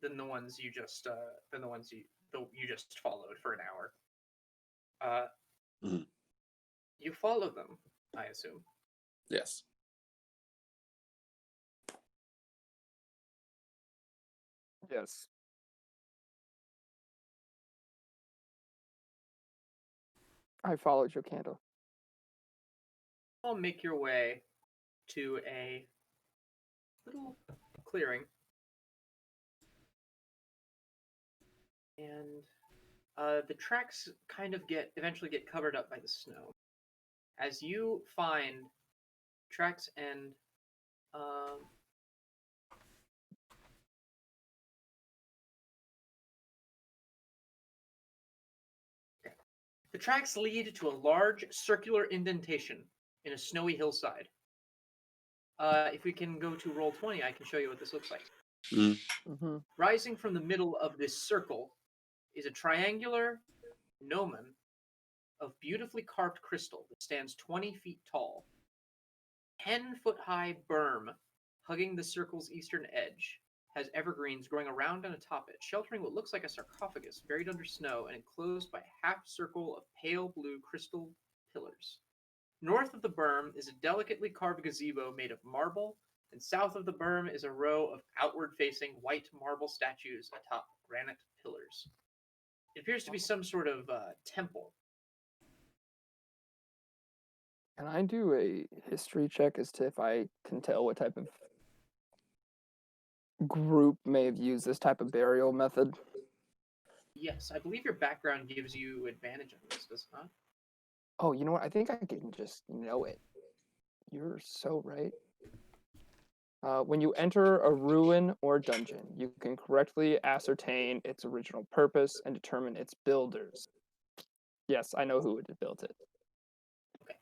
than the ones you just you just followed for an hour. Mhm. You follow them, I assume. Yes. Yes. I followed your candle. All make your way to a little clearing, and the tracks kind of eventually get covered up by the snow. As you find tracks and um, the tracks lead to a large circular indentation in a snowy hillside. If we can go to roll 20, I can show you what this looks like. Mm-hmm. Rising from the middle of this circle is a triangular gnomon of beautifully carved crystal that stands 20 feet tall. 10-foot-high berm hugging the circle's eastern edge has evergreens growing around and atop it, sheltering what looks like a sarcophagus buried under snow and enclosed by a half-circle of pale blue crystal pillars. North of the berm is a delicately carved gazebo made of marble, and south of the berm is a row of outward-facing white marble statues atop granite pillars. It appears to be some sort of temple. Can I do a history check as to if I can tell what type of group may have used this type of burial method? Yes, I believe your background gives you advantage on this, does it not? Oh, you know what? I think I can just know it. You're so right. When you enter a ruin or dungeon, you can correctly ascertain its original purpose and determine its builders. Yes, I know who would have built it. Okay.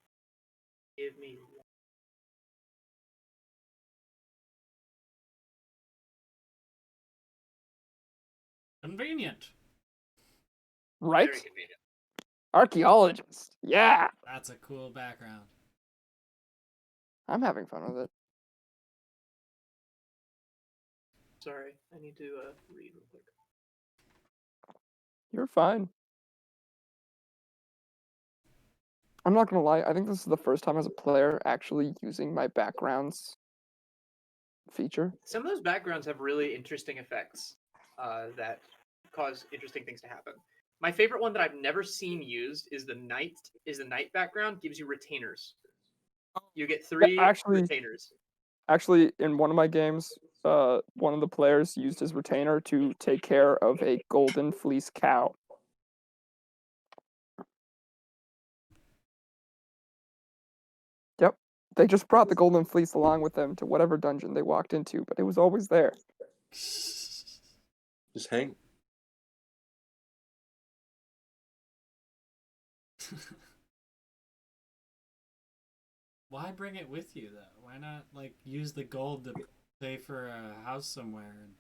Give me one. Convenient. Right? Very convenient. Archaeologist. Yeah, That's a cool background. I'm having fun with it. Sorry, I need to read real quick. You're fine. I'm not gonna lie, I think this is the first time as a player actually using my backgrounds feature. Some of those backgrounds have really interesting effects that cause interesting things to happen. My favorite one that I've never seen used is the night background gives you retainers. You get 3 retainers. Actually, in one of my games, one of the players used his retainer to take care of a golden fleece cow. Yep. They just brought the golden fleece along with them to whatever dungeon they walked into, but it was always there. Just hang. Why bring it with you though? Why not like use the gold to pay for a house somewhere? And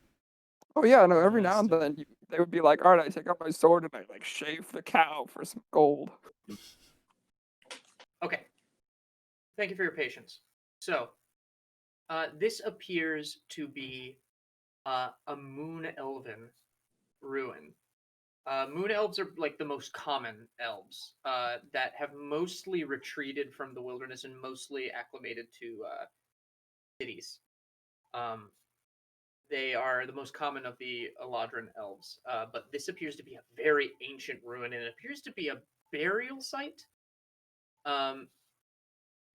Oh yeah, no, every now and Nice. then they would be like, all right, I take out my sword and I like shave the cow for some gold. Okay. Thank you for your patience. So, this appears to be a moon elven ruin. Moon elves are like the most common elves that have mostly retreated from the wilderness and mostly acclimated to cities. Um, they are the most common of the Eladrin elves, but this appears to be a very ancient ruin, and it appears to be a burial site. Um,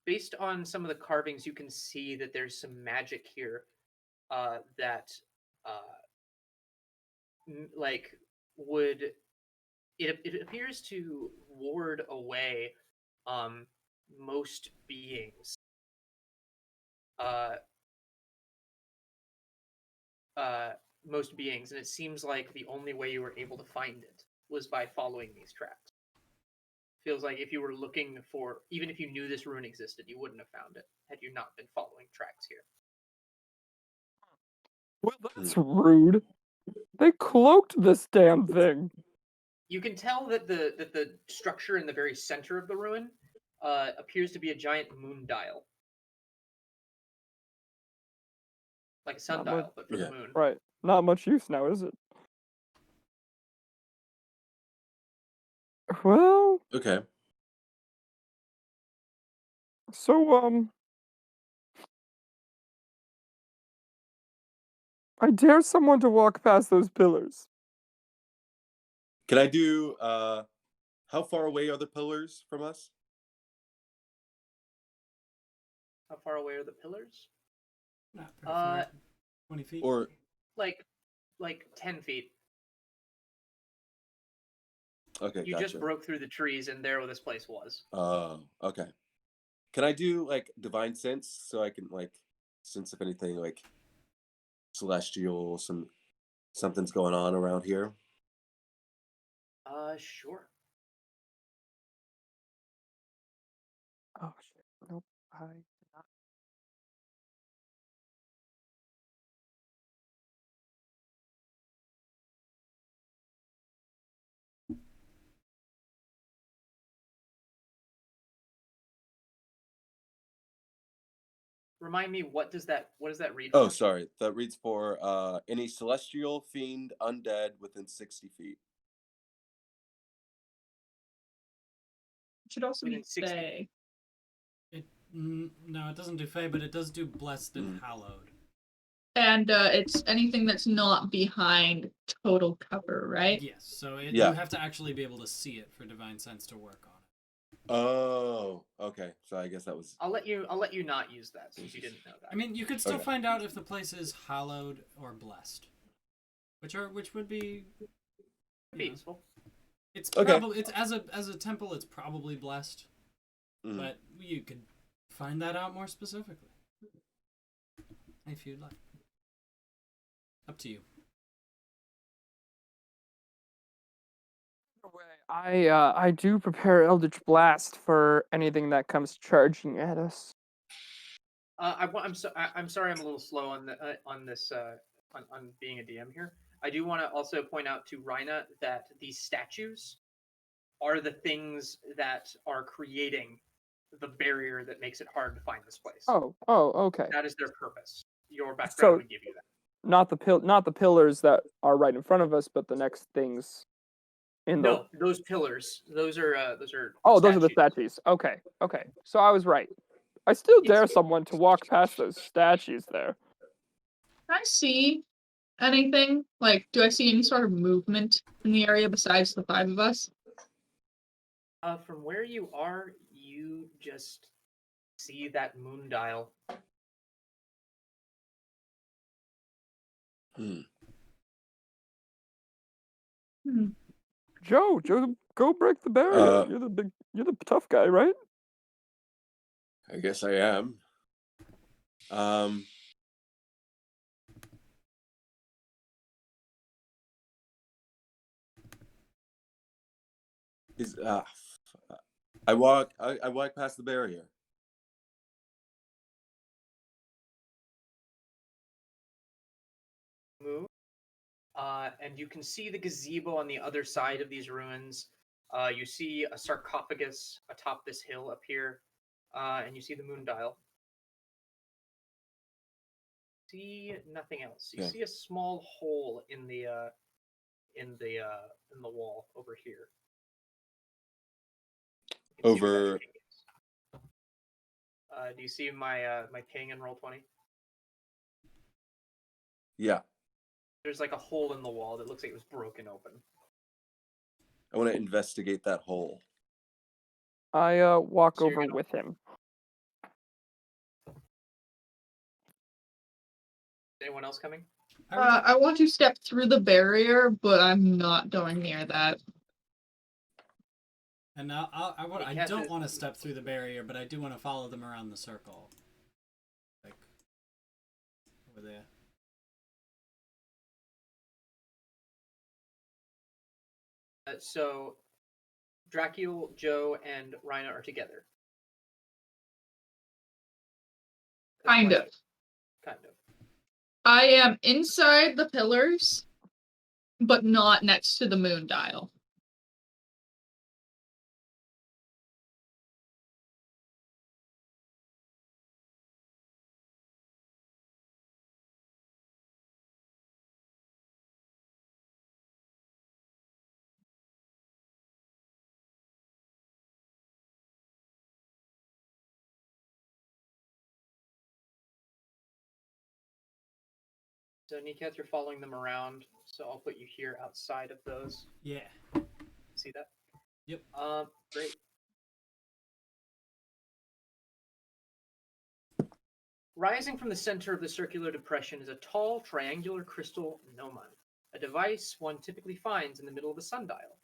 Based on some of the carvings, you can see that there's some magic here that uh, like would it appears to ward away um, most beings. Uh, uh, Most beings, and it seems like the only way you were able to find it was by following these tracks. Feels like if you were looking for, even if you knew this ruin existed, you wouldn't have found it had you not been following tracks here. Well, that's rude. They cloaked this damn thing. You can tell that the structure in the very center of the ruin appears to be a giant moon dial, like a sundial, but for the moon. Right. Not much use now, is it? Well, Okay. so, I dare someone to walk past those pillars. Can I do? How far away are the pillars from us? How far away are the pillars? Not very far. 20 feet. Or Like 10 feet. okay, You gotcha. just broke through the trees, and there this place was. Okay. Can I do like divine sense so I can like sense if anything like celestial, something's going on around here? Sure. Oh shit! Nope. I did not. Remind me, what does that read? Oh, for? sorry. That reads for any celestial, fiend, undead within 60 feet. It should also Within be 60 Fae. No, it doesn't do Fey, but it does do Blessed and Hallowed. And it's anything that's not behind total cover, right? Yes, so Yeah. you have to actually be able to see it for Divine Sense to work on it. Oh, okay. So I guess that was. I'll let you not use that since you didn't know that. I mean, you could still Okay. find out if the place is hallowed or blessed, which would be peaceful. It's Okay. probably it's as a temple, it's probably blessed, but you could find that out more specifically if you'd like. Up to you. I do prepare Eldritch Blast for anything that comes charging at us. I'm sorry I'm a little slow on the on this on being a DM here. I do want to also point out to Raina that these statues are the things that are creating the barrier that makes it hard to find this place. Oh, okay. That is their purpose. Your background So- would give you that. Not the pillars that are right in front of us, but the next things in the. No, those pillars. Those are Oh, those are the statues. statues. Okay. So I was right. I still Yes. dare someone to walk past those statues there. Can I see anything? Like, do I see any sort of movement in the area besides the 5 of us? From where you are, you just see that moon dial. Joe, go break the barrier. You're the tough guy, right? I guess I am. I walk past the barrier. Move. And you can see the gazebo on the other side of these ruins. You see a sarcophagus atop this hill up here, and you see the moon dial. See nothing else. You Okay. see a small hole in the wall over here. You can see where that Over. ping is. Do you see my my ping in Roll20? Yeah. There's like a hole in the wall that looks like it was broken open. I want to investigate that hole. I walk So you're over gonna- with him. Anyone else coming? I want to step through the barrier, but I'm not going near that. And now I can't don't do- want to step through the barrier, but I do want to follow them around the circle. Like over there. So Drakiel, Joe, and Raina are together. Kind of. Kind of. I am inside the pillars, but not next to the moon dial. So, Niket, you're following them around, so I'll put you here outside of those. Yeah. See that? Yep. Great. Rising from the center of the circular depression is a tall, triangular crystal gnomon, a device one typically finds in the middle of a sundial.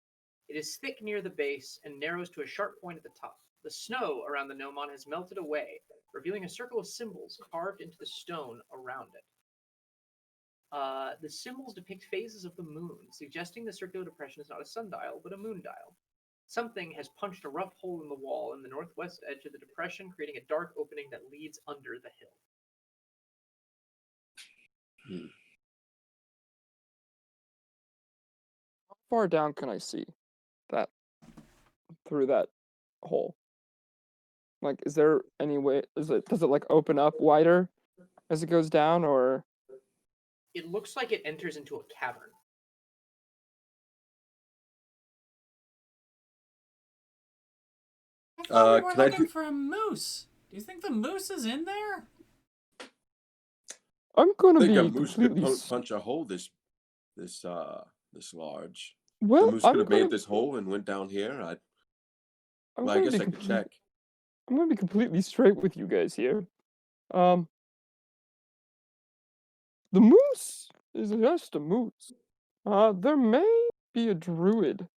It is thick near the base and narrows to a sharp point at the top. The snow around the gnomon has melted away, revealing a circle of symbols carved into the stone around it. The symbols depict phases of the moon, suggesting the circular depression is not a sundial, but a moon dial. Something has punched a rough hole in the wall in the northwest edge of the depression, creating a dark opening that leads under the hill. How far down can I see that through that hole? Like, is there any way? Does it like open up wider as it goes down, or? It looks like it enters into a cavern. I thought we were Can I looking do- for a moose. Do you think the moose is in there? I'm gonna I think be a moose could completely. punch a hole this large. Well, The moose I'm could have gonna. made this hole and went down here. I'm Well, I gonna guess be I could complete- check. I'm gonna be completely straight with you guys here. The moose is just a moose. There may be a druid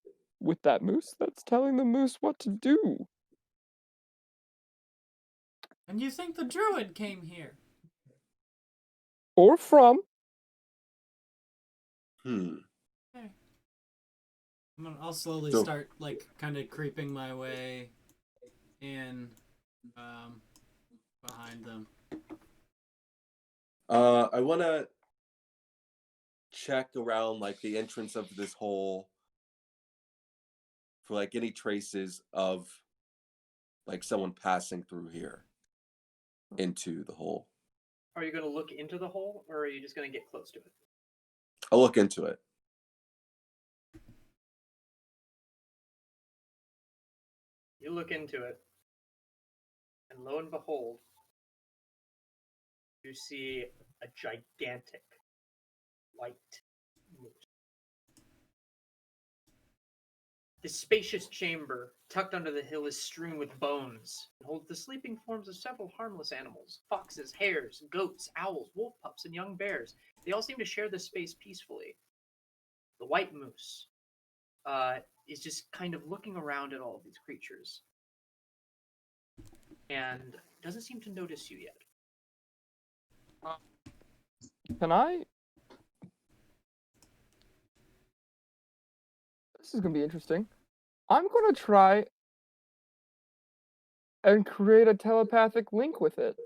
with that moose that's telling the moose what to do. And you think the druid came here? Or from. Okay. I'll slowly So- start, like, kind of creeping my way in, behind them. I want to check around like the entrance of this hole for like any traces of like someone passing through here into the hole. Are you going to look into the hole, or are you just going to get close to it? I'll look into it. You look into it, and lo and behold, you see a gigantic white moose. The spacious chamber, tucked under the hill, is strewn with bones and holds the sleeping forms of several harmless animals: foxes, hares, goats, owls, wolf pups, and young bears. They all seem to share this space peacefully. The white moose is just kind of looking around at all of these creatures and doesn't seem to notice you yet. Can I? This is gonna be interesting. I'm gonna try and create a telepathic link with it.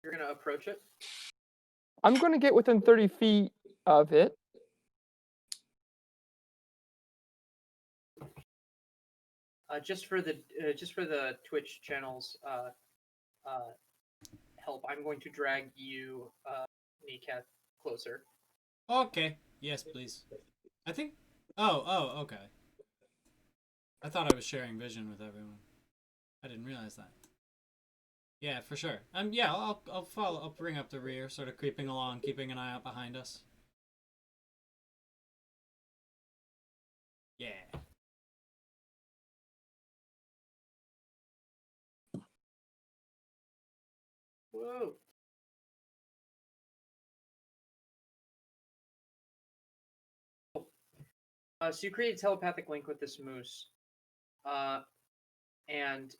You're going to approach it. I'm gonna get within 30 feet of it. Just for the Twitch channel's help, I'm going to drag you, Kneecap, closer. Okay. Yes, please. I think... Oh, okay. I thought I was sharing vision with everyone. I didn't realize that. Yeah, for sure. Yeah, I'll follow. I'll bring up the rear, sort of creeping along, keeping an eye out behind us. Yeah. Whoa. So you create a telepathic link with this moose, and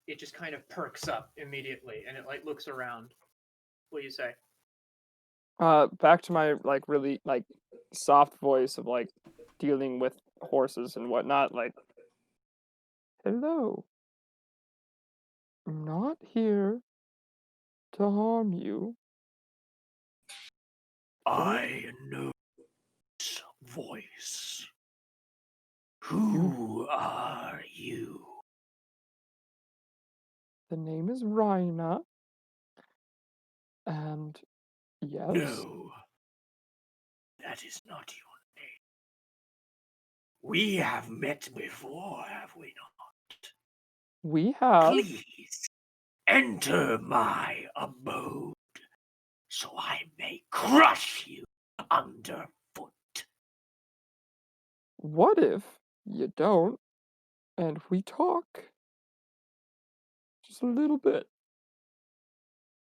it just kind of perks up immediately, and it like looks around. What do you say? Back to my like really like soft voice of like, dealing with horses and whatnot, like, hello. I'm not here to harm you. I know this voice. Who are you? The name is Raina. And yes, No, that is not your name. We have met before, have we not? we have. Please enter my abode so I may crush you underfoot. What if you don't and we talk? Just a little bit.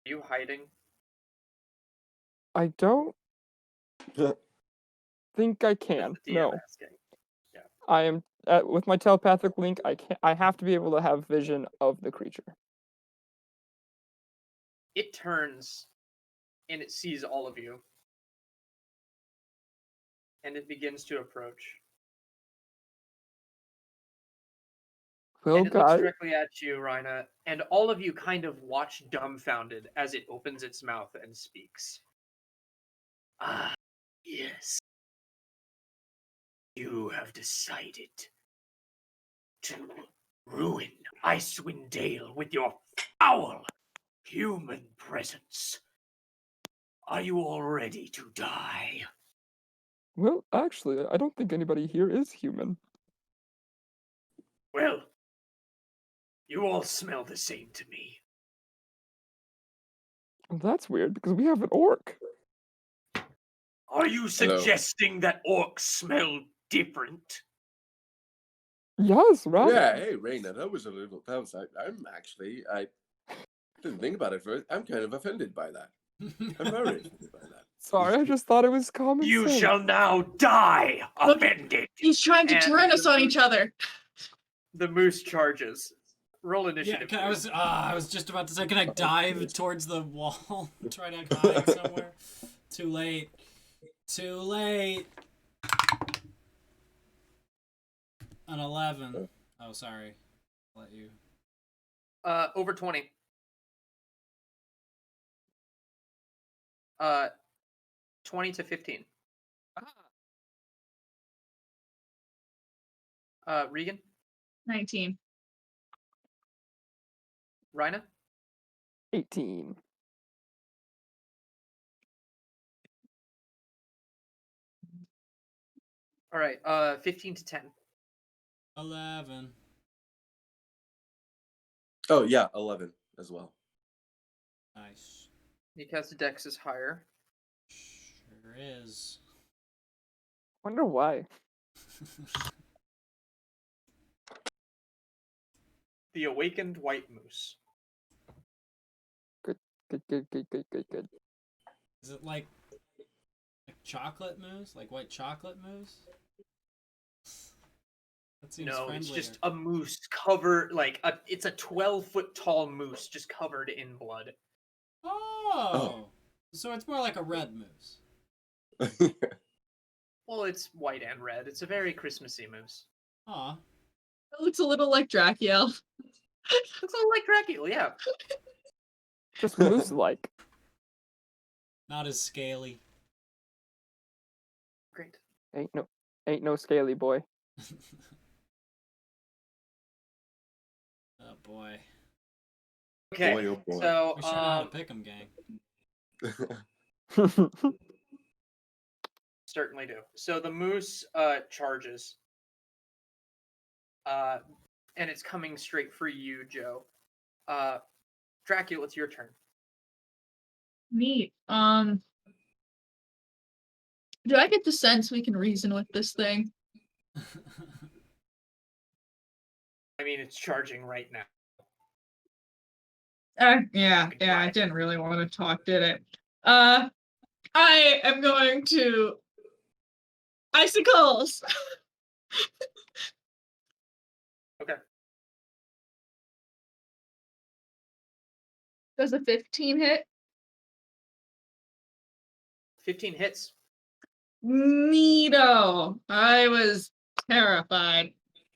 Are you hiding? I don't think I That's can. the DM No. asking. I am with my telepathic link. I have to be able to have vision of the creature. It turns and it sees all of you. And it begins to approach. Well, And it looks guys, directly at you, Raina, and all of you kind of watch dumbfounded as it opens its mouth and speaks. Ah, yes. You have decided to ruin Icewind Dale with your foul human presence. Are you all ready to die? well, actually, I don't think anybody here is human. Well, you all smell the same to me. Well, that's weird because we have an orc. Are you Hello. suggesting that orcs smell different? Yes, right. Yeah, hey, Raina, that was a little. That was. I didn't think about it first. I'm kind of offended by that. I'm very offended by that. Sorry, I just thought it was common You sense. shall now die, offended. He's trying to And turn us the on each other. The moose charges. Roll Yeah, initiative. I was just about to say, can I dive towards the wall? Try to hide somewhere? Too late. Too late. An 11. Oh, sorry. I'll let you. Over 20. 20 to 15. Regan? 19. Raina? 18. All right, 15 to 10. 11. Oh yeah, 11 as well. Nice. Because the dex is higher. Sure is. Wonder why. The awakened white moose. Good. Is it like chocolate mousse? Like white chocolate mousse? That seems No, friendlier. it's just a moose covered, it's a 12-foot tall moose just covered in blood. Oh! So it's more like a red mousse. Well, it's white and red. It's a very Christmassy moose. Aw. It looks a little like Drakiel. Looks a little like Drakiel, yeah. Just moose-like. Not as scaly. Great. Ain't no scaly boy. Oh boy. Okay, Boy, oh boy. so, We sure know how to pick 'em, gang. certainly do. So the moose charges. And it's coming straight for you, Joe. Drakiel, it's your turn. Neat. Do I get the sense we can reason with this thing? I mean, it's charging right now. Yeah, I didn't really want to talk, did it? I am going to icicles. Okay. Does a 15 hit? 15 hits. Neato. I was terrified.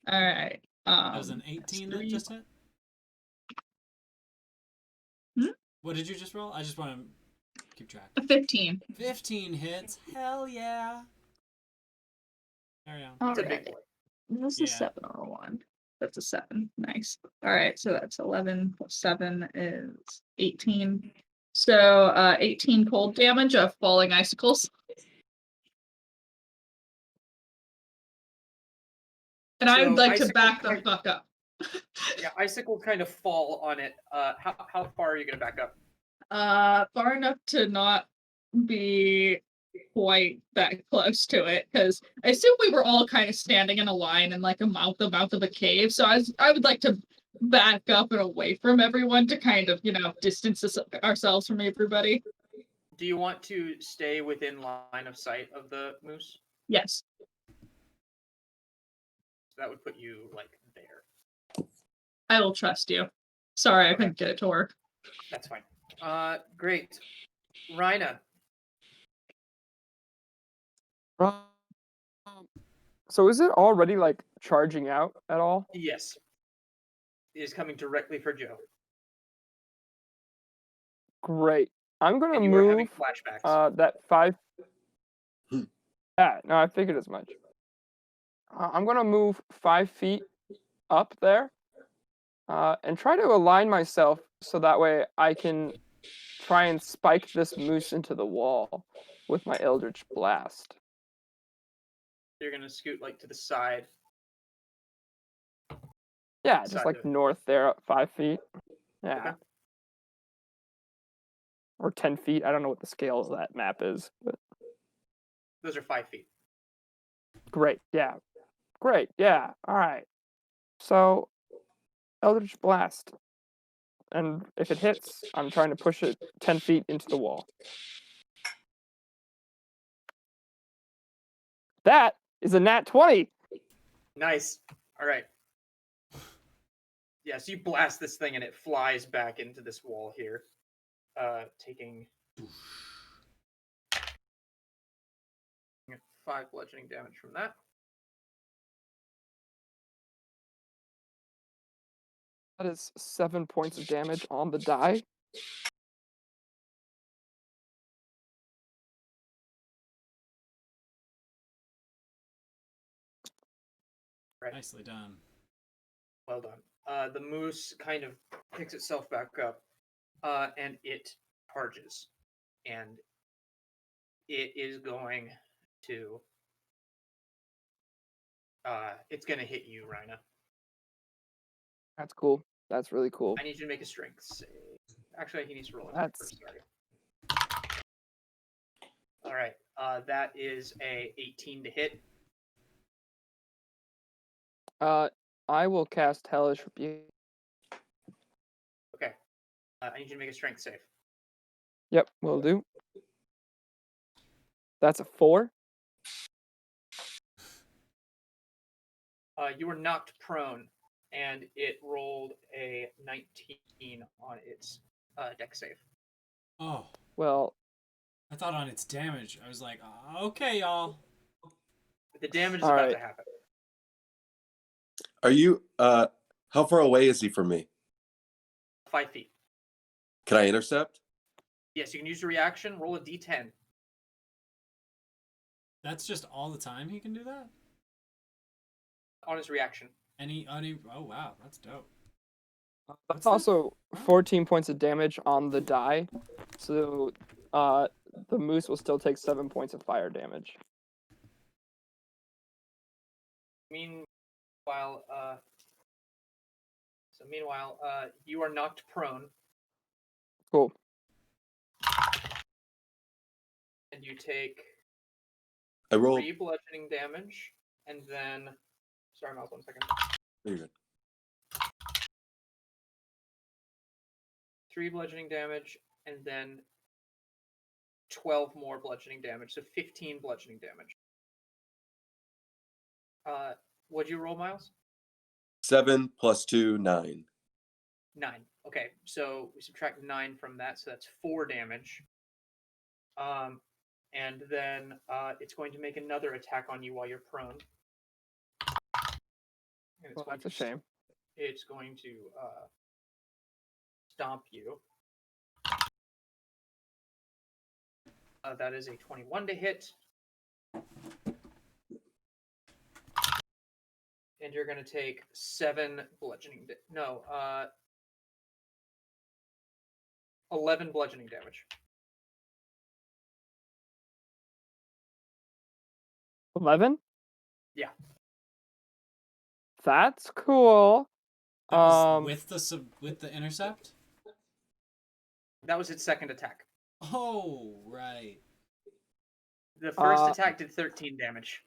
All right. That was an 18 that just hit? What did you just roll? I just want to keep track. A 15. 15 hits. Hell yeah. Carry on. All It's a big right. boy. That's Yeah. a 7 or a 1. That's a 7. Nice. All right. So that's 11 plus 7 is 18. So 18 cold damage of falling icicles. And I would So like to icicle back the kind- fuck up. Yeah, icicle kind of fall on it. How far are you gonna back up? Far enough to not be quite that close to it, because I assume we were all kind of standing in a line in like the mouth of a cave. So I would like to back up and away from everyone to kind of, distance ourselves from everybody. Do you want to stay within line of sight of the moose? Yes. So that would put you like there. I will trust you. Sorry, I Okay. couldn't get it to work. That's fine. Great. Raina. So is it already like charging out at all? Yes. It is coming directly for Joe. Great. I'm gonna And you are having move flashbacks. that 5. Hmm. Yeah, no, I figured as much. I'm gonna move 5 feet up there, and try to align myself so that way I can try and spike this moose into the wall with my Eldritch Blast. You're gonna scoot like to the side. Yeah, just Side like of it. north there, up 5 feet. Yeah. Okay. Or 10 feet. I don't know what the scale of that map is, but Those are 5 feet. great. Yeah. Great. Yeah. All right. So, Eldritch Blast. And if it hits, I'm trying to push it 10 feet into the wall. That is a nat 20. Nice. All right. Yeah, so you blast this thing and it flies back into this wall here, taking 5 bludgeoning damage from that. That is 7 points of damage on the die. Right. Nicely done. Well done. The moose kind of picks itself back up, and it charges, and it is going to. It's going to hit you, Raina. That's cool. That's really cool. I need you to make a strength save. Actually, he needs to roll it That's- first. Sorry. All right. That is a 18 to hit. I will cast Hellish Rebuke. Okay. I need you to make a strength save. Yep, will do. That's a 4. You were knocked prone, and it rolled a 19 on its dex save. Oh, Well, I thought on its damage. I was like, okay, y'all. The damage is All about right. to happen. Are you? How far away is he from me? 5 feet. Can I intercept? Yes, you can use your reaction. Roll a d10. That's just all the time he can do that? On his reaction. Any, oh wow, that's dope. that's What's that? also 14 points of damage on the die. So, the moose will still take 7 points of fire damage. Meanwhile, you are knocked prone, Cool. and you take I rolled. 3 bludgeoning damage, and then. Sorry, Miles, 1 second. You're good. 3 bludgeoning damage, and then 12 more bludgeoning damage, so 15 bludgeoning damage. What'd you roll, Miles? 7 + 2, 9. 9. Okay, so we subtract 9 from that, so that's 4 damage. and then it's going to make another attack on you while you're prone. And it's Well, going that's a to shame. It's going to stomp you. That is a 21 to hit. And you're going to take 7 bludgeoning 11 bludgeoning damage. 11? Yeah. That's cool. That was with the intercept? That was its second attack. Oh, right. The first attack did 13 damage.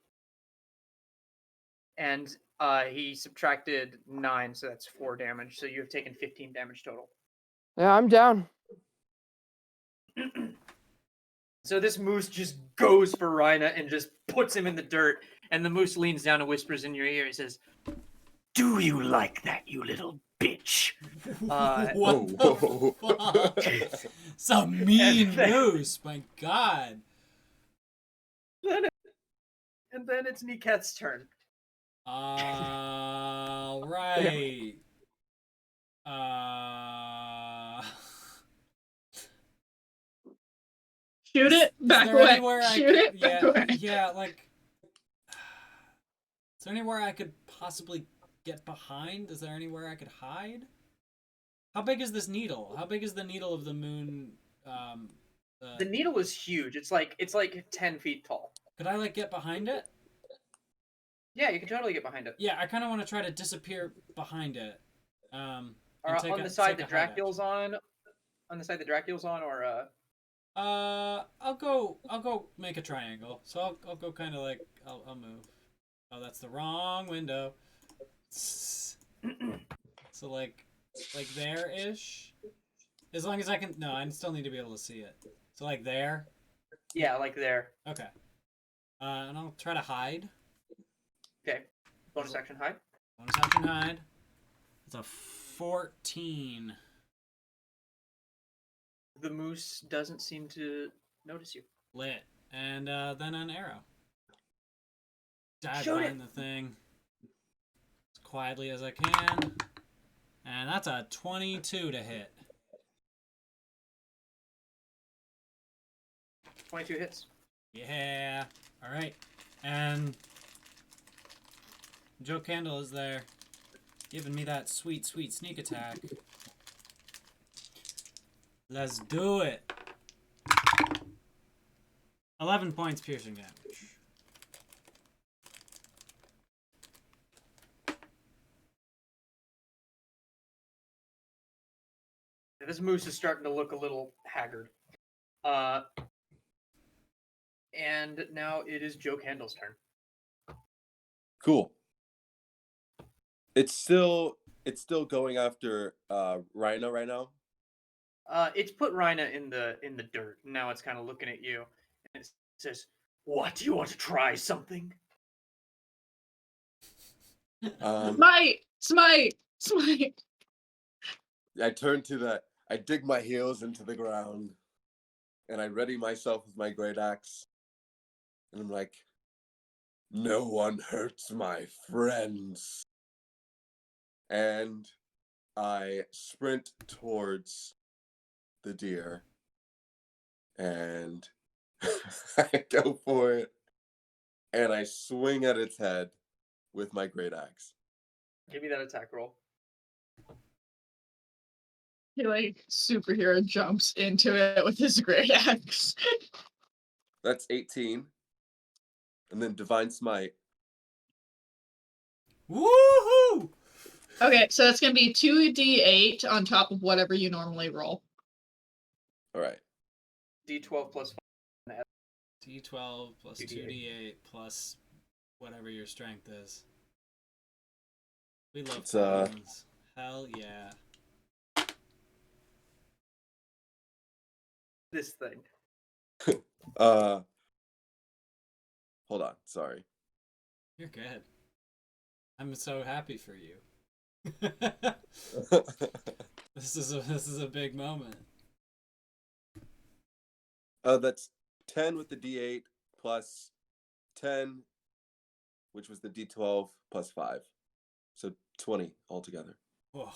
And he subtracted 9, so that's 4 damage. So you have taken 15 damage total. Yeah, I'm down. So this moose just goes for Raina and just puts him in the dirt. And the moose leans down and whispers in your ear. He says, Do you like that, you little bitch? What the fuck? Some mean moose, my god. And then it's Niketh's turn. Right. Shoot it, back there away. anywhere I Shoot could- it, back away. Yeah, like... Is there anywhere I could possibly get behind? Is there anywhere I could hide? How big is this needle? How big is the needle of the moon? The needle is huge. It's like 10 feet tall. Could I, like, get behind it? Yeah, you can totally get behind it. Yeah, I kind of want to try to disappear behind it. And Or take on a- the side take that a hide Drakiel's on. On the side that Drakiel's on, or I'll go make a triangle. So I'll go kind of like I'll move. Oh, that's the wrong window. So like there-ish. As long as I can. No, I still need to be able to see it. So like there. yeah, like there. Okay. And I'll try to hide. Okay. Bonus action hide. Bonus action hide. It's a 14. The moose doesn't seem to notice you. Lit. And then an arrow. Dive Shoot behind the thing as quietly as I can. And that's a 22 to hit. 22 hits. Yeah. Alright. And Joe Candle is there, giving me that sweet, sweet sneak attack. Let's do it. 11 points piercing damage. This moose is starting to look a little haggard. And now it is Joe Candle's turn. Cool. It's still going after Raina right now. It's put Raina in the dirt. Now it's kind of looking at you, and it says, "What? Do you want to try something?" Smite! I turn to that. I dig my heels into the ground, and I ready myself with my great axe. And I'm like, no one hurts my friends. And I sprint towards the deer, and I go for it, and I swing at its head with my great axe. Give me that attack roll. He like superhero jumps into it with his great axe. That's 18. And then Divine Smite. Woohoo! Okay, so it's gonna be 2d8 on top of whatever you normally roll. All right. D12 plus 5. D12 plus 2d8. 2d8 plus whatever your strength is. We love It's, paladins. Hell yeah. This thing. Hold on. Sorry. You're good. I'm so happy for you. This is a big moment. That's 10 with the D8 plus 10, which was the D12 plus 5. So 20 altogether. Oh.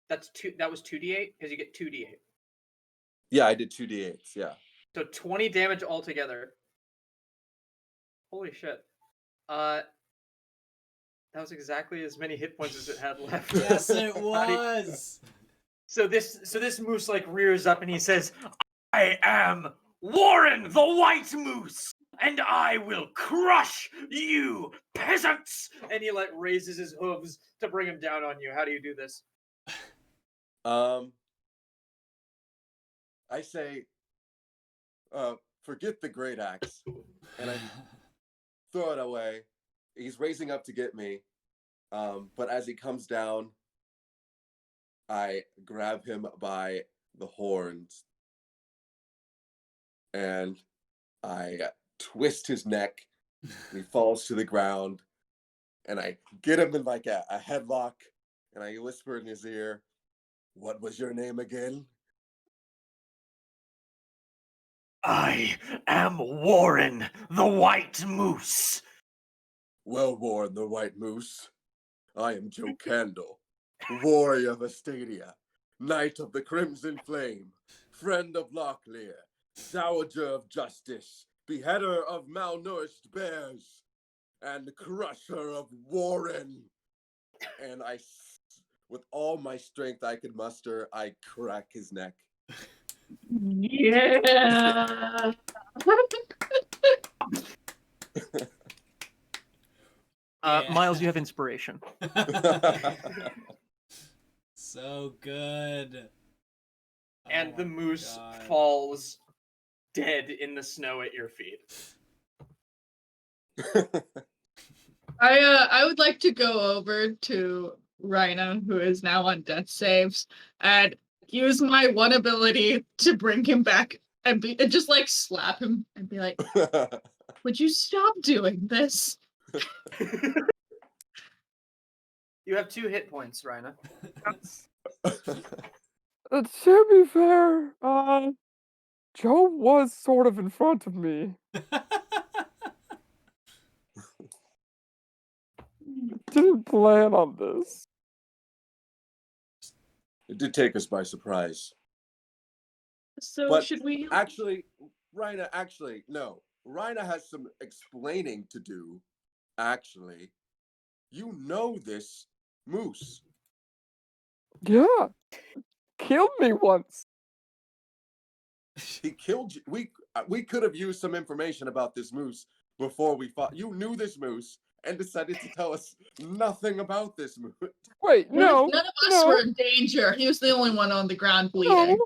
That's two. That was 2d8 because you get 2d8. Yeah, I did 2 D8s. Yeah. So 20 damage altogether. Holy shit. That was exactly as many hit points as it had left. Yes, it was. So this moose like rears up and he says, "I am Warren the White Moose, and I will crush you peasants!" And he like raises his hooves to bring him down on you. How do you do this? I say, forget the great axe, and I throw it away. He's raising up to get me, but as he comes down, I grab him by the horns, and I twist his neck, and he falls to the ground, and I get him in like a headlock, and I whisper in his ear, "What was your name again?" I am Warren the White Moose. "Well, Warren the White Moose, I am Joe Candle, warrior of Astadia, knight of the Crimson Flame, friend of Locklear, dowager of justice, beheader of malnourished bears, and crusher of Warren." And with all my strength I could muster, I crack his neck. Yeah. Yeah. Myles, you have inspiration. So good. And Oh the my moose God. falls dead in the snow at your feet. I would like to go over to Raina, who is now on death saves, and use my one ability to bring him back and just like slap him and be like, "Would you stop doing this?" You have 2 hit points, Raina. To be fair, Joe was sort of in front of me. Didn't plan on this. It did take us by surprise. So But should we? Actually, no. Raina has some explaining to do. Actually, you know this moose. Yeah. Killed me once. He killed you. We could have used some information about this moose before we fought. You knew this moose and decided to tell us nothing about this moose. Wait, no. None of us were in danger. He was the only one on the ground bleeding.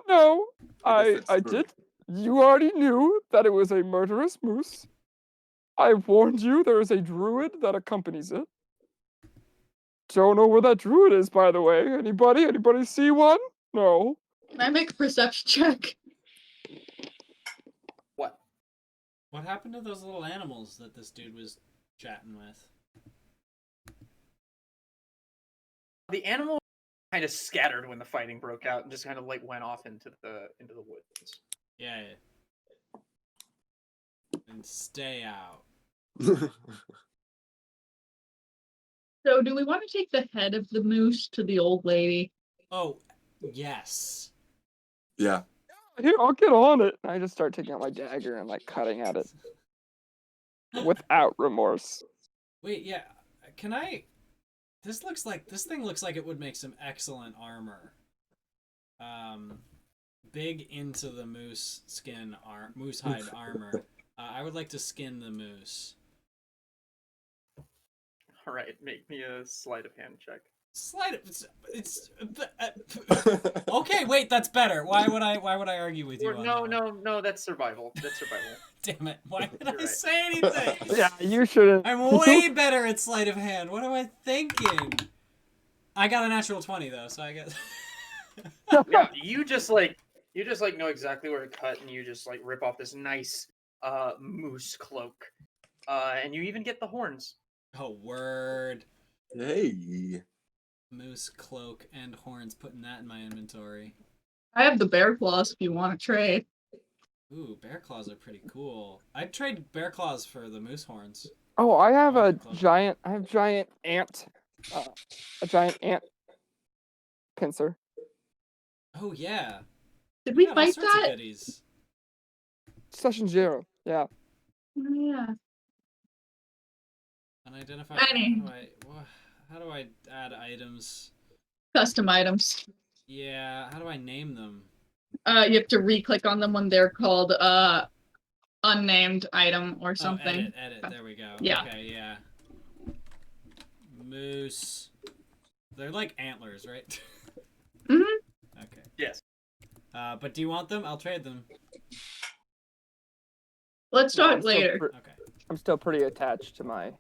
No. I guess I that's true. did. You already knew that it was a murderous moose. I warned you there is a druid that accompanies it. Don't know where that druid is, by the way. Anybody? Anybody see one? No. Can I make a perception check? What? What happened to those little animals that this dude was chatting with? The animal kind of scattered when the fighting broke out and just kind of like went off into the woods. Yeah. And stay out. So, do we want to take the head of the moose to the old lady? Oh, yes. Yeah. Here, I'll get on it. I just start taking out my dagger and like cutting at it without remorse. Wait, yeah. Can I? This thing looks like it would make some excellent armor. Big into the moose hide armor. I would like to skin the moose. All right, make me a sleight of hand check. Okay, wait, that's better. Why would I argue with you Or, on no, that one? no, that's survival. That's survival. Damn it. Why did You're I right. say anything? Yeah, you shouldn't. I'm way better at sleight of hand. What am I thinking? I got a natural 20 though, so I guess. Yeah, you just know exactly where to cut, and you just like rip off this nice moose cloak, and you even get the horns. Oh, word. Hey. Moose cloak and horns. Putting that in my inventory. I have the bear claws if you want to trade. Ooh, bear claws are pretty cool. I'd trade bear claws for the moose horns. Oh, I have Oh, a close. giant. I have giant ant. A giant ant pincer. Oh yeah. Did We we got all fight sorts of that? goodies. Session 0. Yeah. Oh, yeah. Unidentified. Annie. How do I add items? Custom items. Yeah, how do I name them? You have to re-click on them when they're called unnamed item or Oh, something. edit. There we go. Yeah. Okay, yeah. Moose. They're like antlers, right? Mm-hmm. Okay. Yes. But do you want them? I'll trade them. Let's No, talk later. Okay. I'm still pretty attached to my.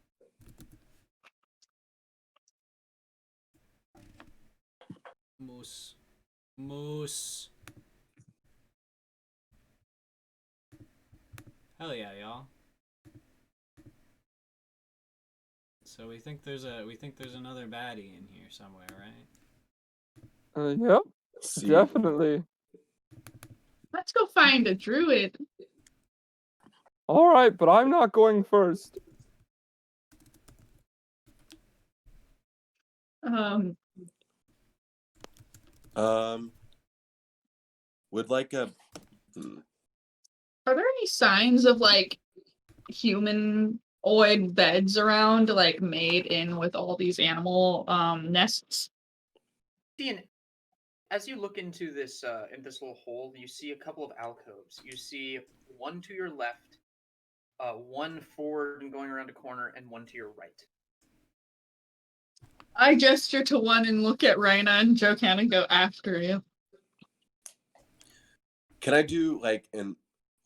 Moose. Moose. Hell yeah, y'all. So we think there's another baddie in here somewhere, right? Yep. See, Definitely. Let's go find a druid. All right, but I'm not going first. would like a. Are there any signs of like humanoid beds around, like made in with all these animal nests? As you look into this little hole, you see a couple of alcoves. You see one to your left, one forward and going around a corner, and one to your right. I gesture to one and look at Raina, and Joe can go after you. Can I do like an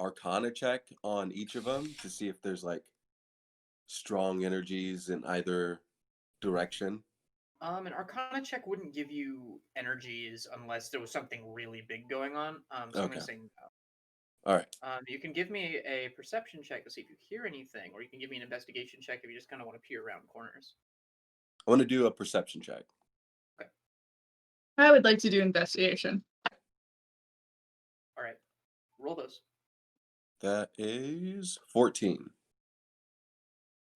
Arcana check on each of them to see if there's like strong energies in either direction? An Arcana check wouldn't give you energies unless there was something really big going on. So I'm Okay. going to say no. All right. You can give me a perception check to see if you hear anything, or you can give me an investigation check if you just kind of want to peer around corners. I want to do a perception check. I would like to do investigation. All right, roll those. That is 14.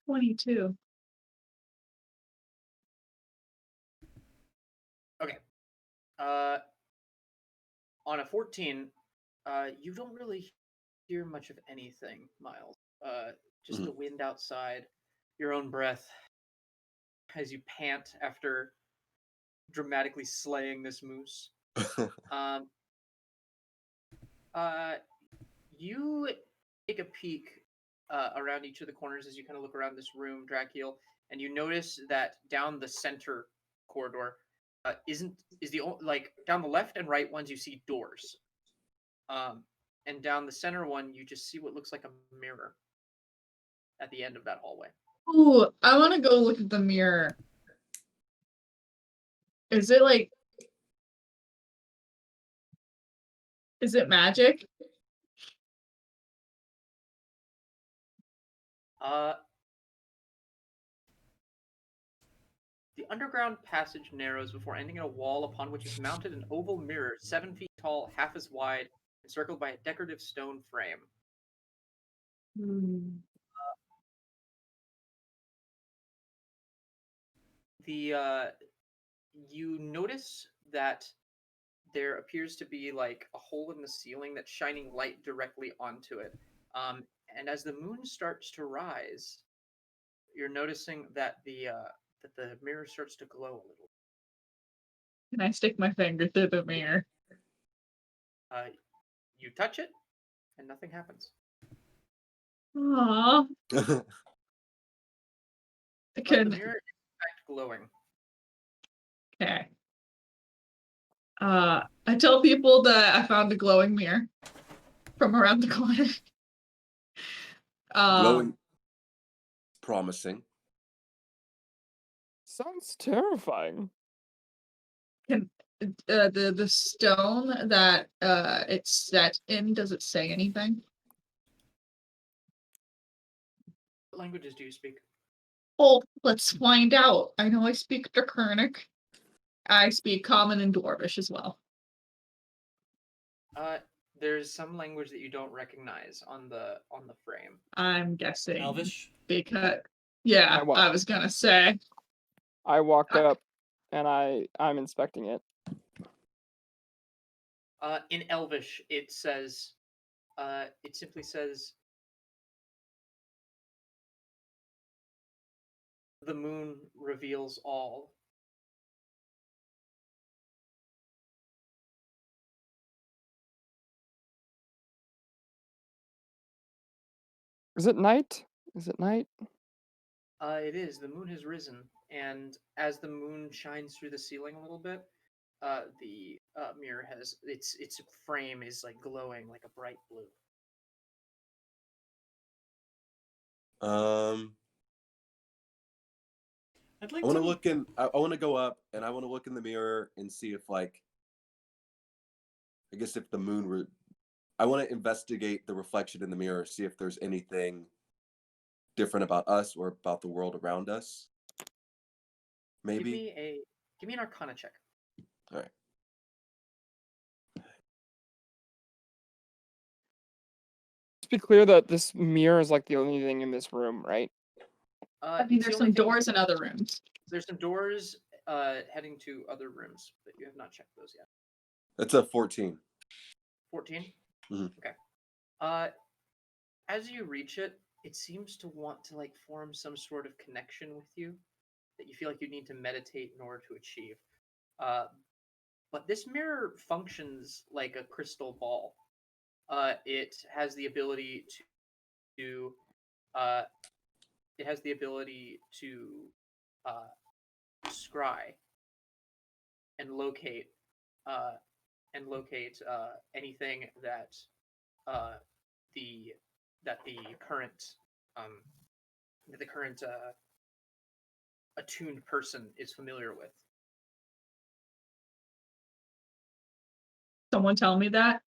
22. Okay. On a 14, you don't really hear much of anything, Myles. Just the wind outside, your own breath as you pant after dramatically slaying this moose. You take a peek around each of the corners as you kind of look around this room, Drakiel, and you notice that down the center corridor down the left and right ones you see doors, and down the center one you just see what looks like a mirror at the end of that hallway. Ooh, I want to go look at the mirror. Is it like... Is it magic? The underground passage narrows before ending in a wall upon which is mounted an oval mirror 7 feet tall, half as wide, encircled by a decorative stone frame. You notice that there appears to be like a hole in the ceiling that's shining light directly onto it. And as the moon starts to rise, you're noticing that the mirror starts to glow a little. Can I stick my finger through the mirror? You touch it, and nothing happens. Aww. But the mirror is in fact glowing. Okay. I tell people that I found a glowing mirror from around the corner. Glowing. Promising. Sounds terrifying. Can the stone that it's set in, does it say anything? What languages do you speak? Oh, let's find out. I know I speak Draconic. I speak Common and Dwarvish as well. There's some language that you don't recognize on the frame. I'm guessing Elvish. because yeah, what? I was gonna say. I walk up and I'm inspecting it. In Elvish, it says, it simply says, "The moon reveals all." Is it night? Is it night? It is. The moon has risen, and as the moon shines through the ceiling a little bit, the mirror has its frame is like glowing like a bright blue. I'd I like want to to look in. I want to go up and I want to look in the mirror and see if, like, I guess if the moon were. I want to investigate the reflection in the mirror, see if there's anything different about us or about the world around us. Maybe. Give me an Arcana check. All right. Let's be clear that this mirror is like the only thing in this room, right? I mean, It's the there's only some thing- doors in other rooms. There's some doors heading to other rooms, but you have not checked those yet. That's a 14. 14? Mhm. Okay. As you reach it, it seems to want to like form some sort of connection with you that you feel like you need to meditate in order to achieve. But this mirror functions like a crystal ball. It has the ability to uh, scry and locate anything that uh, the current attuned person is familiar with. Someone tell me that.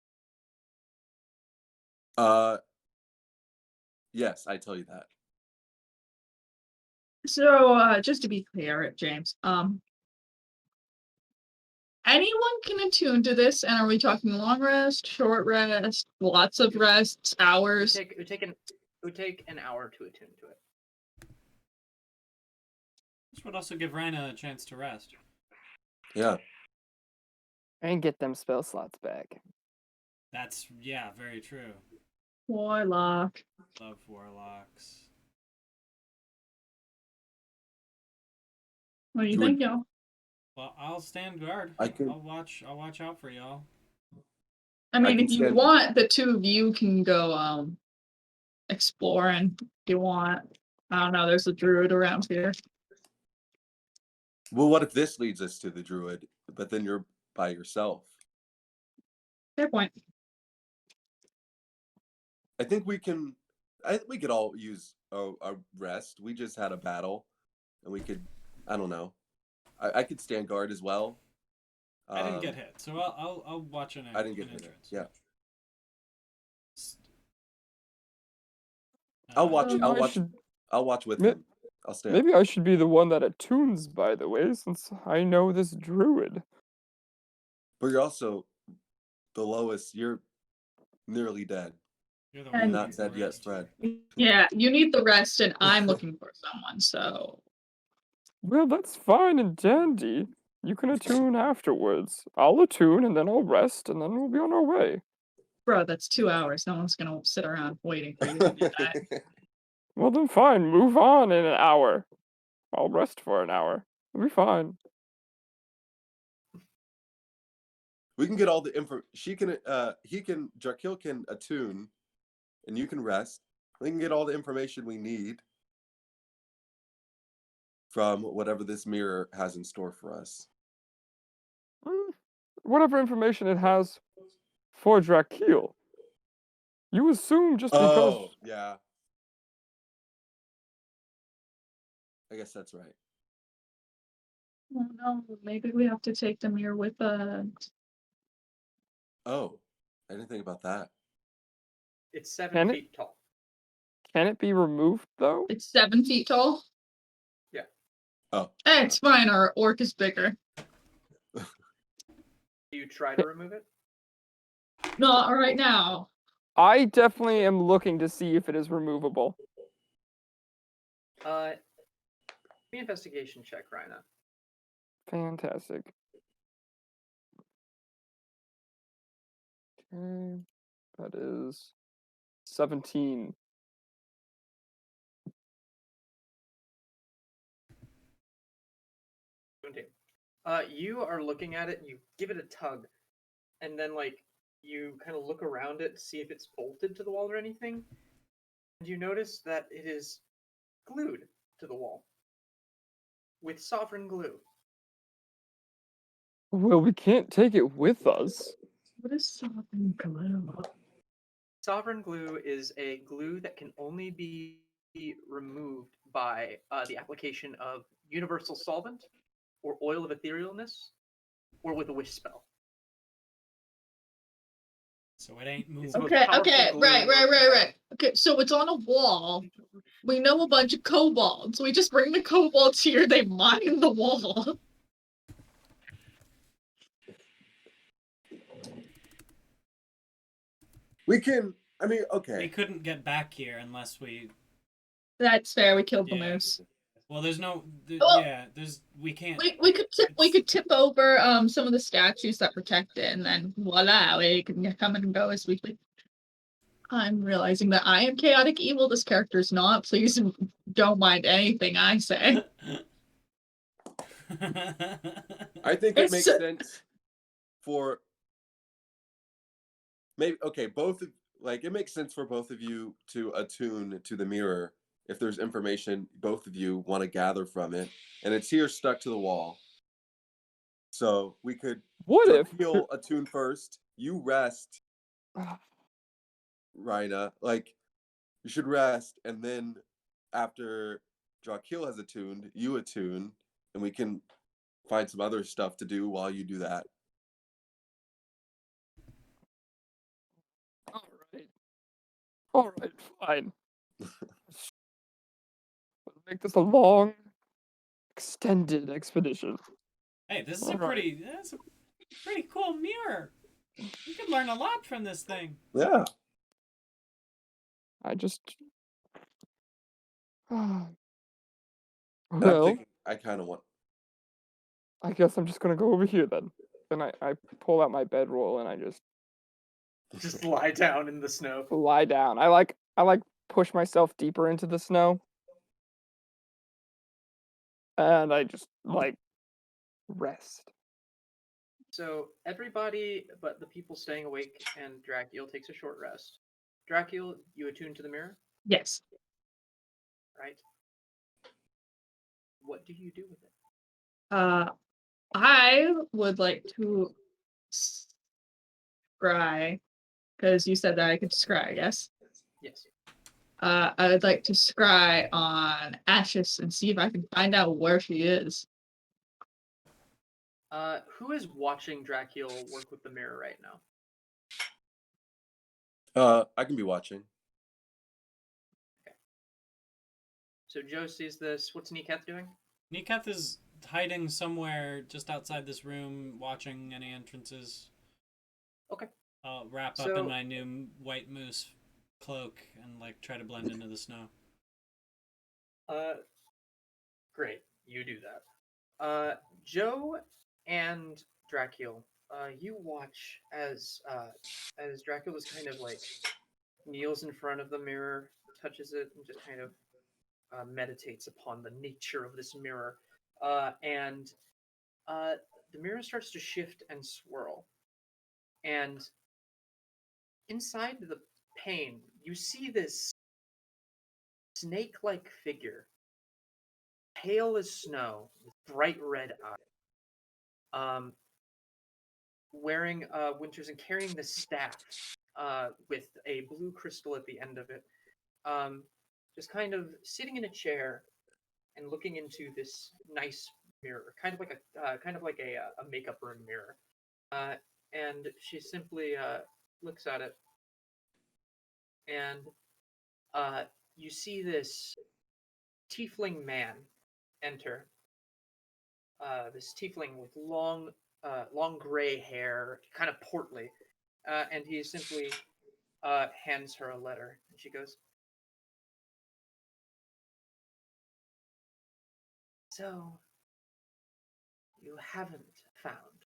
Yes, I tell you that. So, just to be clear, James, anyone can attune to this, and are we talking long rest, short rest, lots of rests, hours? It would take an hour to attune to it. This would also give Raina a chance to rest. Yeah. And get them spell slots back. That's very true. Warlock. Love warlocks. What do you You would- think, y'all? Well, I'll stand guard. I can- I'll watch out for y'all. I mean, can if you stand- want, the two of you can go exploring. If you want, I don't know. There's a druid around here. Well, what if this leads us to the druid, but then you're by yourself? Fair point. I think we can. We could all use a rest. We just had a battle, and we could. I don't know. I could stand guard as well. I didn't get hit, so I'll watch an. I didn't get an hit. entrance. Yeah, Uh, I'll watch. Maybe I'll I watch. should- I'll watch with Ma- him. I'll stay. Up. Maybe I should be the one that attunes, by the way, since I know this druid. But you're also the lowest. You're nearly dead. You're the And- one Not that needs the dead yet, rest. Fred. Yeah, you need the rest, and I'm looking for someone. So Well, that's fine and dandy. You can attune afterwards. I'll attune and then I'll rest and then we'll be on our way. bro, that's 2 hours. No one's gonna sit around waiting for you to do that. Well, then fine. Move on in an hour. I'll rest for an hour. It'll be fine. We can get all the info. He can. Drakiel can attune, and you can rest. We can get all the information we need from whatever this mirror has in store for us. Whatever information it has for Drakiel. You assume just because. Oh, yeah. I guess that's right. Oh no, maybe we have to take the mirror with us. Oh, I didn't think about that. It's 7 Can it- feet tall. Can it be removed though? It's 7 feet tall. Oh, It's fine. Our orc is bigger. Do you try to remove it? Not right now. I definitely am looking to see if it is removable. Give me an investigation check, Raina. Fantastic. Okay, that is 17. You are looking at it, and you give it a tug, and then like you kind of look around it to see if it's bolted to the wall or anything, and you notice that it is glued to the wall with sovereign glue. Well, we can't take it with us. What is sovereign glue? Sovereign glue is a glue that can only be removed by the application of universal solvent or oil of etherealness or with a wish spell. So it ain't moving. It's the most Okay, powerful okay, glue right. in North Dakota. Okay, so it's on a wall. We know a bunch of kobolds. We just bring the kobolds here, they mine the wall. We can. I mean, We okay. couldn't get back here unless we. That's fair, we killed the Yeah. moose. Well, there's no. Oh! Yeah, there's. We can't. We could tip over some of the statues that protect it, and then voila, we can come and go as we please. I'm realizing that I am chaotic evil. This character's not. Please don't mind anything I say. I think it It's makes so- sense for maybe both of like it makes sense for both of you to attune to the mirror if there's information both of you want to gather from it, and it's here stuck to the wall. So we could What if? Drakiel attune first. You rest, Raina. Like you should rest, and then after Drakiel has attuned, you attune, and we can find some other stuff to do while you do that. All right, fine. Let's make this a long, extended expedition. Hey, this is Alright. that's a pretty cool mirror. You could learn a lot from this thing. Yeah. I just. I'm Well, thinking I kind of want. I guess I'm just gonna go over here then. Then I pull out my bedroll and I Just lie down in the snow. lie down. I like push myself deeper into the snow. And I just like rest. So everybody but the people staying awake and Drakiel takes a short rest. Drakiel, you attune to the mirror, Yes. right? What do you do with it? I would like to scry, because you said that I could scry, yes? Yes. I would like to scry on Ashes and see if I can find out where she is. Who is watching Drakiel work with the mirror right now? I can be watching. So Joe sees this. What's Neekath doing? Neekath is hiding somewhere just outside this room, watching any entrances. Okay. I'll wrap up So- in my new white moose cloak and like try to blend into the snow. Great. You do that. Joe and Drakiel, you watch as Drakiel is kind of like kneels in front of the mirror, touches it, and just kind of meditates upon the nature of this mirror. And the mirror starts to shift and swirl. And inside the pane, you see this snake-like figure, pale as snow, with bright red eyes, wearing winters and carrying this staff with a blue crystal at the end of it, just kind of sitting in a chair and looking into this nice mirror, kind of like a makeup room mirror. And she simply looks at it, and you see this tiefling man enter. This tiefling with long gray hair, kind of portly, and he simply hands her a letter. And she goes, "So, you haven't found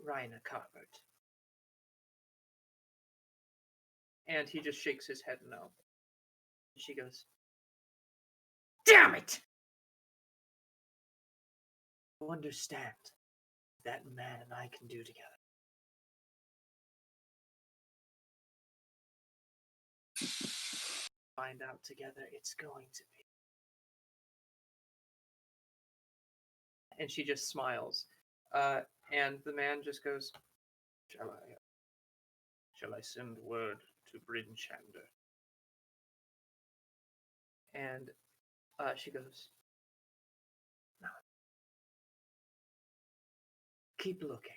Raina Carbert?" And he just shakes his head no. She goes, "Damn it! You understand that man and I can do together." Find out together it's going to be. And she just smiles. And the man just goes, Shall I send word to Bryn Shander?" And she goes, "No. Keep looking.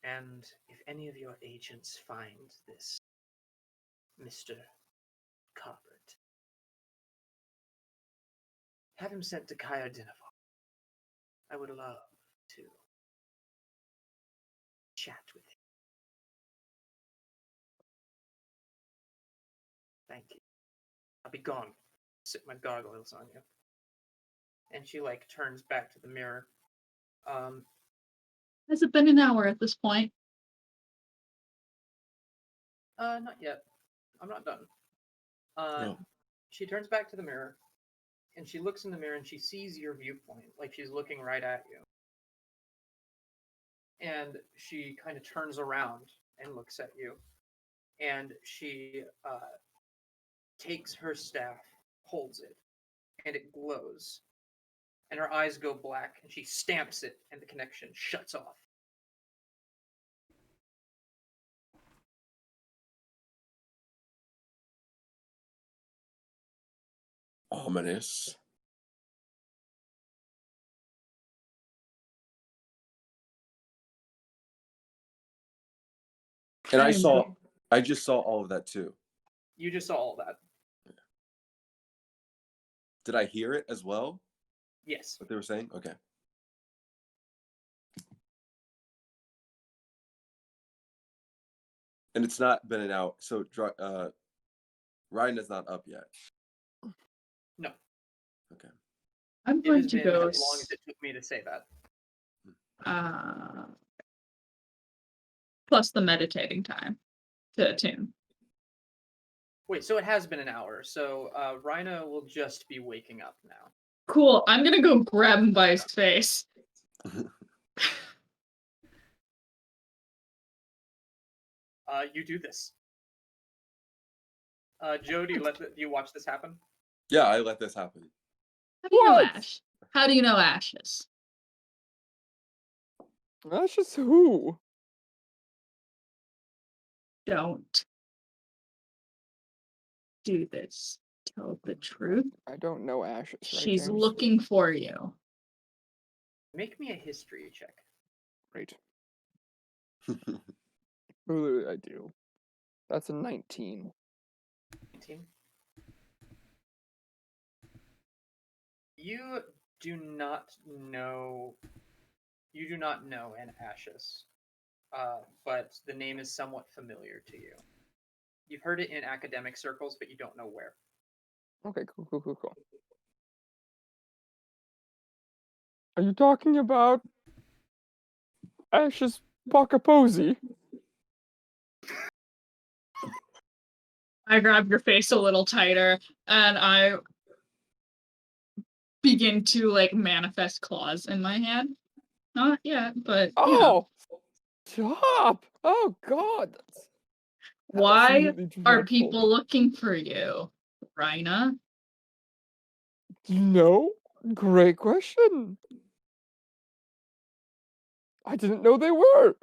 And if any of your agents find this Mr. Carbert, have him sent to Kaya Dinavon. I would love to chat with him. Thank you. I'll be gone. Sit my gargoyles on you." And she turns back to the mirror. Has it been an hour at this point? Not yet. I'm not done. No. She turns back to the mirror, and she looks in the mirror, and she sees your viewpoint, like she's looking right at you. And she kind of turns around and looks at you, and she takes her staff, holds it, and it glows. And her eyes go black, and she stamps it, and the connection shuts off. Ominous. And I just saw all of that too. You just saw all that. Did I hear it as well? Yes. What they were saying? Okay. And it's not been an hour. So Ryan is not up yet. No. Okay. I'm It going has to been go. as long as it took me to say that. Plus the meditating time to attune. Wait, so it has been an hour. So Raina will just be waking up now. Cool. I'm gonna go grab him by his face. You do this. Joe, do you watch this happen? Yeah, I let this happen. How do you know What? Ash? How do you know Ashes? That's just who? Don't do this. Tell the truth. I don't know Ashes, right, She's James? looking for you. Make me a history check. Great. Ooh, I do. That's a 19. 19. You do not know an Ashes, but the name is somewhat familiar to you. You've heard it in academic circles, but you don't know where. Okay, cool. Are you talking about Ash's Pocaposi? I grab your face a little tighter and I begin to manifest claws in my hand. Not yet, but Oh! Stop! Oh, God! That's why absolutely are dreadful. people looking for you, Raina? No? Great question. I didn't know they were.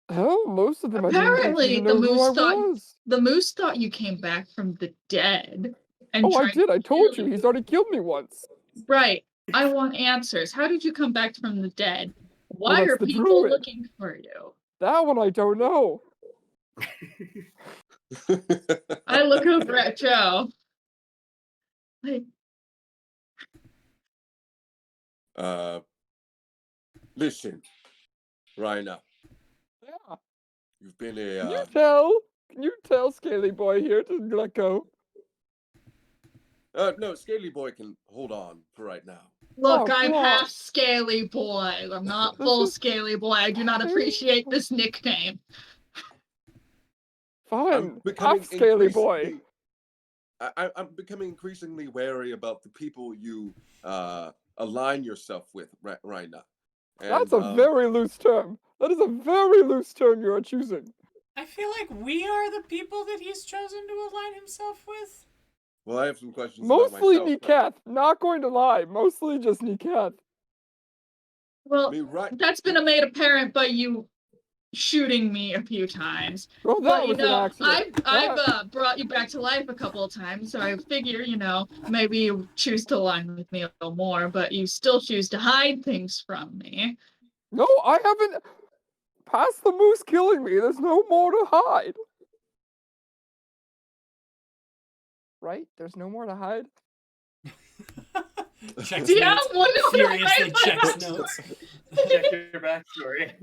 Hell, most of them I didn't Apparently, even the know who I moose was. thought you came back from the dead. And Oh, I tried did. I to told kill you. He's already killed me once. Right. I want answers. How did you come back from the dead? Well, Why that's are the people druid. looking for you? That one I don't know. I look over at Joe. Listen, Raina. Yeah. You've been Can you a tell? Can you tell Scaly Boy here to let go? no, Scaly Boy can hold on for right now. Look, Oh, I'm come half on. Scaly Boy. I'm not This full is- Scaly Boy. I do not appreciate this nickname. I'm Fine. becoming Half Scaly Boy. increasingly. I'm becoming increasingly wary about the people you align yourself with, Raina. That's a very loose term. That is a very loose term you are choosing. I feel like we are the people that he's chosen to align himself with. Well, I have some questions about Mostly myself. Necath. Not going to lie. Mostly just Necath. I Well, mean, right? that's been made apparent by you shooting me a few times. Well, that But you was an know, accident. I've brought you back to life a couple of times, so I figure, you know, maybe you choose to align with me a little more, but you still choose to hide things from me. No, I haven't. Past the moose killing me, there's no more to hide. Right? There's no more to hide? Checks Yeah, notes. what do I Furiously write checks my notes. Check your backstory.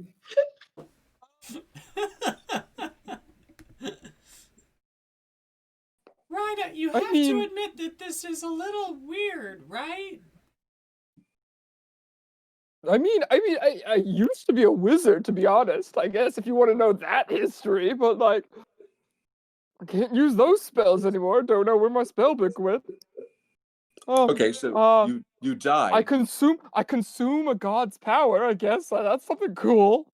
Raina, you I have mean- to admit that this is a little weird, right? I used to be a wizard, to be honest. I guess if you want to know that history, but like, I can't use those spells anymore. Don't know where my spell book went. Okay, so you died. I consume a god's power. I guess that's something cool.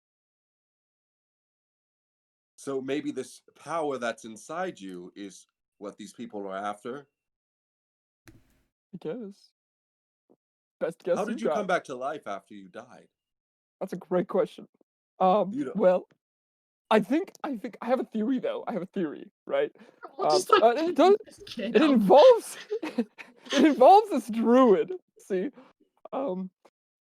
So maybe this power that's inside you is what these people are after. I guess. Best guess How did you got. come back to life after you died? That's a great question. You know- Well, I think I have a theory though. I have a theory, right? Just It does. this kid It up. involves. It involves this druid. See,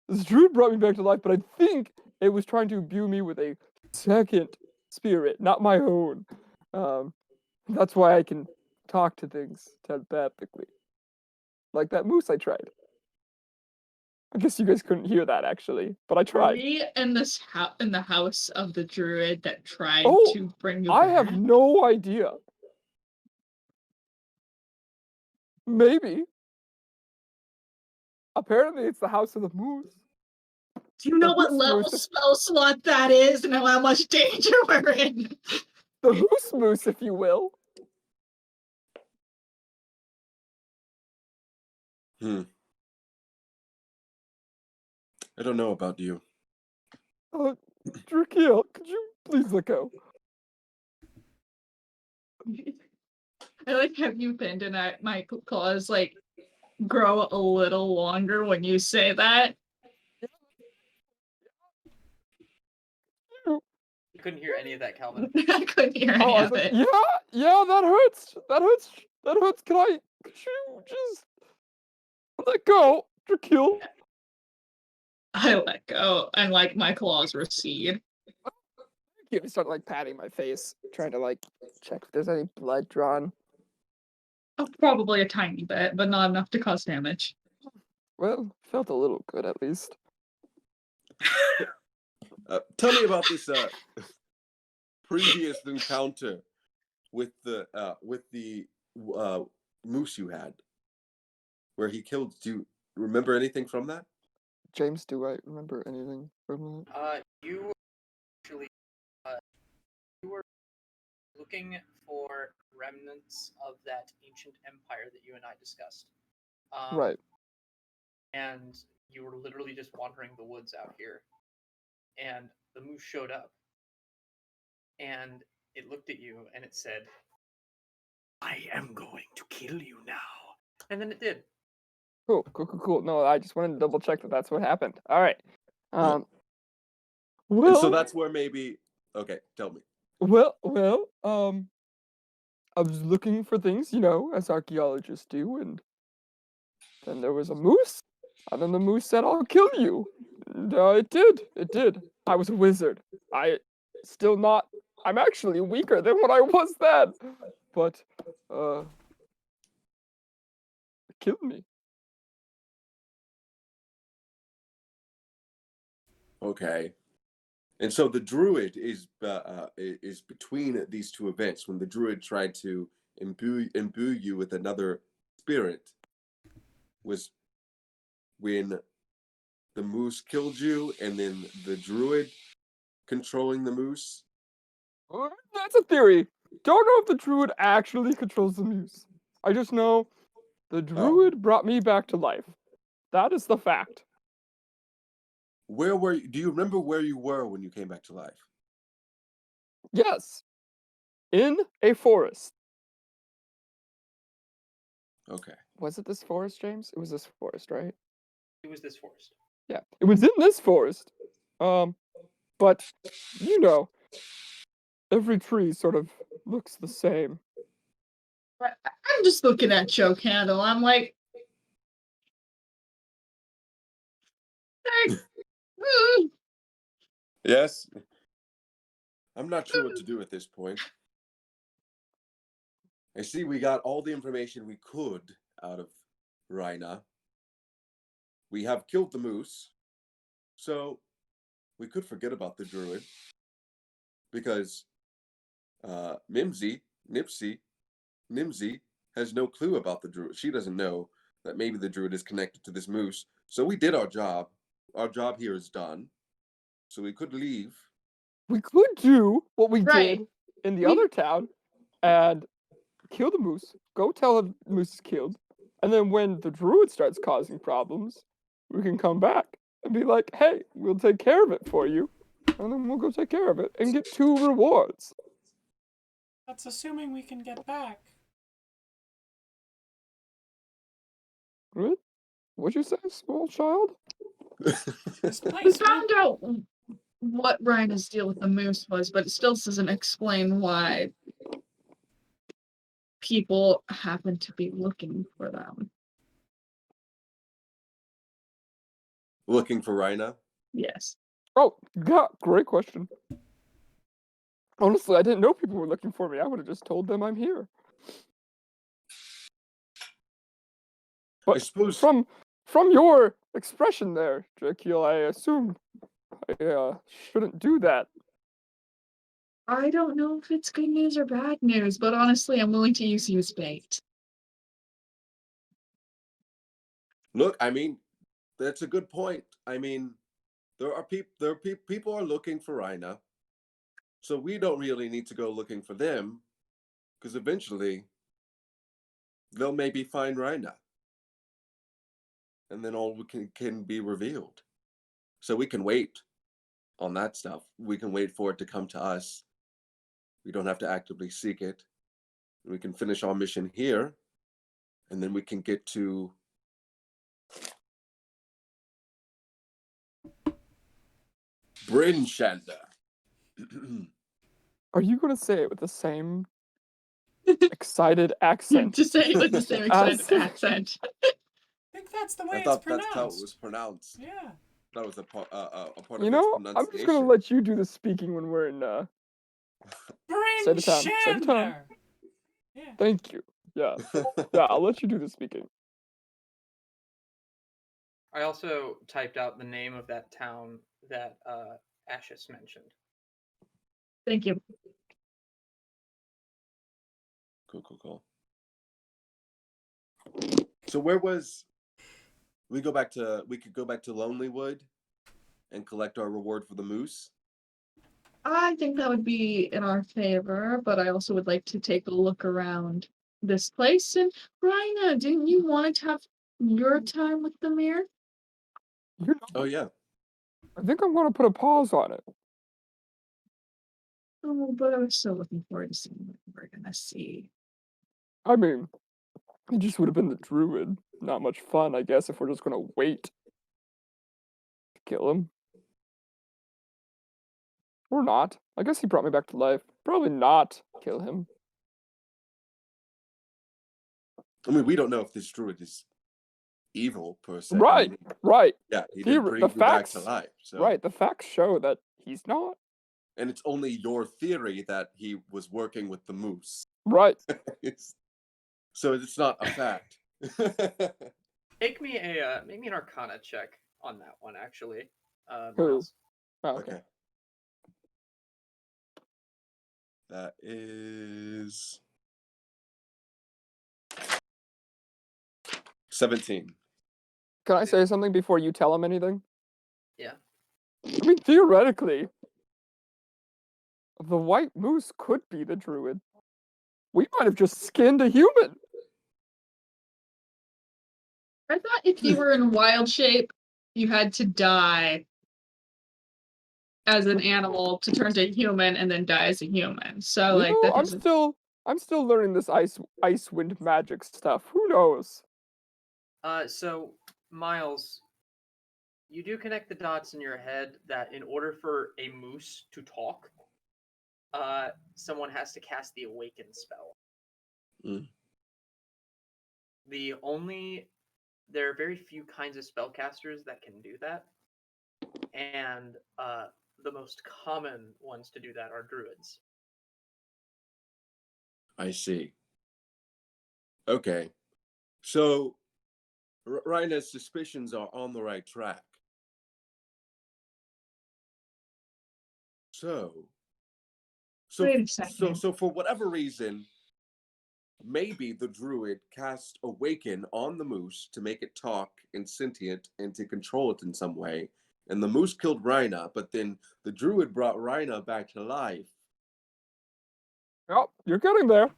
this druid brought me back to life, but I think it was trying to imbue me with a second spirit, not my own. That's why I can talk to things telepathically, like that moose I tried. I guess you guys couldn't hear that actually, but I Are tried. we in this in the house of the druid that tried Oh, to bring you I back? have no idea. Maybe. Apparently, it's the house of the moose. Do you know what Who's level moose? spell slot that is and how much danger we're in? The moose moose, if you will. I don't know about you. Drakiel, could you please let go? I like how you pinned and my claws like grow a little longer when you say that. You- You couldn't hear any of that, Calvin. I couldn't hear Oh, any I of was like, it. yeah, that hurts. That hurts. That hurts. Could you just let go, Drakiel? I let go and like my claws recede. Yeah, I started like patting my face, trying to like check if there's any blood drawn. Oh, probably a tiny bit, but not enough to cause damage. Well, felt a little good at least. Tell me about this previous encounter with the moose you had, where he killed. Do you remember anything from that? James, do I remember anything from that? You actually, you were looking for remnants of that ancient empire that you and I discussed. Right. And you were literally just wandering the woods out here, and the moose showed up, and it looked at you, and it said, I am going to kill you now. and then it did. Cool. No, I just wanted to double check that that's what happened. All right. Well, And so that's where maybe. Okay, tell me. well, I was looking for things, you know, as archaeologists do, and then there was a moose, and then the moose said, "I'll kill you." And it did. I was a wizard. I'm actually weaker than what I was then, but it killed me. Okay. And so the druid is between these two events. When the druid tried to imbue you with another spirit, was when the moose killed you, and then the druid controlling the moose. That's a theory. Don't know if the druid actually controls the moose. I just know the druid brought me back to life. That is the fact. Where were you? Do you remember where you were when you came back to life? Yes. In a forest. Okay. Was it this forest, James? It was this forest, right? It was this forest. Yeah. It was in this forest. But you know, every tree sort of looks the same. I'm just looking at Joe Candle. I'm like, Yes. I'm not sure what to do at this point. I see we got all the information we could out of Raina. We have killed the moose, so we could forget about the druid. Because Nimsy has no clue about the druid. She doesn't know that maybe the druid is connected to this moose. So we did our job. Our job here is done. So we could leave. We could do what we Right. did in the We- other town and kill the moose, go tell the moose is killed, and then when the druid starts causing problems, we can come back and be like, hey, we'll take care of it for you, and then we'll go take care of it and get 2 rewards. That's assuming we can get back. What? What'd you say, small child? This we place. found out what Raina's deal with the moose was, but it still doesn't explain why people happen to be looking for them. Looking for Raina? Yes. Oh, yeah, great question. Honestly, I didn't know people were looking for me. I would have just told them I'm here. I But suppose from your expression there, Drakiel, I assume I shouldn't do that. I don't know if it's good news or bad news, but honestly, I'm willing to use you as bait. look, I mean, that's a good point. I mean, people are looking for Raina. So we don't really need to go looking for them, because eventually they'll maybe find Raina. And then all can be revealed. So we can wait on that stuff. We can wait for it to come to us. We don't have to actively seek it. We can finish our mission here, and then we can get to Bryn Shanda. Are you going to say it with the same excited accent? To say it with the same excited accent. I think that's the way I it's thought pronounced. that's how it was pronounced. Yeah. That was a part You of its know, pronunciation. I'm just going to let you do the speaking when we're in, say the time. Say the time. Yeah. Thank you. Yeah. Yeah, I'll let you do the speaking. I also typed out the name of that town that Ashes mentioned. Thank you. Cool. So where was we could go back to Lonelywood and collect our reward for the moose? I think that would be in our favor, but I also would like to take a look around this place. And Raina, didn't you want to have your time with the mirror? You know, Oh yeah. I think I'm going to put a pause on it. Oh, but I was so looking forward to seeing what we're gonna see. I mean, it just would have been the druid. Not much fun, I guess, if we're just going to wait to kill him. Or not. I guess he brought me back to life. Probably not kill him. I mean, we don't know if this druid is evil per se. Right, I mean, right. yeah, he did bring you back to life. So. Right, the facts show that he's not. And it's only your theory that he was working with the moose. Right. So it's not a fact. Make me an Arcana check on that one, actually. Who? Myles. Oh, okay. That is 17. Can I say something before you tell him anything? Yeah. I mean, theoretically, the white moose could be the druid. We might have just skinned a human. I thought if you were in wild shape, you had to die as an animal to turn to a human and then die as a human. So You like know, that I'm doesn't. still learning this Icewind magic stuff. Who knows? So Miles, you do connect the dots in your head that in order for a moose to talk, someone has to cast the Awaken spell. Mm. There are very few kinds of spellcasters that can do that, and the most common ones to do that are druids. I see. Okay. So, Raina's suspicions are on the right track. So Wait a second. so for whatever reason, maybe the druid cast Awaken on the moose to make it talk and sentient and to control it in some way. And the moose killed Raina, but then the druid brought Raina back to life. Oh, you're getting there.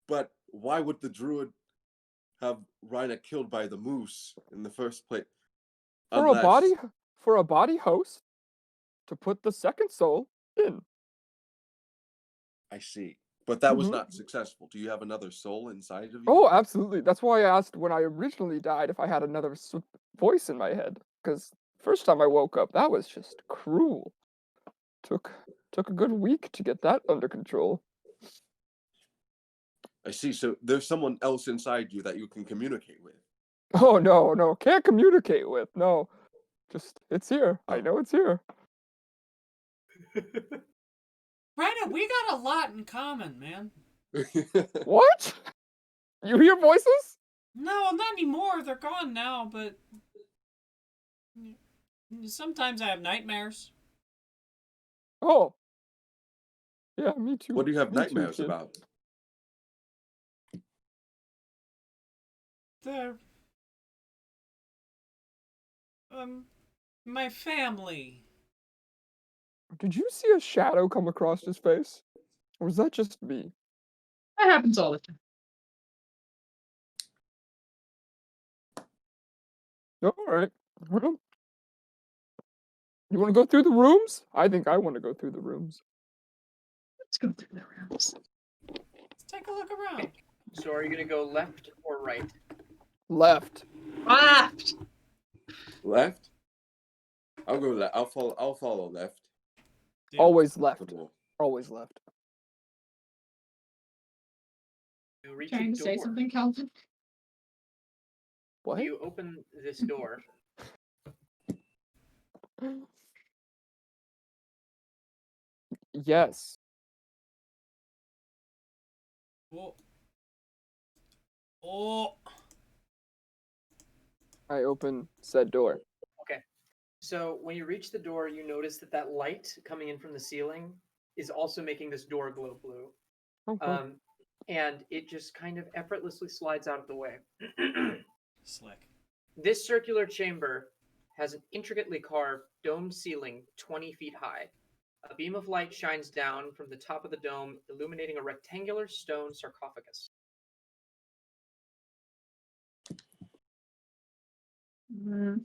But why would the druid have Raina killed by the moose in the first place? For a body host to put the second soul in. I see. But that was Mhm. not successful. Do you have another soul inside of you? Oh, absolutely. That's why I asked when I originally died if I had another voice in my head. Because first time I woke up, that was just cruel. Took a good week to get that under control. I see. So there's someone else inside you that you can communicate with. Oh no, can't communicate with. No. Just it's here. I Oh. know it's here. Raina, we got a lot in common, man. What? You hear voices? No, not anymore. They're gone now, but sometimes I have nightmares. Oh. Yeah, me too. What do you have Me too, nightmares kid. about? They're my family. Did you see a shadow come across his face? Or was that just me? That happens all the time. Alright. Well, you want to go through the rooms? I think I want to go through the rooms. Let's go through the rounds. Let's take a look around. So are you going to go left or right? Left. Left. Left? I'll go left. I'll follow left. Deal. Always left. Cool. Always left. You reach Trying a to say door. something, Calvin? What? You open this door. Yes. Oh. Oh. I open said door. So when you reach the door, you notice that light coming in from the ceiling is also making this door glow blue. Oh, cool. And it just kind of effortlessly slides out of the way. Slick. This circular chamber has an intricately carved domed ceiling 20 feet high. A beam of light shines down from the top of the dome, illuminating a rectangular stone sarcophagus. Mm.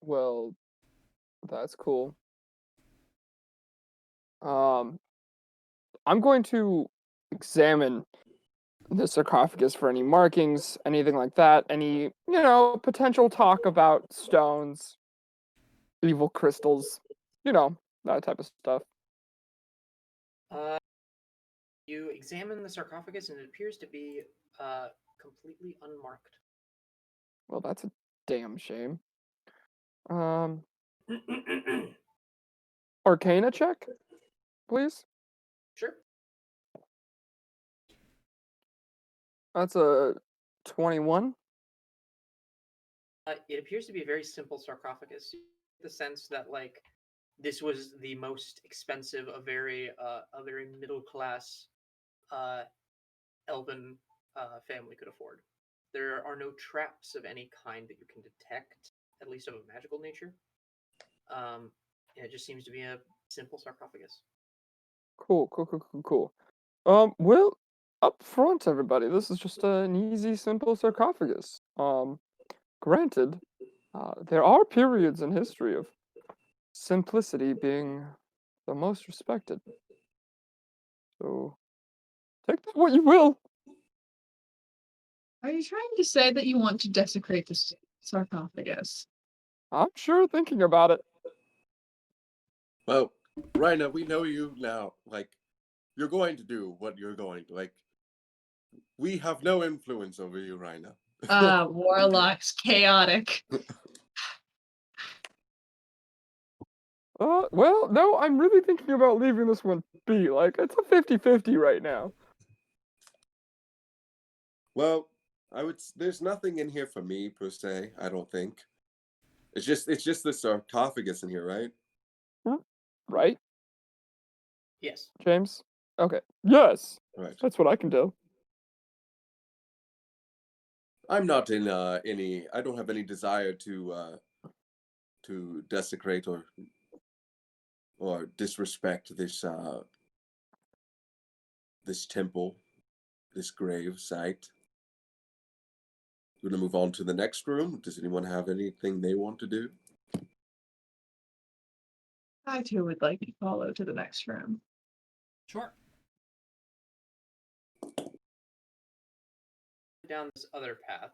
Well, that's cool. I'm going to examine the sarcophagus for any markings, anything like that, any, potential talk about stones, evil crystals, that type of stuff. You examine the sarcophagus and it appears to be completely unmarked. Well, that's a damn shame. Arcana check, please. Sure. That's a 21. It appears to be a very simple sarcophagus. You get the sense that, like, this was the most expensive a very middle class elven family could afford. There are no traps of any kind that you can detect, at least of a magical nature. And it just seems to be a simple sarcophagus. Cool. Well, up front, everybody, this is just an easy, simple sarcophagus. Granted, there are periods in history of simplicity being the most respected. So, take that what you will. Are you trying to say that you want to desecrate this sarcophagus? I'm sure thinking about it. Well, Raina, we know you now. Like, you're going to do what you're going to. Like, we have no influence over you, Raina. Warlock's chaotic. Well, no, I'm really thinking about leaving this one be. Like, it's a 50-50 right now. Well, there's nothing in here for me per se, I don't think. It's just the sarcophagus in here, right? Right, Yes. James? Okay. Yes. Right. That's what I can do. I'm not in I don't have any desire to desecrate or disrespect this temple, this grave site. We're gonna move on to the next room. Does anyone have anything they want to do? I too would like to follow to the next room. Sure. Down this other path.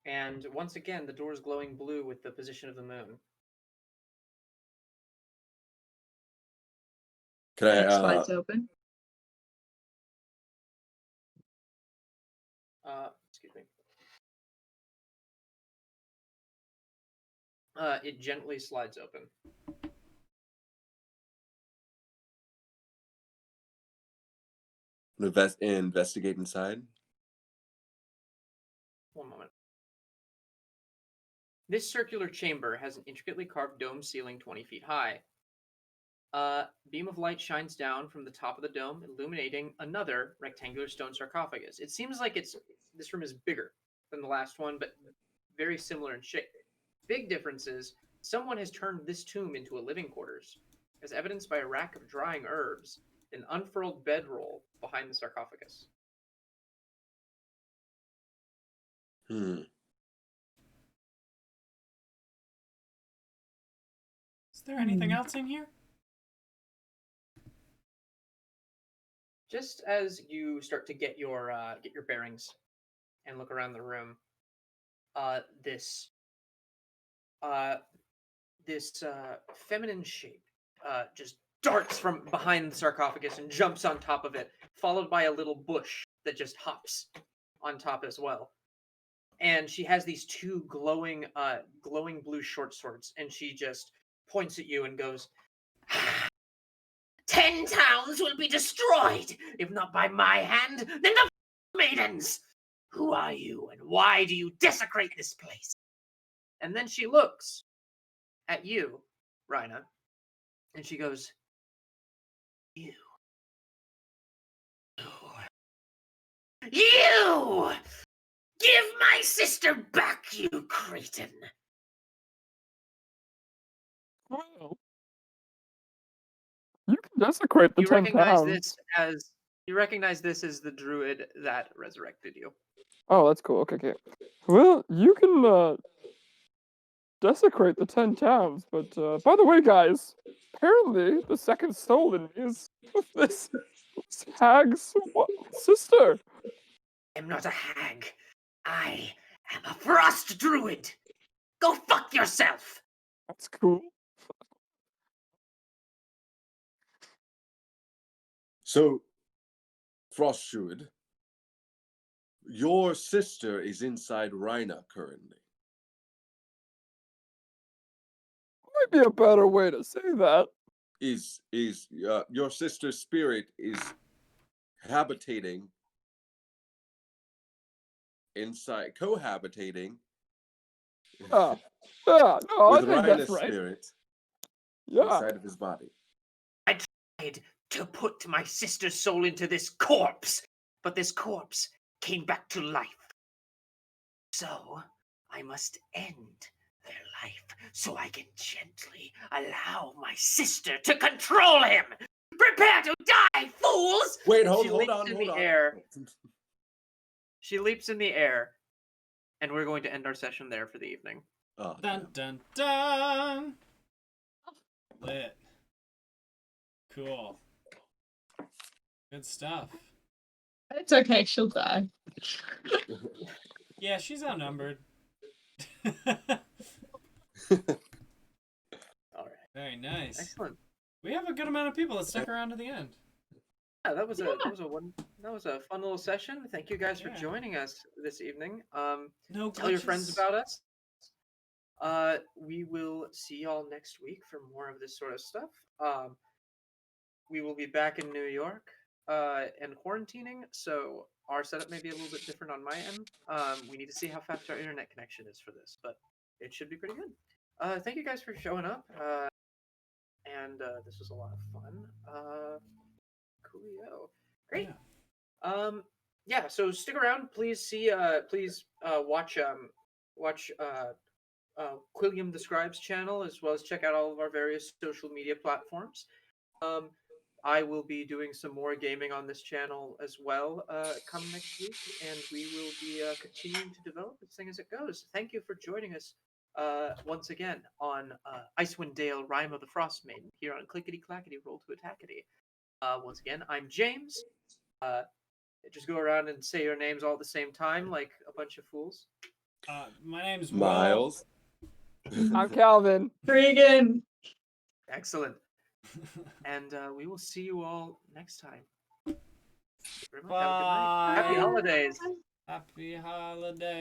And once again, the door is glowing blue with the position of the moon. Can And it I slides open. Excuse me. It gently slides open. investigate inside? One moment. This circular chamber has an intricately carved dome ceiling 20 feet high. A beam of light shines down from the top of the dome, illuminating another rectangular stone sarcophagus. It seems like this room is bigger than the last one, but very similar in shape. Big difference is someone has turned this tomb into a living quarters, as evidenced by a rack of drying herbs, an unfurled bedroll behind the sarcophagus. Is there anything else in here? Just as you start to get your bearings and look around the room, this feminine shape just darts from behind the sarcophagus and jumps on top of it, followed by a little bush that just hops on top as well. And she has these two glowing blue short swords, and she just points at you and goes, 10 towns will be destroyed, if not by my hand, then the maidens. Who are you, and why do you desecrate this place? And then she looks at you, Raina, and she goes, You. You! Give my sister back, you cretin! Well, you can desecrate the You 10 recognize pounds. this as the druid that resurrected you. Oh, that's cool. Okay. Well, you can desecrate the 10 towns, but by the way, guys, apparently the second soul in me is this hag's sister. I'm not a hag. I am a frost druid. Go fuck yourself. That's cool. So, Frost Druid, your sister is inside Raina currently. Might be a better way to say that. Is your sister's spirit is habitating inside, cohabitating No, I With think Raina's that's right. spirit Yeah. inside of his body. I tried to put my sister's soul into this corpse, but this corpse came back to life. So I must end their life so I can gently allow my sister to control him. Prepare to die, fools! Wait, She leaps in the air. She leaps in the air, and we're going to end our session there for the evening. Oh, Dun dun dun. Lit. Cool. Good stuff. It's okay, she'll die. Yeah, she's outnumbered. All right. Very nice. Excellent. We have a good amount of people that stuck around to the end. Yeah, that was a fun little session. Thank you guys for Yeah. joining us this evening. No Tell your friends glitches. about us. We will see y'all next week for more of this sort of stuff. We will be back in New York and quarantining, so our setup may be a little bit different on my end. We need to see how fast our internet connection is for this, but it should be pretty good. Thank you guys for showing up, and this was a lot of fun. Coolio. Great. Yeah. Yeah. So stick around. Please watch Quilliam the Scribe's channel, as well as check out all of our various social media platforms. I will be doing some more gaming on this channel as well come next week, and we will be continuing to develop this thing as it goes. Thank you for joining us once again on Icewind Dale, Rime of the Frostmaiden, here on Clickety Clackety Roll to Attackety. Once again, I'm James. Just go around and say your names all at the same time, like a bunch of fools. My name's Myles. I'm Calvin. Regan. Excellent. And we will see you all next time. Thank you very much. Have a good night. Happy Bye. holidays. Happy holiday.